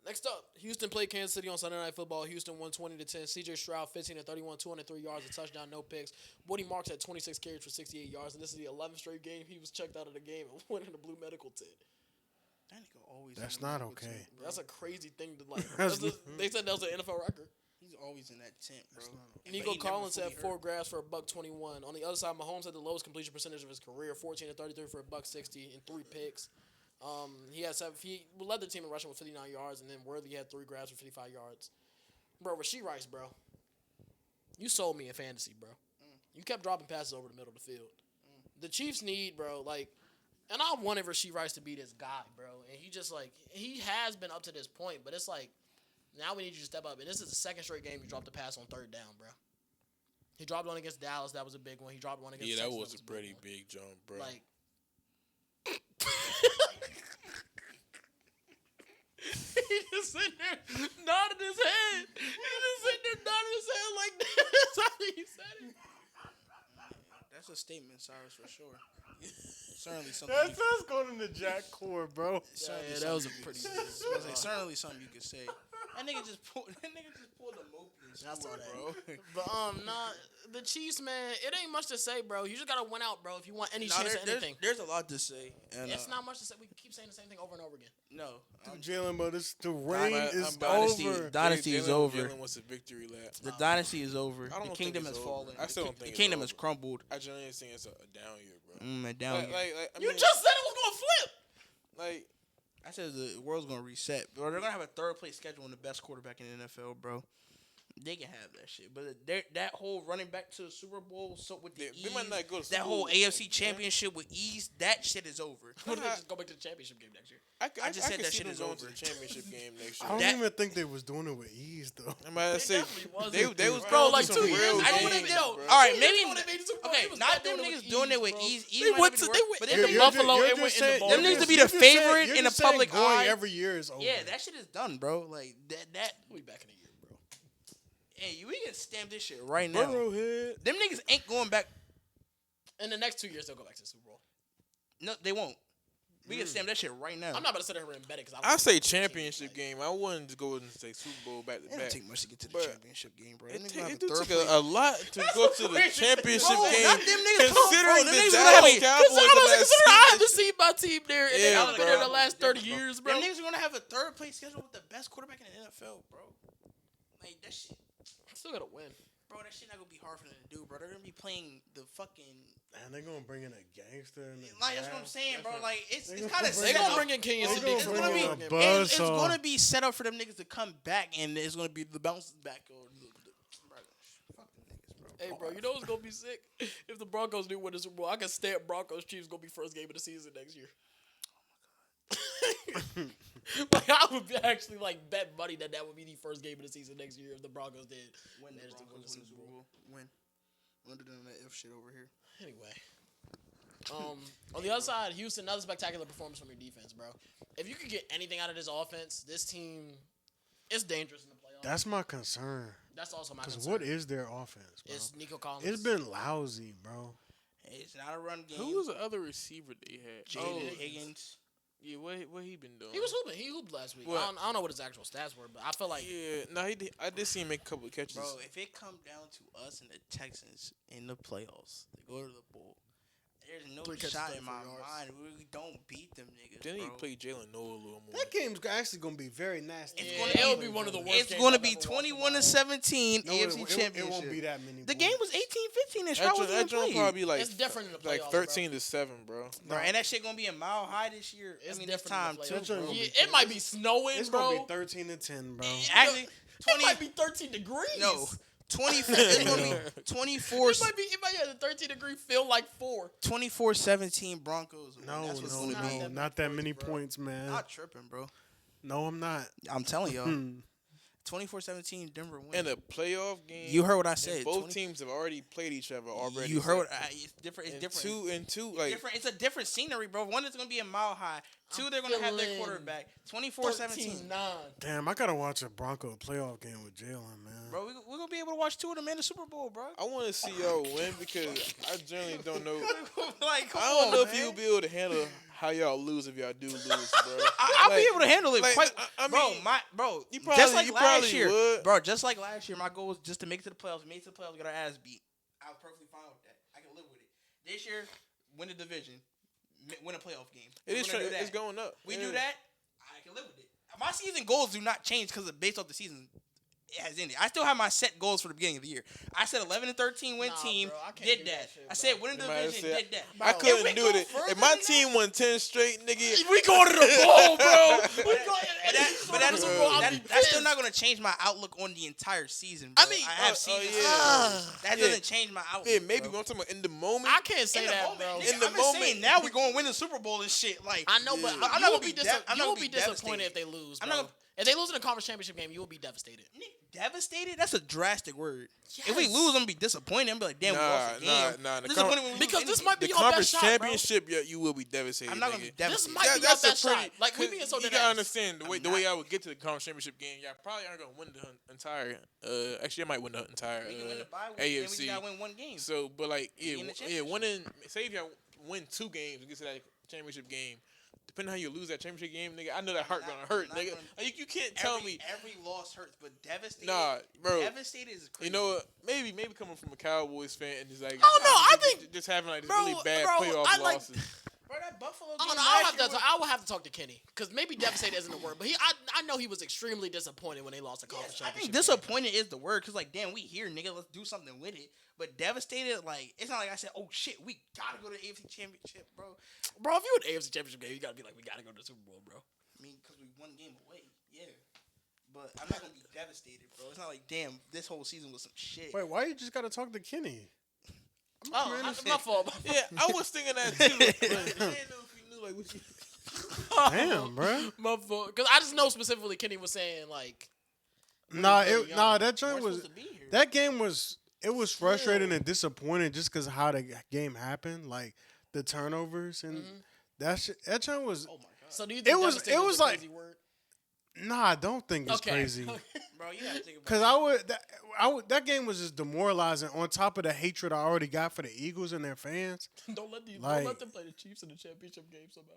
Next up, Houston played Kansas City on Sunday Night Football. Houston won 20-10. C.J. Stroud 15-31, 203 yards, a touchdown, no picks. Woody Marks had 26 carries for 68 yards, and this is the 11th straight game he was checked out of the game and went in the blue medical tent. That nigga always. That's in the not medical okay. tent, bro. That's a crazy thing to like. That's They said that was an NFL record. He's always in that tent, bro. But Nico he never Collins fully had 4 hurt. grabs for $121. On the other side, Mahomes had the lowest completion percentage of his career, 14-33 for $160 and 3 picks. He had he led the team in rushing with 59 yards, and then Worthy had 3 grabs for 55 yards. Bro, Rasheed Rice, bro, you sold me in fantasy, bro. You kept dropping passes over the middle of the field. The Chiefs need, bro, like, and I wanted Rasheed Rice to be this guy, bro, and he just like he has been up to this point, but it's like now we need you to step up, and this is the second straight game you dropped a pass on 3rd down, bro. He dropped one against Dallas, that was a big one. He dropped one against Yeah, that Texans, was a pretty one. big jump, bro. Like, he just sitting there nodding his head. He just sitting there nodding his head like this. How he said it. That's a statement, Cyrus, for sure. Certainly something. That's going into Jack Core, bro. Certainly that was a something pretty. you could say. Certainly something you could say. That nigga just pulled the Mopius. I saw that. bro. But nah, the Chiefs, man, it ain't much to say, bro. You just gotta win out, bro. If you want any Nah, chance at anything, there's a lot to say. And, it's not much to say. We keep saying the same thing over and over again. No. Jalen, but the reign is Dynasty- over. Dynasty is over. Jalen wants a victory lap. The dynasty is over. I don't The think kingdom it's has over. fallen. I still don't think the it's kingdom over. has crumbled. I genuinely think it's a down year, bro. Down here. I You mean, just said it was gonna flip. like I said the world's gonna reset, bro. They're gonna have a 3rd place schedule and the best quarterback in the NFL, bro. They can have that shit, but that whole running back to the Super Bowl, so with the they might not go to that Super whole Bowl, AFC like, championship with ease, that shit is over. What if they just go back to the championship game next year? I just said could that see shit them is going over. to the championship game next I year. don't That- even think they was doing it with ease, though. I'm about to say definitely wasn't. they was Bro, going like to 2 some years real ago, I when don't they games, did- bro. All right, 2 years maybe ago when they made the Super Bowl, okay. they was Not not them doing it niggas with doing it ease, with bro. ease. They went to but them they niggas- Buffalo you're and went just in the saying- ball. Them you're needs to just- be the you're just saying- favorite you're in the just saying public going eye. every year is over. Yeah, that shit is done, bro. Like that. We back in a year, bro. Hey, we can stamp this shit right now. Burrowhead. Them niggas ain't going back. In the next 2 years, they'll go back to the Super Bowl. No, they won't. We can stamp that shit right now. I'm not about to sit here and bet it because I say championship game. I wouldn't just go and say Super Bowl back to It don't back. take much to get to the But championship game, bro. It, Them niggas ta- gonna it have do a third take place. a lot to go to the crazy. championship Bro, game. not them niggas, Considering bro. Them the niggas Dallas gonna be- Cowboys I the was like, last consider I haven't 2 seen my team there, and Yeah, they haven't been there bro. the last 30 years, bro. Them niggas are gonna have a third place schedule with the best quarterback in the NFL, bro. Like that shit, Still gotta win. bro. That shit not gonna be hard for them to do, bro. They're gonna be playing the fucking. And they're going to bring in a gangster. In the Like that's what I'm draft. saying, bro. Like it's They kind gonna of bring They in gonna a- bring in Kenyon They City. gonna It's bring gonna in be a a buzz it's saw. gonna be set up for them niggas to come back, and it's gonna be the bounce back. Or fuck them niggas, bro. Hey, bro, you know what's gonna be sick? If the Broncos do win the Super Bowl, I can stamp Broncos Chiefs gonna be first game of the season next year. Like I would actually like bet money that would be the first game of the season next year if the Broncos did. When the manage to Broncos win the Super Bowl, when under that F shit over here. Anyway, on the other side, Houston, another spectacular performance from your defense, bro. If you could get anything out of this offense, this team is dangerous in the playoffs. That's my concern. That's also my Because concern. what is their offense, bro? It's Nico Collins. It's been lousy, bro. Hey, it's not a run game. Who was the other receiver they had? Jaden Higgins? Yeah, what he been doing? He was hooping. He hooped last week. What? I don't know what his actual stats were, but I felt like Yeah, no, he did. I did see him make a couple of catches. Bro, if it come down to us and the Texans in the playoffs, they go to the bowl. There's no 3 catches, shot in my 34 yards. mind. We don't beat them niggas, Then he bro. played Jalen Noah a little more. That game's actually gonna be very nasty. It's yeah, gonna it'll be- be one of the worst. It's games going to I've be ever watched in 21 my to life. 17 No, AFC it Championship. won't be that many. The game was 18-15. That's That how joint was that joint probably like It's different in the like playoffs, 13-7, bro. Bro, and that shit gonna be a mile high this year. It's I mean, this different in time the too, playoffs. bro. It's Yeah, it might be snowing, It's bro. gonna be 13-10, bro. Actually, It 20. might be 13 degrees. No, 20. It's gonna be 24. It might have a 13-degree feel like 4. 24-17 Broncos. No, That's what's no, gonna be. no, not that many bro. points, man. Not tripping, bro. No, I'm not. I'm telling y'all. Hmm. 24-17 Denver win. In a playoff game, You heard what I and said. both 20 teams have already played each other already. You heard so- what it's different. It's and different. two, It's like different. It's a different scenery, bro. One is gonna be a mile high. Two, they're gonna have their feeling quarterback. 24-17. 13-9. Damn, I gotta watch a Bronco playoff game with Jalen, man. Bro, we're gonna be able to watch two of them in the Super Bowl, bro. I want to see y'all win because I generally don't know. Like, come I don't on, know man. if you'll be able to handle how y'all lose if y'all do lose, bro. I'll Like- be able to handle it like, quite. I bro, mean, you probably- just like you last probably year, would. bro. Just like last year, my goal was just to make it to the playoffs. We made it to the playoffs, got our ass beat. I was perfectly fine with that. I can live with it. This year, win the division, win a playoff game. It is. We're gonna do that. It's going up. We Yeah. do that, I can live with it. My season goals do not change because based off the season. It has ended. I still have my set goals for the beginning of the year. I said 11-13 win Nah, team. bro, I can't Did do that. that shit, I bro. said win the You might have division. said- Did that. I Bro, couldn't if we do go it. further If my than team won 10 straight, nigga, We going to the bowl, bro. We going. That's still not going to change my outlook on the entire season. Bro. I mean, I have oh, seasons. yeah. That Yeah. doesn't change my outlook. yeah, maybe bro. I'm talking about in the moment. I can't say In the that, moment, bro. nigga, In the I'm just moment. saying now we're going to win the Super Bowl and shit. Like I know, but Yeah. I'm I'm not not gonna be gonna be you will be devastated. disappointed if they lose, I'm bro. not gonna- If they lose in a conference championship game, you will be devastated. devastated. That's a drastic word. If we Yes. lose, I'm gonna be disappointed. I'm gonna be like, damn, we lost the game. nah. The Disappointed when we Because lose this anything. might be the your best conference shot, bro. championship, yeah, you will be devastated. I'm not gonna be nigga. This devastated. might be your That's a best pretty. shot. Like we being so you dead gotta ass. understand the way I'm not. I would get to the conference championship game. Y'all probably aren't gonna win the entire. Actually, I might win the entire We can win the bye week, then we just AFC. gotta win one game. So, but like, in the yeah, championship. winning. Say if y'all win 2 games and get to that championship game. Depending on how you lose that championship game, nigga, I know that heart gonna hurt, not nigga. gonna- Like, you can't tell me, every loss hurts, but devastated. nah, bro. Devastated is crazy. You know what? Maybe coming from a Cowboys fan and just like, Oh, no, I think- just having like this bro, really bad bro, playoff I like- losses. bro, that Buffalo game Oh no, last year was- I will have to talk to Kenny because maybe devastated isn't the word, but I know he was extremely disappointed when they lost the conference I think championship. disappointed is the word, cause like, damn, we here, nigga. Let's do something with it. But devastated, like, it's not like I said, oh shit, we gotta go to the AFC Championship, bro. Bro, if you win the AFC championship game, you gotta be like, we gotta go to the Super Bowl, bro. I mean, cause we one game away, yeah. But I'm not gonna be devastated, bro. It's not like, damn, this whole season was some shit. Wait, why you just gotta talk to Kenny? Oh, my fault. Yeah, I was thinking that too. But I didn't know if you knew like what you. Damn, bro. My fault. Because I just know specifically Kenny was saying like, Nah, really young. that We're joint was supposed to be here. that game was it was frustrating and disappointing just because how the game happened, like the turnovers and that joint was. Oh my god, so do you think was- devastated it is was a like- crazy word? Nah, I don't think it's Okay. crazy. bro, you gotta think about. Cause that game was just demoralizing. On top of the hatred I already got for the Eagles and their fans. don't let them Like- play the Chiefs in the championship game somehow.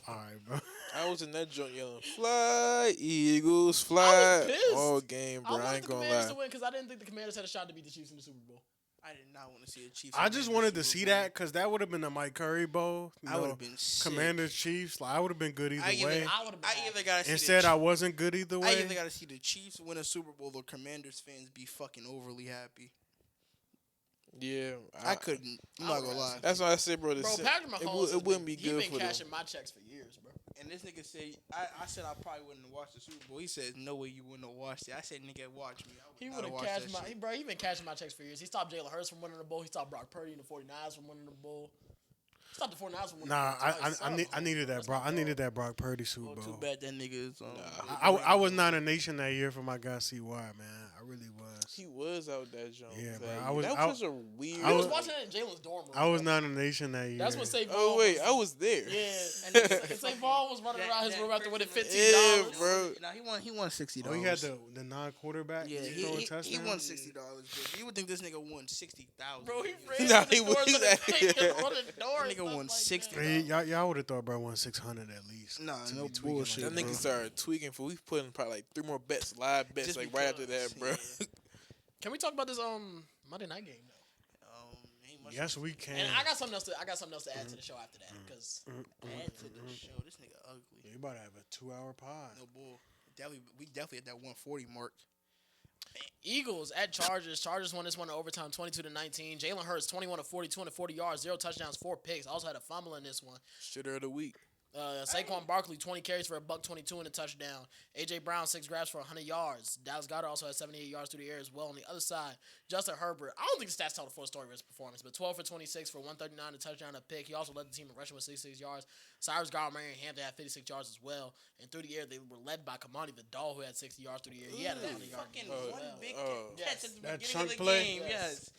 All right, bro. I was in that joint yelling, "Fly, Eagles, fly!" pissed. all game, I bro. I wanted ain't the gonna Commanders lie. to win because I didn't think the Commanders had a shot to beat the Chiefs in the Super Bowl. I did not want to see the Chiefs. I just wanted to see that because that would have been the Mike Curry Bowl. You I know, would have been sick. Commanders Chiefs. Like, I would have been good either I either, way. I would've been I either gotta see Instead, the I wasn't good either I way. either gotta see the Chiefs win a Super Bowl or Commanders fans be fucking overly happy. Yeah, I couldn't. I'm not gonna lie. That's why I said, bro. Bro, Patrick Mahomes, it wouldn't be he good been for them. cashing my checks for years, bro. And this nigga said, I said I probably wouldn't have watched the Super Bowl. He says, no way you wouldn't have watched it. I said, nigga, watch me. He I would would have have cashed my. He been cashing my checks for years. He stopped Jalen Hurts from winning the bowl. He stopped Brock Purdy and the 49ers from winning the bowl. He stopped the 49ers from winning Nah, the bowl. twice. I needed that, bro. I needed that Brock Purdy Super Oh, Bowl. too bad that nigga is. I was not a nation that year for my guy CY, man. I really was. He was out that joint. Yeah, bro. That was a weird. I was watching that in Jalen's dorm room. I was bro. not in the nation that year. That's what St. Paul. Oh wait, I was there. Yeah, and St. Paul was running around his room after winning $15. Yeah, bro. Nah, he won $60. Oh, he had the non-quarterback. Yeah, throw a he touchdown? won $60. Bro. You would think this nigga won $60,000. Bro, he ran Nah, to the he was doors of the that- bank on the door. That nigga won 60. Y'all would have thought bro won 600 at least. Nah, to no be tweaking bullshit, That like nigga bro. started tweaking for. We put in probably like 3 more bets, live bets, Just like right after because, that, bro. yeah. Can we talk about this Monday night game though? Ain't much Yes, we can. And I got something else to add to the show after that because add to the show. This nigga ugly. You about to have a 2-hour pod. No bull. We definitely at that 140 mark. Eagles at Chargers. Chargers won this one in overtime, 22-19. Jalen Hurts, 21 of 40, 240 yards, 0 touchdowns, 4 picks. Also had a fumble in this one. Shitter of the week. Saquon Barkley, 20 carries for $122 and a touchdown. A.J. Brown, 6 grabs for 100 yards. Dallas Goedert also had 78 yards through the air as well. On the other side, Justin Herbert. I don't think the stats tell the full story of his performance, but 12 for 26 for 139, a touchdown, a pick. He also led the team in rushing with 66 yards. Cyrus Garner and Hampton had 56 yards as well. And through the air, they were led by Kamani the Doll, who had 60 yards through the air. He had a 100-yard Fucking game as one well. big Yes. catch at the That beginning chunk of the play? game. Yes. Yes.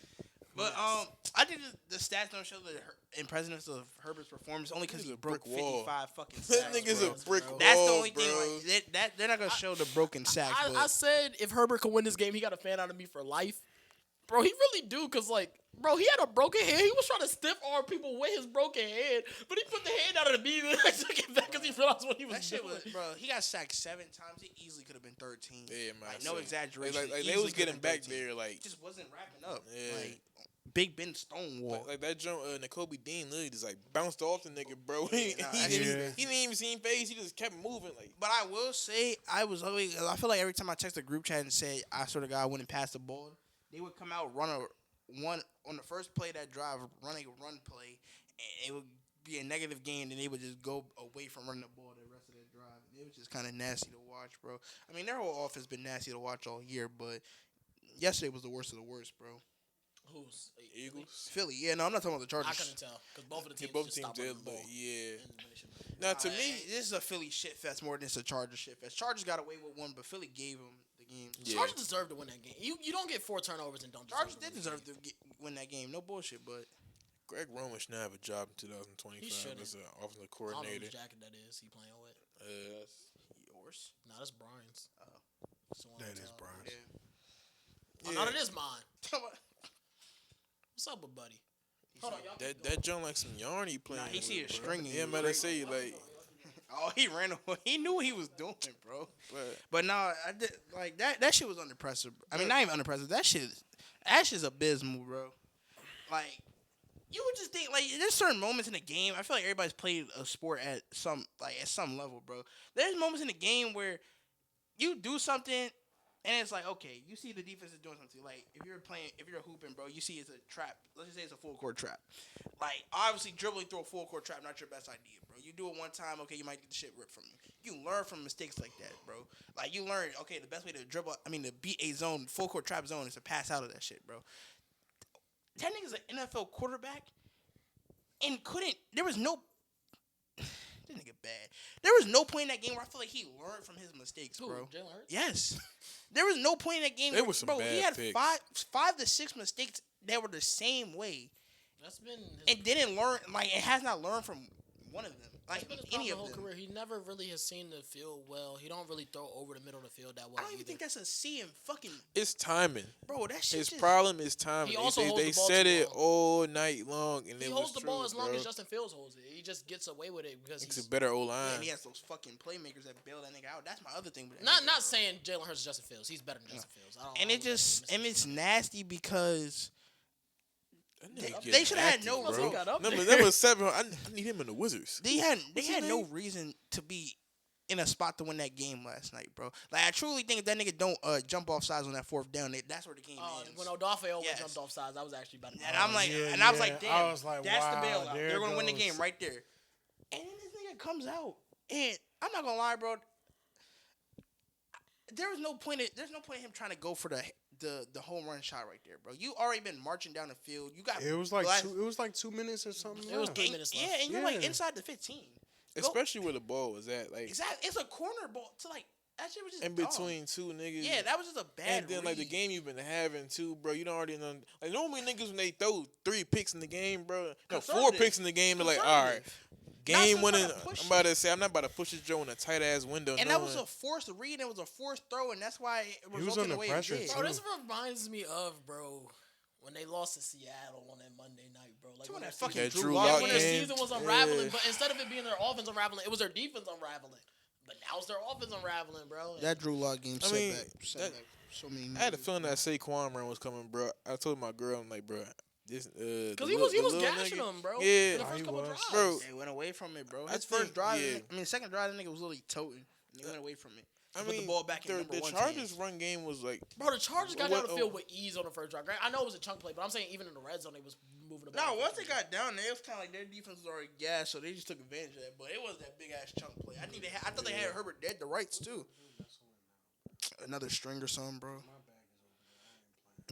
But I think the stats don't show the impressiveness of Herbert's performance only because He's he a broke brick wall. 55 fucking That sacks. nigga's bro. a brick wall, That's the only bro. thing. Like they're not gonna show the broken sacks. I but said if Herbert could win this game, he got a fan out of me for life. Bro, he really do, because, like, bro, he had a broken hand. He was trying to stiff arm people with his broken hand, but he put the hand out of the beat and took it back because he realized what he was that shit doing. was, bro. He got sacked 7 times. He easily could have been 13. Yeah, man. Like, no exaggeration. Like they Easily was getting could've been back 13. there, like, Just wasn't wrapping up. Yeah. Like Big Ben Stonewall. like that joint. N'Kobe Dean literally just like bounced off the nigga, bro. he, nah, he, that didn't, shit- he didn't even see him face. He just kept moving, like. But I will say, I feel like every time I text the group chat and say, I swear to God, I wouldn't pass the ball, they would come out, run one on the first play of that drive, running a run play, and it would be a negative gain, and they would just go away from running the ball the rest of the drive. It was just kind of nasty to watch, bro. I mean, their whole offense been nasty to watch all year, but yesterday was the worst of the worst, bro. Who's? Eagles. Philly, yeah, no, I'm not talking about the I Chargers. couldn't tell, because both of the teams Both just teams stopped did, running the ball. like, yeah. And really shouldn't. Now to me, This is a Philly shit fest more than it's a Chargers shit fest. Chargers got away with one, but Philly gave them the game. Yeah. Chargers deserve to win that game. You don't get 4 turnovers and don't Chargers deserve did to win deserve to win that game. No bullshit, but Greg Roman should now have a job in 2025 He shouldn't. as an offensive I don't know coordinator. whose jacket that is he playing with. yours. No, that's Brian's. That's the one That on is top. Brian's. Oh, no, that is mine. What's up with buddy? Hold on, y'all. That joint like some yarn he playing. Nah, he see with, it bro. stringing. Yeah, man, I say like, Oh, he ran away. He knew what he was doing, bro. but But no, I did like that. That shit was unimpressive. I mean, not even unimpressive. That shit's abysmal, bro. Like, you would just think like there's certain moments in the game. I feel like everybody's played a sport at some level, bro. There's moments in the game where you do something. And it's like, okay, you see the defense is doing something. Like, if you're hooping, bro, you see it's a trap. Let's just say it's a full court trap. Like, obviously, dribbling through a full court trap, not your best idea, bro. You do it one time, okay, you might get the shit ripped from you. You learn from mistakes like that, bro. Like, you learn, okay, the best way to beat a zone, full court trap zone is to pass out of that shit, bro. That nigga's an NFL quarterback and there was no. This nigga bad. There was no point in that game where I feel like he learned from his mistakes, Who, bro. Jalen Hurts? Yes. There was no point in that game. There was some bro, bad he had picks. five to six mistakes that were the same way That's been his, and didn't learn. Like, it has not learned from one of them. Like, that's been his any problem of the whole them. career. He never really has seen the field well. He don't really throw over the middle of the field that well. I don't even think that's a C in fucking. it's timing. Bro, that shit His just. problem is timing. He also They holds the ball said too it long. all night long, and He it holds was the ball true, as long bro. as Justin Fields holds it. He just gets away with it because It's he's a better O Yeah, line. and he has those fucking playmakers that bail that nigga out. That's my other thing. With that not nigga, bro. saying Jalen Hurts is Justin Fields. He's better than Justin Fields. And it just it's nasty because That nigga they should have had active, no bro. Russell got up Number there. 7. I need him in the Wizards. they had his no name? reason to be in a spot to win that game last night, bro. Like, I truly think if that nigga don't jump off sides on that fourth down, that's where the game ends. When Odafe Yes. jumped off sides, I was actually about to. And I'm like, yeah, and I was yeah. like, damn, I was like, that's wow, the bailout. there They're gonna win the goes. game right there. And then this nigga comes out, and I'm not gonna lie, bro. There's no point in him trying to go for the home run shot right there, bro. You already been marching down the field. You got It was like glass- 2 minutes or something. It was left. 3 minutes left. Yeah, and you're like Yeah. inside the 15. Go- Especially where the ball was at. Like, Exactly. It's a corner ball to like That shit was just in dumb. between two niggas. Yeah, that was just a bad And then, like, the read. game you've been having, too, bro, you don't already know. Like, normally niggas, when they throw 3 picks in the game, bro, no, 4 Conservative. picks in the game, they're like, all right, game Not winning. trying to push I'm about it. to say, I'm not about to push this Joe in a tight-ass window. And that was a forced read, and it was a forced throw, and that's why it was resulted in under the way pressure, it did. too. Bro, this reminds me of, bro, when they lost to Seattle on that Monday night, bro. Like, Two when of that their fucking That Drew Drew Lock Lock when their game. season was unraveling, Yeah. but instead of it being their offense unraveling, it was their defense unraveling. But now it's their offense unraveling, bro. And That Drew Lock game I mean, set that- back so many. I had a niggas, feeling bro. that Saquon run was coming, bro. I told my girl, I'm like, bro, this because he was gashing them, bro. Yeah. In the Nah, first he couple was. drives. Bro. They went away from it, bro. I His think- first drive, yeah. I mean, second drive, that nigga was literally toting. And they went away from it. I Put mean, the ball back in number the one's Chargers' hands. run game was like, Bro, the Chargers got What- down the field with ease on the first drive. I know it was a chunk play, but I'm saying even in the red zone, they was moving the ball. No, once they got down there, it was kind of like their defense was already gassed, so they just took advantage of that. But it was that big ass chunk play. I think I thought they had Herbert dead to rights too. Another string or something, bro.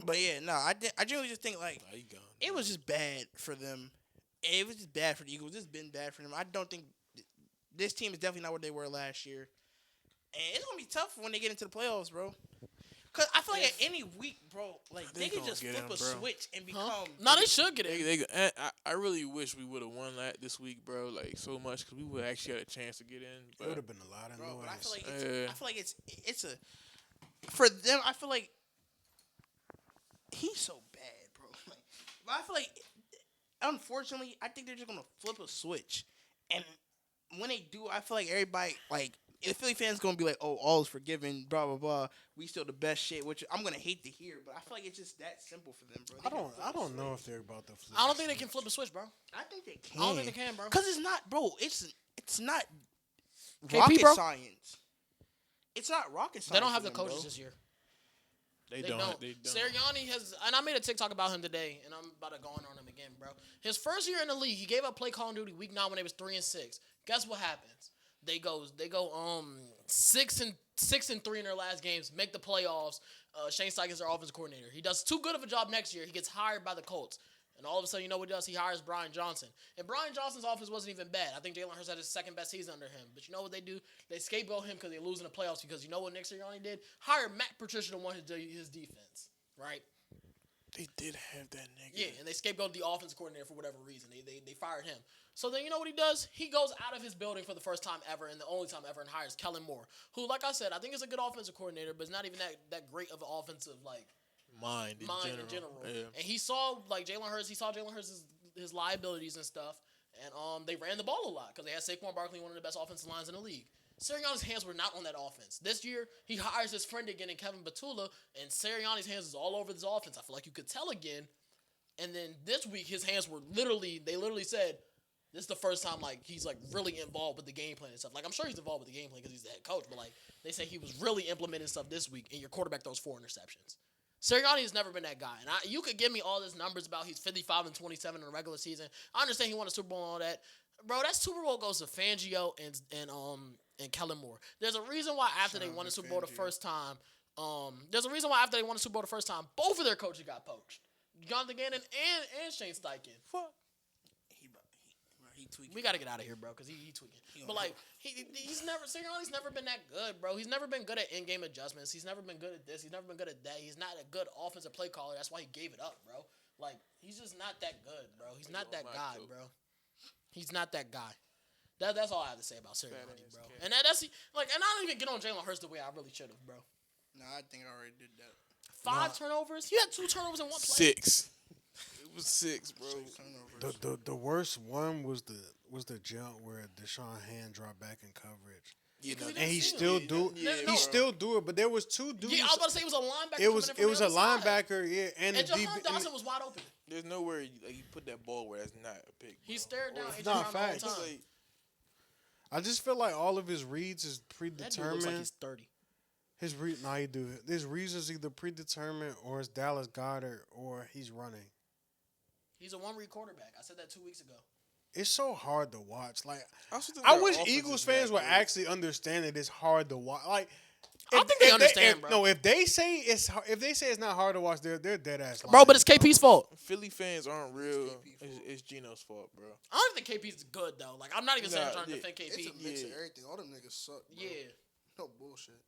But yeah, no, I generally just think like oh, you gone. it was just bad for them. It was just bad for the Eagles. It's been bad for them. I don't think this team is definitely not what they were last year, and it's gonna be tough when they get into the playoffs, bro. Cause I feel like at any week, bro, like they could gonna just get flip him, a bro. switch and become. Huh? No, they should get They, it. I really wish we would have won that this week, bro. Like so much because we would actually had a chance to get in. It But would have been a lot of Bro, noise. but I feel like Yeah. I feel like it's a for them. I feel like he's so bad, bro. Like, but I feel like unfortunately, I think they're just gonna flip a switch, and when they do, I feel like everybody like the Philly fans gonna be like, "Oh, all is forgiven," blah blah blah. We still the best shit, which I'm gonna hate to hear, but I feel like it's just that simple for them, bro. They can flip I a don't know switch. if they're about to flip. I don't think they can flip a switch, bro. I think they can. I don't think they can, bro. Cause it's not, bro. It's not KP, rocket bro? science. It's not rocket science. They don't have for the them, coaches bro. this year. they They don't. don't. They don't. Sirianni has, and I made a TikTok about him today, and I'm about to go on him again, bro. His first year in the league, he gave up play calling duty week 9 when they was 3-6. Guess what happens? They go 6-3 in their last games, make the playoffs. Shane Steichen's their offensive coordinator. He does too good of a job next year. He gets hired by the Colts. And all of a sudden, you know what he does? He hires Brian Johnson. And Brian Johnson's offense wasn't even bad. I think Jalen Hurts had his second best season under him. But you know what they do? They scapegoat him because they lose in the playoffs. Because you know what Nick Sirianni did? Hire Matt Patricia to run his defense. Right? They did have that nigga. Yeah, and they scapegoated the offense coordinator for whatever reason. They fired him. So then you know what he does? He goes out of his building for the first time ever and the only time ever and hires Kellen Moore, who, like I said, I think is a good offensive coordinator, but it's not even that great of an offensive Mind in general. Yeah. And he saw Jalen Hurts. He saw Jalen Hurts' his liabilities and stuff, and they ran the ball a lot because they had Saquon Barkley, one of the best offensive lines in the league. Sirianni's hands were not on that offense. This year, he hires his friend again in Kevin Batula, and Sirianni's hands is all over this offense. I feel like you could tell again. And then this week, his hands were they literally said, this is the first time, he's, really involved with the game plan and stuff. I'm sure he's involved with the game plan because he's the head coach, but, they say he was really implementing stuff this week, and your quarterback throws 4 interceptions. Sirianni has never been that guy. And you could give me all these numbers about he's 55-27 in the regular season. I understand he won a Super Bowl and all that. Bro, that Super Bowl goes to Fangio and Kellen Moore. There's a reason why after they won the Super Bowl the first time, both of their coaches got poached. Jonathan Gannon and Shane Steichen. Fuck. He tweaking. We gotta get out of here, bro, because he tweaking. But Sirianni's never been that good, bro. He's never been good at in-game adjustments. He's never been good at this. He's never been good at that. He's not a good offensive play caller. That's why he gave it up, bro. He's just not that good, bro. He's not that guy, bro. He's not that guy. That's all I have to say about Sirianni, bro. And that's and I don't even get on Jalen Hurts the way I really should have, bro. No, I think I already did that. 5 turnovers. You had 2 turnovers in one play. 6. It was 6, bro. The worst one was the jump where Deshaun Hand dropped back in coverage. Yeah, no, And he Yeah, still do bro. still do it, but there was 2 dudes. Yeah, I was about to say it was a linebacker. It was coming in from a the other side. linebacker, yeah, and And the DB. Jahan Dawson was wide open. There's nowhere you put that ball where that's not a pick. He stared down AJ Nah, Brown the whole facts. time. I just feel like all of his reads is That dude looks predetermined. like he's 30. His he do it. His reads is either predetermined or it's Dallas Goddard or he's running. He's a one-read quarterback. I said that 2 weeks ago. It's so hard to watch. I wish Eagles fans would actually understand that it's hard to watch. I don't think they understand, bro. No, if they say it's not hard to watch, they're dead ass. Bro, but it's KP's fault. Philly fans aren't real. It's Gino's fault, bro. I don't think KP's good, though. I'm not even saying I'm trying to defend KP. It's a mix of everything. All them niggas suck, bro. Yeah. No bullshit.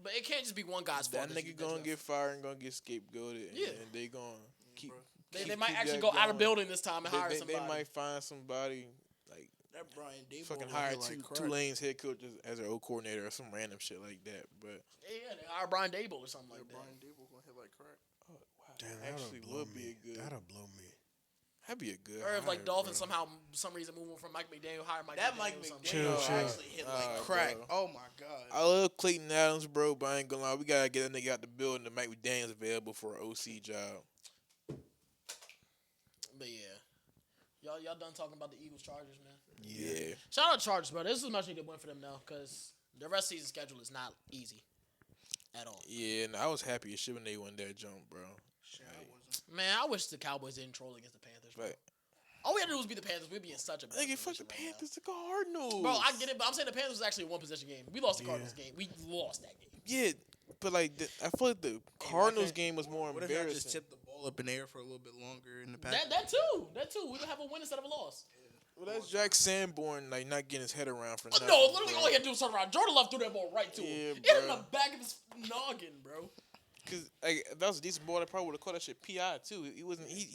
But it can't just be one guy's fault. That nigga gonna get fired and gonna get scapegoated. Yeah. And they gonna keep. They might keep actually that go out of going. building this time and hire They somebody. might find somebody like That Brian Dable fucking gonna hire hit like crack. Tulane's head coach as their old coordinator or some random shit like that. But Yeah, they hire Brian Dable or something like that. Brian Dable gonna hit like crack. oh, wow, Damn, that that'll actually blow would me. be a good. That'll blow me. That'd be a good. Or if like hire, Dolphins bro. somehow, some reason, moving from Mike McDaniel, hire Mike That McDaniel. Mike or something. Chill, McDaniel chill. actually hit like crack. Bro. Oh my god. I love Clayton Adams, bro, but I ain't gonna lie. We gotta get that nigga out the building to Mike McDaniel's available for an OC job. But yeah, y'all done talking about the Eagles Chargers, man. Yeah. Shout out Chargers, bro. This is much needed win for them now because the rest of the season schedule is not easy at all. Yeah, and I was happy as shit when they won that jump, bro. Shit, I wasn't. Man, I wish the Cowboys didn't troll against the Panthers. Bro. But All we had to do was beat the Panthers. We'd be in such a bad nigga, fuck position the right now. Panthers, the Cardinals. Bro, I get it, but I'm saying the Panthers was actually a one-possession game. We lost the Cardinals game. We lost that game. Yeah, but like I feel like the Cardinals game was more What if y'all just embarrassing. tipped the ball up in the air for a little bit longer in the past? That too. We would have a win instead of a loss. Well, that's Jack Sanborn like not getting his head around for nothing. No, literally bro. all he had to do was turn around. Jordan Love threw that ball right to him. Yeah, It hit in bro. the back of his noggin, bro. Cause like, if that was a decent ball, I probably would have called that shit PI too. He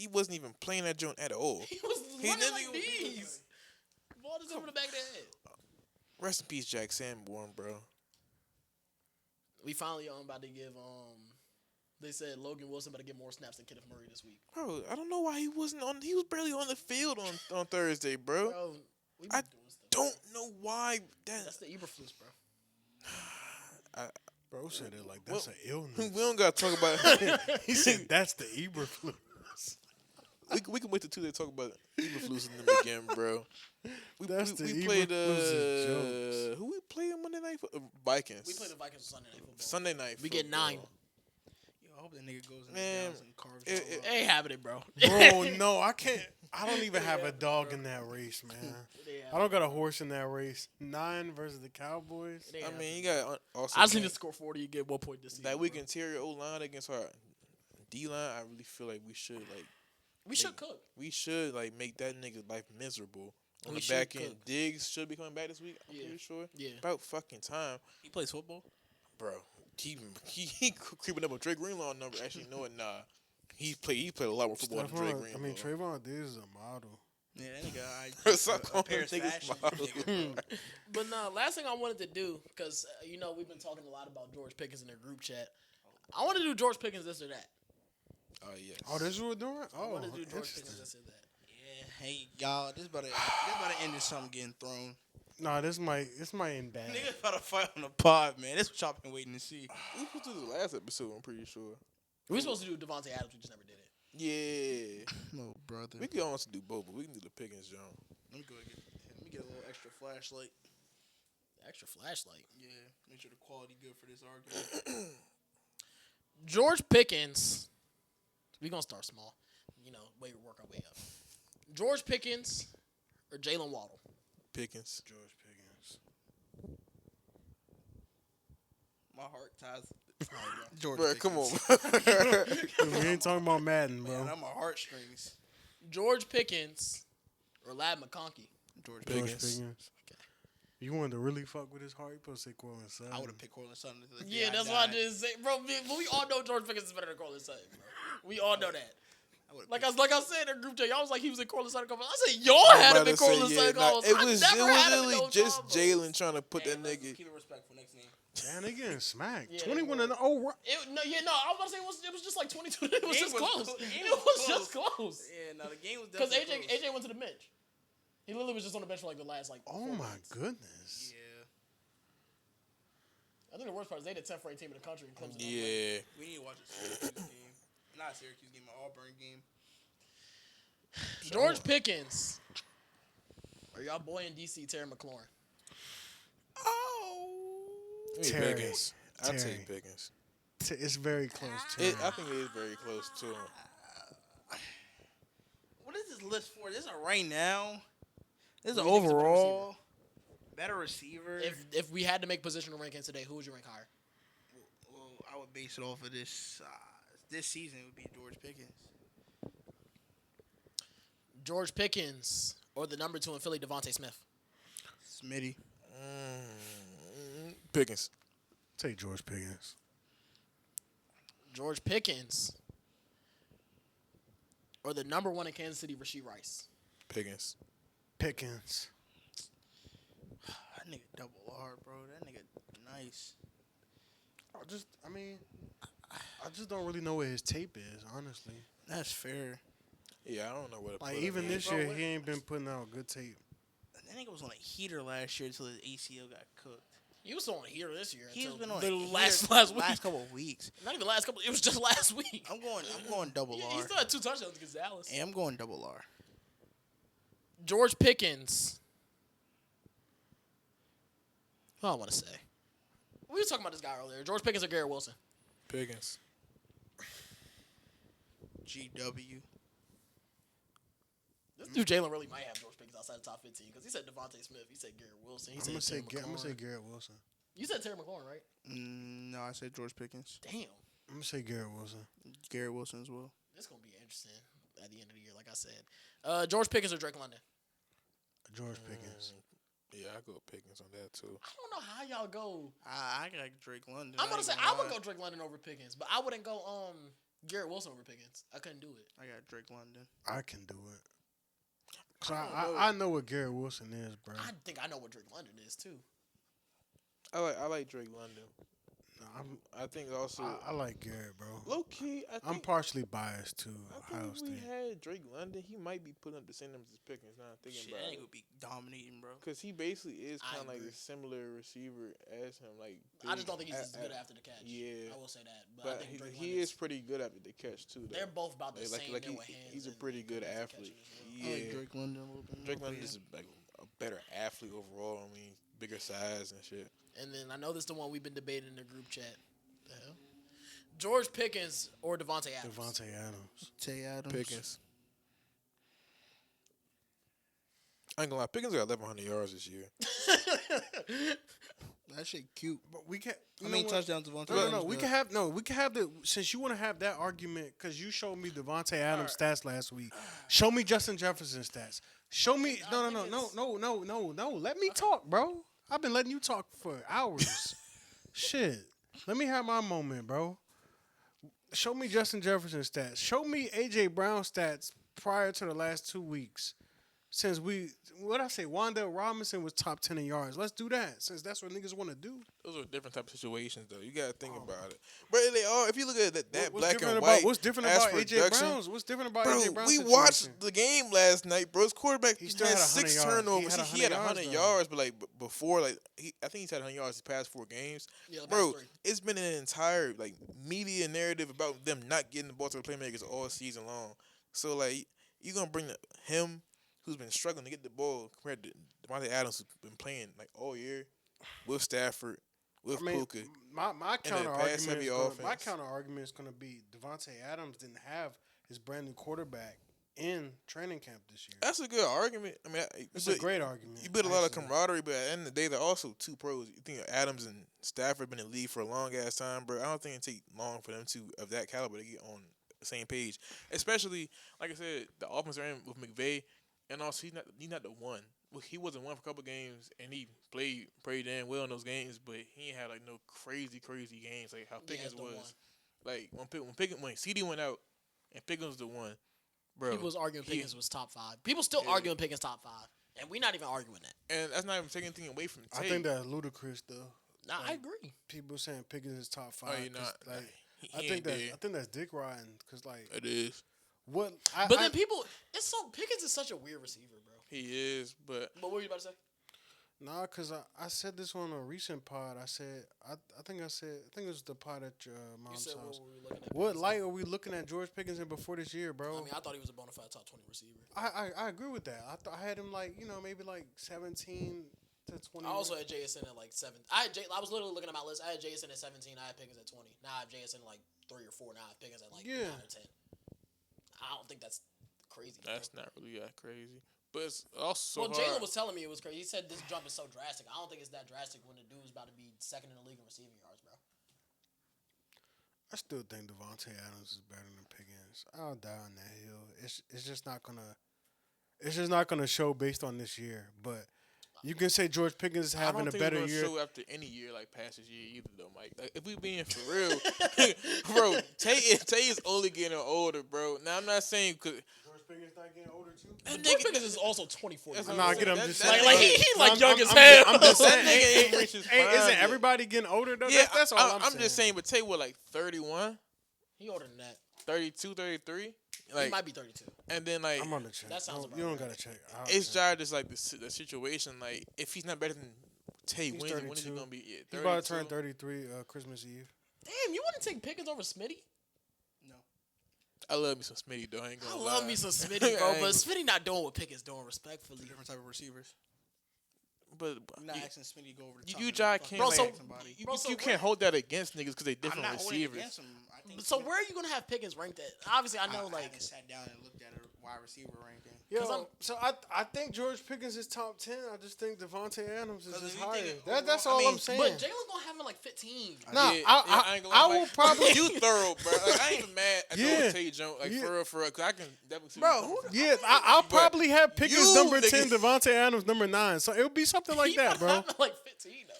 wasn't even playing that joint at all. He was He running didn't like even- these. Ball just over the back of the head. Rest in peace, Jack Sanborn, bro. We finally about to give they said Logan Wilson about to get more snaps than Kenneth Murray this week. Bro, I don't know why he wasn't on. He was barely on the field on Thursday, bro. Bro, we I been doing stuff. Don't know why. That's the Eberflus, bro. Bro said it like that's an We illness. don't gotta talk about. He said that's the Eberflus. we can wait till Tuesday to talk about Eberflus in them again, bro. That's the we played Eberflus jokes. who we played on Monday night? Vikings. We play the Vikings on Sunday Night Football. Sunday night. We get football. 9. Yo, I hope that nigga goes in Man, the downs and carves it- y'all up. They ain't having it, bro. Bro, no, I can't. I don't even have a dog in that race, man. They I don't got a horse in that race. 9 versus the Cowboys. They ain't I having mean, it. you got also. I just need to score 40 and get 1 point this season. that weak bro. interior O line against our D line. I really feel like we should We should cook. make that nigga life miserable on We the should back end. cook. Diggs should be coming back this week. I'm Yeah. pretty sure. Yeah. About fucking time, He plays football. bro. He creeping up on Drake Greenlaw number. Actually, no, nah. He played a lot more football than Drake Greenlaw. I mean, Trayvon Diggs is a model. Yeah, that nigga. Stop a calling Paris niggas fashion models. nigga, bro. But no, last thing I wanted to do, because, we've been talking a lot about George Pickens in their group chat. I want to do George Pickens this or that. Oh yes. Oh, this is what we're doing? I Oh, want to do George interesting. Pickens this or that. Yeah, hey y'all, this about to end in something getting thrown. Nah, this might end bad. Niggas about to fight on the pod, man. This what y'all been waiting to see. We supposed to do the last episode. I'm pretty sure. We were supposed to do Devontae Adams. We just never did it. Yeah. No, brother. We can almost do both, but we can do the Pickens, John. Let me go let me get a little extra flashlight. Extra flashlight. Yeah, make sure the quality good for this argument. George Pickens. We gonna start small. Work our way up. George Pickens or Jalen Waddle. Pickens. George Pickens. My heart ties. George Bro, Pickens. come on. We ain't talking about Madden, bro. Man, I'm my heartstrings. George Pickens or Lad McConkey. George George Pickens. Pickens. You wanted to really fuck with his heart? You supposed to say Corlin Sutton. I would have picked Cortland Sutton. until the day Yeah, that's I what I died. did say, bro. But we all know George Pickens is better than Corlin Sutton, bro. We all know that. I would've Like picked- I said in group chat, y'all was like he was in Corlin Sutton. I said y'all I'm had him about in to say, Corlin yeah, Sutton. nah, Goals. it I was never had him in literally those just combos. Jalen trying to put Hey, that let's nigga. keep it respectful. Next name. Damn, they getting smacked. Yeah, 21 they and 0. No, I was about to say it was just like 22. It was Game just was close. close. The game It was was close. just close. Yeah, no, the game was Because definitely AJ went to the bench. He literally was just on the bench for like the last Oh 4 my months. goodness. Yeah, I think the worst part is they the 10th ranked team in the country. And Clemson. Yeah. we need to watch a Syracuse game. Not a Syracuse game, an Auburn game. George Pickens. Or y'all boy in DC, Terry McLaurin. Oh. Give me Terry. Pickens. I Terry. take Pickens. It's very close to I think it is very close too. What is this list for? This is a right now. This is Who an do you think's a better overall better receiver. If we had to make positional rankings today, who would you rank higher? Well, I would base it off of this season. It would be George Pickens. George Pickens or the number 2 in Philly, Devontae Smith. Smitty. Pickens. Take George Pickens. George Pickens or the number one in Kansas City, Rasheed Rice. Pickens. Pickens. That nigga double R, bro. That nigga nice. I just don't really know what his tape is, honestly. That's fair. Yeah, I don't know what. Like even this bro, year, what- he ain't been putting out good tape. That nigga was on a heater last year until his ACL got cooked. He was on a heater this year. He's until been on the a heater last week. last couple of weeks. Not even last couple. It was just last week. I'm going double He R. still had 2 touchdowns against Dallas. Hey, I'm going double R. George Pickens. What I want to say. We were talking about this guy earlier. George Pickens or Garrett Wilson? Pickens. GW. This dude Jalen really might have George Pickens outside the top 15 because he said Devontae Smith. He said Garrett Wilson. He I'm said gonna say Terry I'm gonna say McLaurin. Garrett Wilson. You said Terry McLaurin, right? No, I said George Pickens. Damn. I'm gonna say Garrett Wilson. Garrett Wilson as well. This is going to be interesting at the end of the year, like I said. George Pickens or Drake London? George Pickens. Yeah, I go Pickens on that too. I don't know how y'all go. I got Drake London. I'm going to say ain't I gonna would lie. go Drake London over Pickens, but I wouldn't go Garrett Wilson over Pickens. I couldn't do it. I got Drake London. I can do it. So I don't know. I know what Garrett Wilson is, bro. I think I know what Drake London is, too. I like Drake London. No, I think also I like Garrett, bro. low key. I I'm think partially biased to I Ohio think if we State. had Drake London, he might be putting up the same numbers as Pickens. Now I'm thinking Shit, about that it. nigga would be dominating, bro. Because he basically is I kind of like agree. a similar receiver as him. Like I just big don't think he's as at- good at- after the catch. Yeah. I will say that. But I But think Drake he London's- is pretty good after the catch too. Though. They're both about the same. like there with hands he's a and pretty good catching athlete. as well. Yeah, I like Drake London a little bit. Drake more, London but is like a better athlete overall. I mean, bigger size and shit. And then I know this is the one we've been debating in the group chat. The hell? George Pickens or Devontae Adams? Devontae Adams. yeah. Tay Adams. Pickens. I ain't gonna lie, Pickens got 1,100 yards this year. That shit cute. But we can't. How many touchdowns Devontae No, Adams we got? can have the since you want to have that argument because you showed me Devontae Adams stats last week. Show me Justin Jefferson stats. Show me no. Let me talk, bro. I've been letting you talk for hours. Shit. Let me have my moment, bro. Show me Justin Jefferson stats. Show me AJ Brown stats prior to the last 2 weeks. Since Wandale Robinson was top 10 in yards. Let's do that since that's what niggas want to do. Those are different type of situations, though. You gotta think about it. But they are. If you look at that What's black different and about- white, What's different as about AJ production, Brown's? What's different about Bro, AJ Brown's we situation? watched the game last night, bro. His quarterback He still had had 100 6 yards. turnovers. He had 100 though. yards, but like before, like I think he's had 100 yards his past 4 games. Yeah, the Bro, past 3. it's been an entire like media narrative about them not getting the ball to the playmakers all season long. So like you gonna bring him, who's been struggling to get the ball, compared to Devontae Adams, who's been playing like all year with Stafford, with Puka. My a counter pass-heavy offense. argument is gonna be Devontae Adams didn't have his brand new quarterback in training camp this year. That's a good argument. I mean, It's a great argument. You build a lot of actually. camaraderie, but at the end of the day, they're also 2 pros. You think Adams and Stafford been in the league for a long ass time, bro. I don't think it take long for them two of that caliber to get on the same page. Especially, like I said, the offense they're in with McVay, and also he's not the one. Well, he wasn't one for a couple games, and he played pretty damn well in those games, but he ain't had like no crazy games like how Pickens the was. one. Like when CD went out and Pickens was the one, bro. People was arguing Pickens was top 5. People still Yeah. arguing Pickens top 5. And we're not even arguing that. And that's not even taking anything away from I Tate. think that's ludicrous though. Nah, I agree. People saying Pickens is top 5. Oh, you're 'cause, not. like, He I ain't there. think that's dick riding because like It is. what. But then people, Pickens is such a weird receiver, bro. He is, but But what were you about to say? Nah, because I said this on a recent pod. I said I think it was the pod at your You mom's said house. what were we looking at? What Pickens? light are we looking at George Pickens in before this year, bro? I mean, I thought he was a bona fide top 20 receiver. I agree with that. I had him like maybe like 17 to 20. I also had JSN at like 7. I was literally looking at my list. I had JSN at 17. I had Pickens at 20. Now I have JSN at like 3 or 4. Now I have Pickens at like 9 or 10. I don't think that's crazy. that's not really that crazy. But it's also Well, hard. Jalen was telling me it was crazy. He said this jump is so drastic. I don't think it's that drastic when the dude's about to be second in the league in receiving yards, bro. I still think Devontae Adams is better than Pickens. I'll die on that hill. It's just not gonna show based on this year. But You can say George Pickens is I having don't a think better it's year. gonna show after any year like past this year either though, Mike. Like if we being for real, bro, Tay is only getting older, bro. Now I'm not saying because George Pickens not getting older too. But George Pickens is also 24 years That's old. what Nah, I'm get saying. him just That saying. Like nigga- he No, like I'm- young I'm- as I'm hell. I'm just that saying. nigga ain't rich as Hey, fine isn't yet. everybody getting older though? Yeah, That's all I'm saying. I'm just saying, but Tay what like 31, He older than that. 32, 33? He Like, might be 32. and then like I'm on the check. That sounds about You don't right. gotta check. I'll it's check. just like the situation. Like if he's not better than Tay He's wins, when is he 32. gonna be? Yeah, He's about to 32. turn 33 Christmas Eve. Damn, you wouldn't take Pickens over Smitty? No. I love me some Smitty though. I ain't I gonna love lie. me some Smitty, I bro, ain't but gonna- Smitty not doing what Pickens doing, respectfully. Different type of receivers. But I'm not you, asking Smitty to go over the you, top. you and Jai fucking can't. Bro, like, so- somebody. you, bro, so you where- can't hold that against niggas because they I'm different not holding it receivers. against him. I think So Smitty- where are you gonna have Pickens ranked at? Obviously, I know I like haven't sat down and looked at a wide receiver ranking. Yo, so I think George Pickens is top 10. I just think Devontae Adams is 'Cause just if you higher. think That's overall- all I mean, I'm saying. but Jalen gonna have him like 15. Nah, Yeah, I ain't gonna I lie, will Mike. probably You thorough, bro. Like, I ain't even mad at Yeah. the Tay jump. Like Yeah. for real, because I can definitely see. Bro, where you who coming Yeah, I'll But probably have Pickens you, number nigga- 10, Devontae Adams number 9. So it'll be something like He that, gonna bro. have him like 15 though.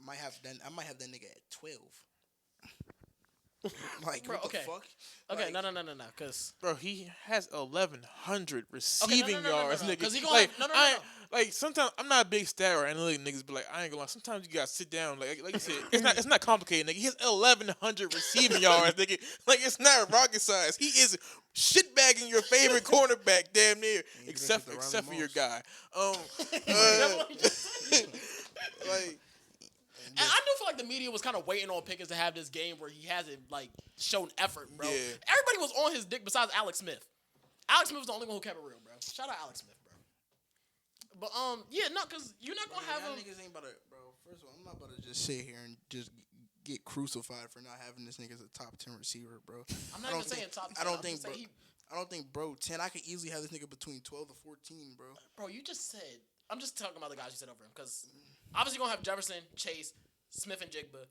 I might have that nigga at 12. Like Bro, what okay. the fuck? Okay, Like- no. Cause Bro, he has 1,100 receiving no, yards, no. nigga. 'Cause he gonna like, have- no. I ain't- like sometimes I'm not a big stat or analytic niggas, but like I ain't gonna lie. Sometimes you gotta sit down. Like you said, it's not complicated, nigga. He has 1,100 receiving yards, nigga. Like it's not rocket science. He is shitbagging your favorite cornerback, damn near, do that except shit to except for Riley your Moss. guy. That's what he just said. Like And I do feel like the media was kind of waiting on Pickens to have this game where he hasn't like shown effort, bro. Yeah. Everybody was on his dick besides Alex Smith. Alex Smith was the only one who kept it real, bro. Shout out Alex Smith, bro. But yeah, no, cause you're not gonna have y'all him. niggas ain't about to, bro. First of all, I'm not about to just sit here and just get crucified for not having this nigga as a top 10 receiver, bro. I'm I not don't even saying think- top 10. I don't I'm think, just bro. saying I don't think, bro. 10. I could easily have this nigga between 12 to 14, bro. bro, you just said. I'm just talking about the guys you said over him, cause obviously you're gonna have Jefferson, Chase, Smith and Jigba,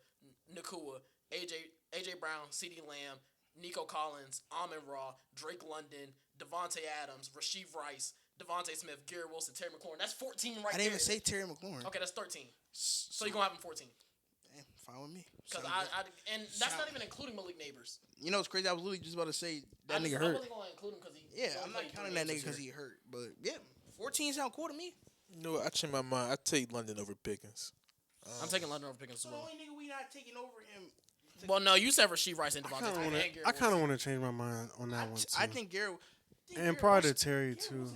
Nakua, AJ Brown, CeeDee Lamb, Nico Collins, Amon Ra, Drake London, Devontae Adams, Rasheed Rice, Devontae Smith, Gary Wilson, Terry McLaurin. That's 14 right I there. didn't even say Terry McLaurin. Okay, that's 13. So you're gonna have him 14. Damn, fine with me. Cause Sound good. and that's not even including Malik Neighbors. You know what's crazy? I was literally just about to say that nigga I hurt. wasn't gonna include him because he. Yeah, only I'm not played counting 3 that nigga games because this he year. hurt. But yeah, 14 sound cool to me. you know what? I changed my mind. I take London over Pickens. I'm taking London over Pickens as So the well. only nigga we not taking over him. Well, no, you said Rasheed Rice and I Devontae kind of Smith want and Gary to. I kind of Wilson. want to change my mind on that one too. I think Gary. and probably Terry too.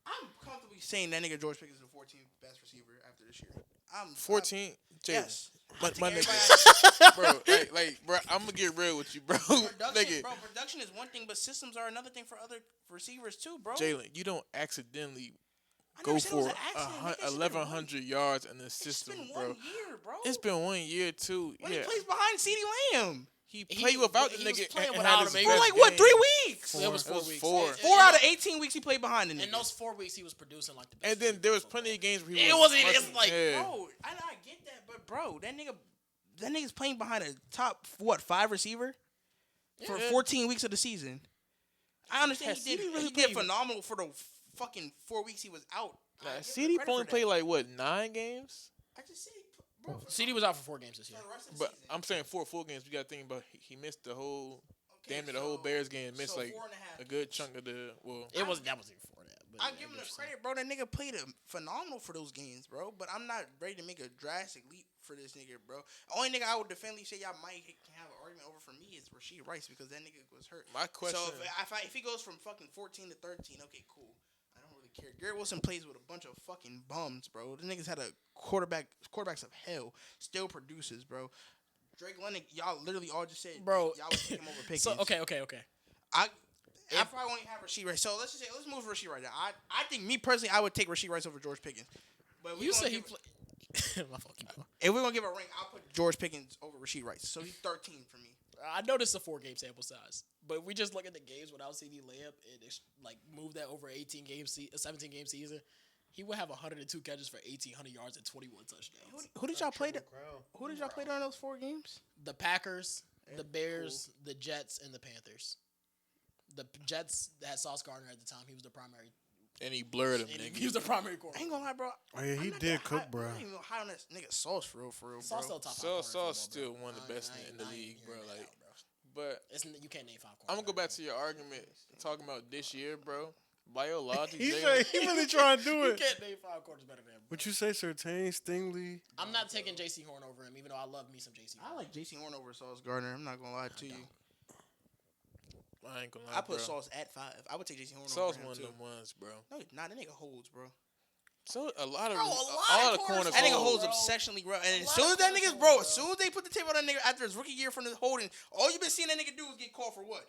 I'm comfortably saying that nigga George Pickens is the 14th best receiver after this year. I'm 14. Jalen. Yes. My, I think my everybody- nigga, bro, bro, I'm gonna get real with you, bro. Production, Nigga, bro, production is one thing, but systems are another thing for other receivers too, bro. Jalen, you don't accidentally I go never said it was for an accident, nigga. It's been 1,100 yards in the It's system, been bro. 1 year, bro. It's been 1 year too. When Yeah, he plays behind CeeDee Lamb he played without the he was nigga playing and without had his him, for best like what, game. 3 weeks? It was It 4 was weeks. 4. 4 out of 18 weeks he played behind the nigga. In those 4 weeks, he was producing like the best. And then there was receiver in plenty of games where he It was. wasn't- it's fucking- like, yeah. Bro, I get that, but bro, that nigga's playing behind a top 5 receiver for Yeah. 14 weeks of the season. I understand Has he did CD really he did played- phenomenal for the fucking 4 weeks he was out. Nah, I give him CD credit only for played that. like what 9 games, I just said, bro, for CD was out for 4 games this year. the rest of the but season. I'm saying 4 full games. You got to think about he missed the whole. Okay, Damn near the whole so- Bears game. Missed so like 4.5 a good chunk of the. Well, That wasn't even before that. But I yeah, give him get the what you're saying. credit, bro. That nigga played phenomenal for those games, bro. But I'm not ready to make a drastic leap for this nigga, bro. Only nigga I would definitively say y'all might can have an argument over for me is Rasheed Rice because that nigga was hurt. my question. So if he goes from fucking 14 to 13, okay, cool. I don't really care. Garrett Wilson plays with a bunch of fucking bums, bro. The niggas had a quarterbacks of hell, still produces, bro. Drake London, y'all literally all just said, Bro. y'all would take him over Pickens. So okay. I probably won't have Rasheed Rice. So let's just say, let's move Rasheed Rice. Now, I think me personally, I would take Rasheed Rice over George Pickens. But You said he played. My fault. Keep going. if we're gonna give a rank, I'll put George Pickens over Rasheed Rice. So he's 13 for me. I know this is a 4-game sample size, but we just look at the games without CD Lamb and like move that over 17 game season. He would have 102 catches for 1,800 yards and 21 touchdowns. Who did y'all play? Who did y'all play during those 4 games? The Packers, the Bears, the Jets, and the Panthers. The Jets had Sauce Gardner at the time. He was the primary And he blurred him, And nigga. he was the primary I corner. ain't gonna lie, bro. Oh yeah, he I'm not did that cook, high, bro. I'm not even high on that nigga Sauce for real, bro. Sauce still top 5 corner. Sauce in football, still bro. one of the best in the I ain't league, bro. hearing that Like, out, bro. but You can't name 5 corners. I'm gonna go back to your argument talking about this year, bro. By your logic, He Jalen, he really trying to do You it. can't name 5 corners better than him. Bro. What you say, Surtain, Stingley? I'm not taking J.C. Horn over him, even though I love me some J.C. Horn. I like J.C. Horn over Sauce Gardner. I'm not gonna lie to you. I ain't gonna lie, I put bro. Sauce at 5. I would take J.C. Horn Sauce over him one of too. them ones, bro. No, nah, that nigga holds, bro. So a lot of Bro, a lot all of the corners corners That nigga hold. holds bro. obsessionally, bro. And A as lot soon of as that corners nigga, hold, bro, bro. as soon as they put the tape on that nigga after his rookie year from the holding, all you been seeing that nigga do is get called for what?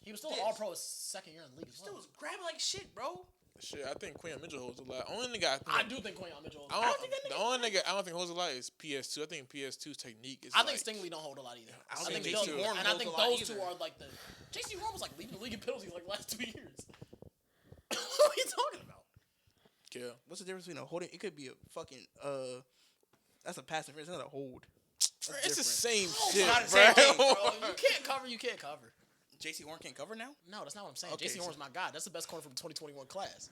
He was still This. an All-Pro his second year in the league. As Still well. was grabbing like shit, bro. Shit, I think Quinn Mitchell holds a lot. Only nigga I do think Quinn Mitchell. I don't think that the nigga- only nigga I don't think holds a lot is PS2. I think PS2's technique is. I think like, Stingley don't hold a lot either. I don't think think those, J.C. Horn and I holds think a lot those two either. are like the. J.C. Horn was like leading the league in penalties like last 2 years. What are you talking about? Yeah. What's the difference between a holding? It could be a fucking that's a pass interference. It's not a hold. That's It's the different. same shit, not the bro. same thing, Bro, you can't cover. You can't cover. J.C. Horn can't cover now. No, that's not what I'm saying. Okay, J.C. Horn's my guy. That's the best corner from the 2021 class.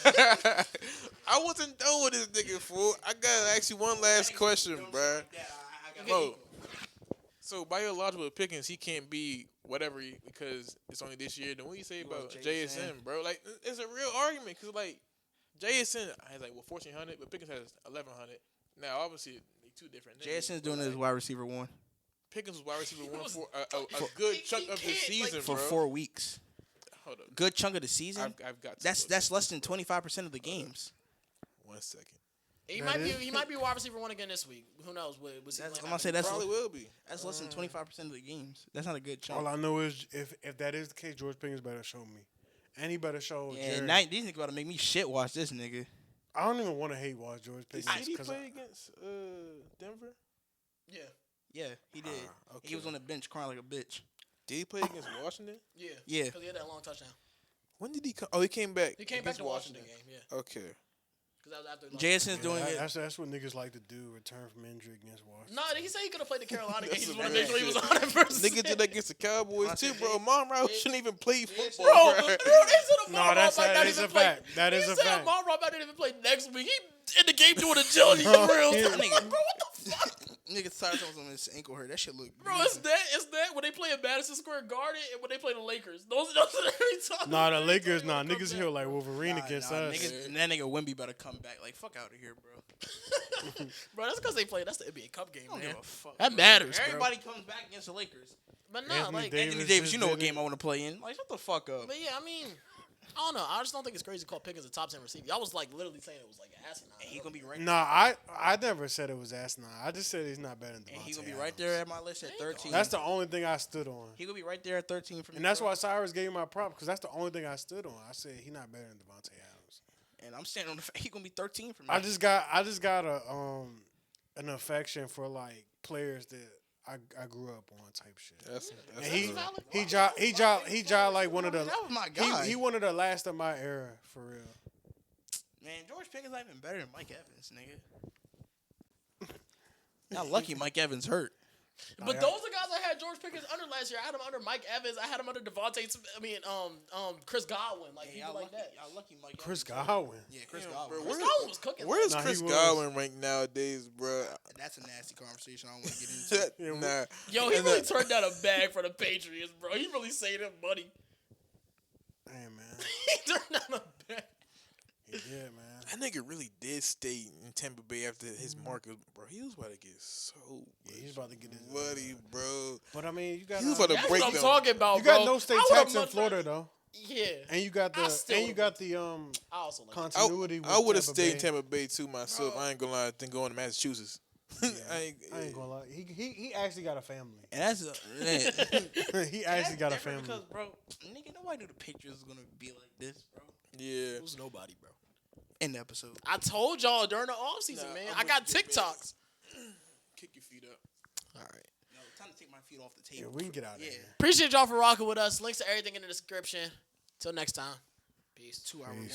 I wasn't done with this nigga, fool. I gotta ask you one last question, bro. Bro, so by your logic with Pickens, he can't be whatever because it's only this year. Then what you say about JSN. JSN, bro? Like, it's a real argument because like JSN has like 1,400, but Pickens has 1,100. Now, obviously, they two different. niggas, JSN's but, doing like, his wide receiver 1 Pickens was wide receiver one was- for a good chunk of the can't, season, for bro. 4 weeks. Hold up, Good chunk of the season. I've got to That's look. less than 25% of the games. 1 second. He That might be. is- He might be wide receiver 1 again this week. Who knows? Was he That's- playing I'm gonna say that's Probably will be. That's less than 25% of the games. That's not a good chunk. All I know is if that is the case, George Pickens better show me, and he better show. Yeah, Jared. now these niggas about to make me shit watch this nigga. I don't even want to hate watch George Did Pickens CD because play against Denver? Yeah, Yeah, he did. okay. He was on the bench crying like a bitch. Did he play against Washington? yeah, Yeah. Because he had that long touchdown. When did he come? Oh, he came back. He came back against to Washington game. Yeah, Okay. because that was after. JSN's doing it. That's what niggas like to do. Return from injury against Washington. No, he said he could have played the Carolina game. He That's just a want to make real sure he was shit. 100%. Nigga did that against the Cowboys I too, said, bro. Monroe shouldn't even play football, Bro, bro. they said No, Monroe that's might not that is even a play. fact. That is he a said fact. Monroe might not even play next week. He in the game doing agility for real. Yeah. I'm like, bro, what the fuck? Nigga tired of his ankle hurt. That shit look. Bro, it's that when they play at Madison Square Garden and when they play the Lakers. Those are the only times. Nah, the every Lakers, time they nah, come niggas back. here like Wolverine against us. Niggas, and that nigga Wemby better come back. Like fuck out of here, bro. Bro, that's because they play. That's the NBA Cup game, I don't man. give a fuck. That bro. matters, bro. Everybody comes back against the Lakers. But no, Anthony like, Davis. Anthony Davis, you know what did it. game I want to play in. Like shut the fuck up. but yeah, I mean, I don't know. I just don't think it's crazy to call Pickens a top 10 receiver. Y'all was like literally saying it was like asinine. And he gonna be right. Nah, I never said it was asinine. I just said he's not better than And Devontae he gonna be Adams. right there at my list at 13. That's the only thing I stood on. He gonna be right there at 13 for me. And that's bro. why Cyrus gave me my prop, because that's the only thing I stood on. I said he not better than Devontae Adams. And I'm standing on the fact he gonna be 13 for me. I just got a an affection for like players that I grew up on type shit. That's And he good. he dropped like one of the That was my guy. he one of the last of my era for real. Man, George Pickens not even better than Mike Evans, nigga. Not lucky Mike Evans hurt. But those are guys I had George Pickens under last year. I had him under Mike Evans. I had him under Devontae. Chris Godwin, like Yeah, people like that. Y'all lucky Mike Chris Evans. Godwin. Yeah, Chris Damn, Godwin. bro, Chris where- Godwin was cooking. Where is Nah, he Chris was. Godwin ranked nowadays, bro? That's a nasty conversation. I don't want to get into. Nah. Yo, he And really that- turned down a bag for the Patriots, bro. He really saved him money. Hey man, He turned down a bag. he did, man. That nigga really did stay in Tampa Bay after his market, bro. He was about to get so Yeah, he's about to get his money, bro. But I mean, you got He was about to That's break what I'm them. talking about, you got bro. no state I would've tax in much Florida rather- though, Yeah. and you got I still the I also like continuity. With I would have Tampa stayed Bay. in Tampa Bay too myself. I ain't gonna lie. Then going to Massachusetts. Yeah, I ain't gonna lie. He actually got a family. And that's He actually got a family. Because, bro, nigga, nobody knew the Patriots was gonna be like this, bro. Yeah. It was nobody, bro. In the episode. I told y'all during the offseason, Nah, man. I'm I got with you, man. TikToks. Kick your feet up. All right. No, time to take my feet off the Yeah, table. we can get out of Yeah. here. Appreciate y'all for rocking with us. Links to everything in the description. Till next time. Peace. 2 hours Peace. long.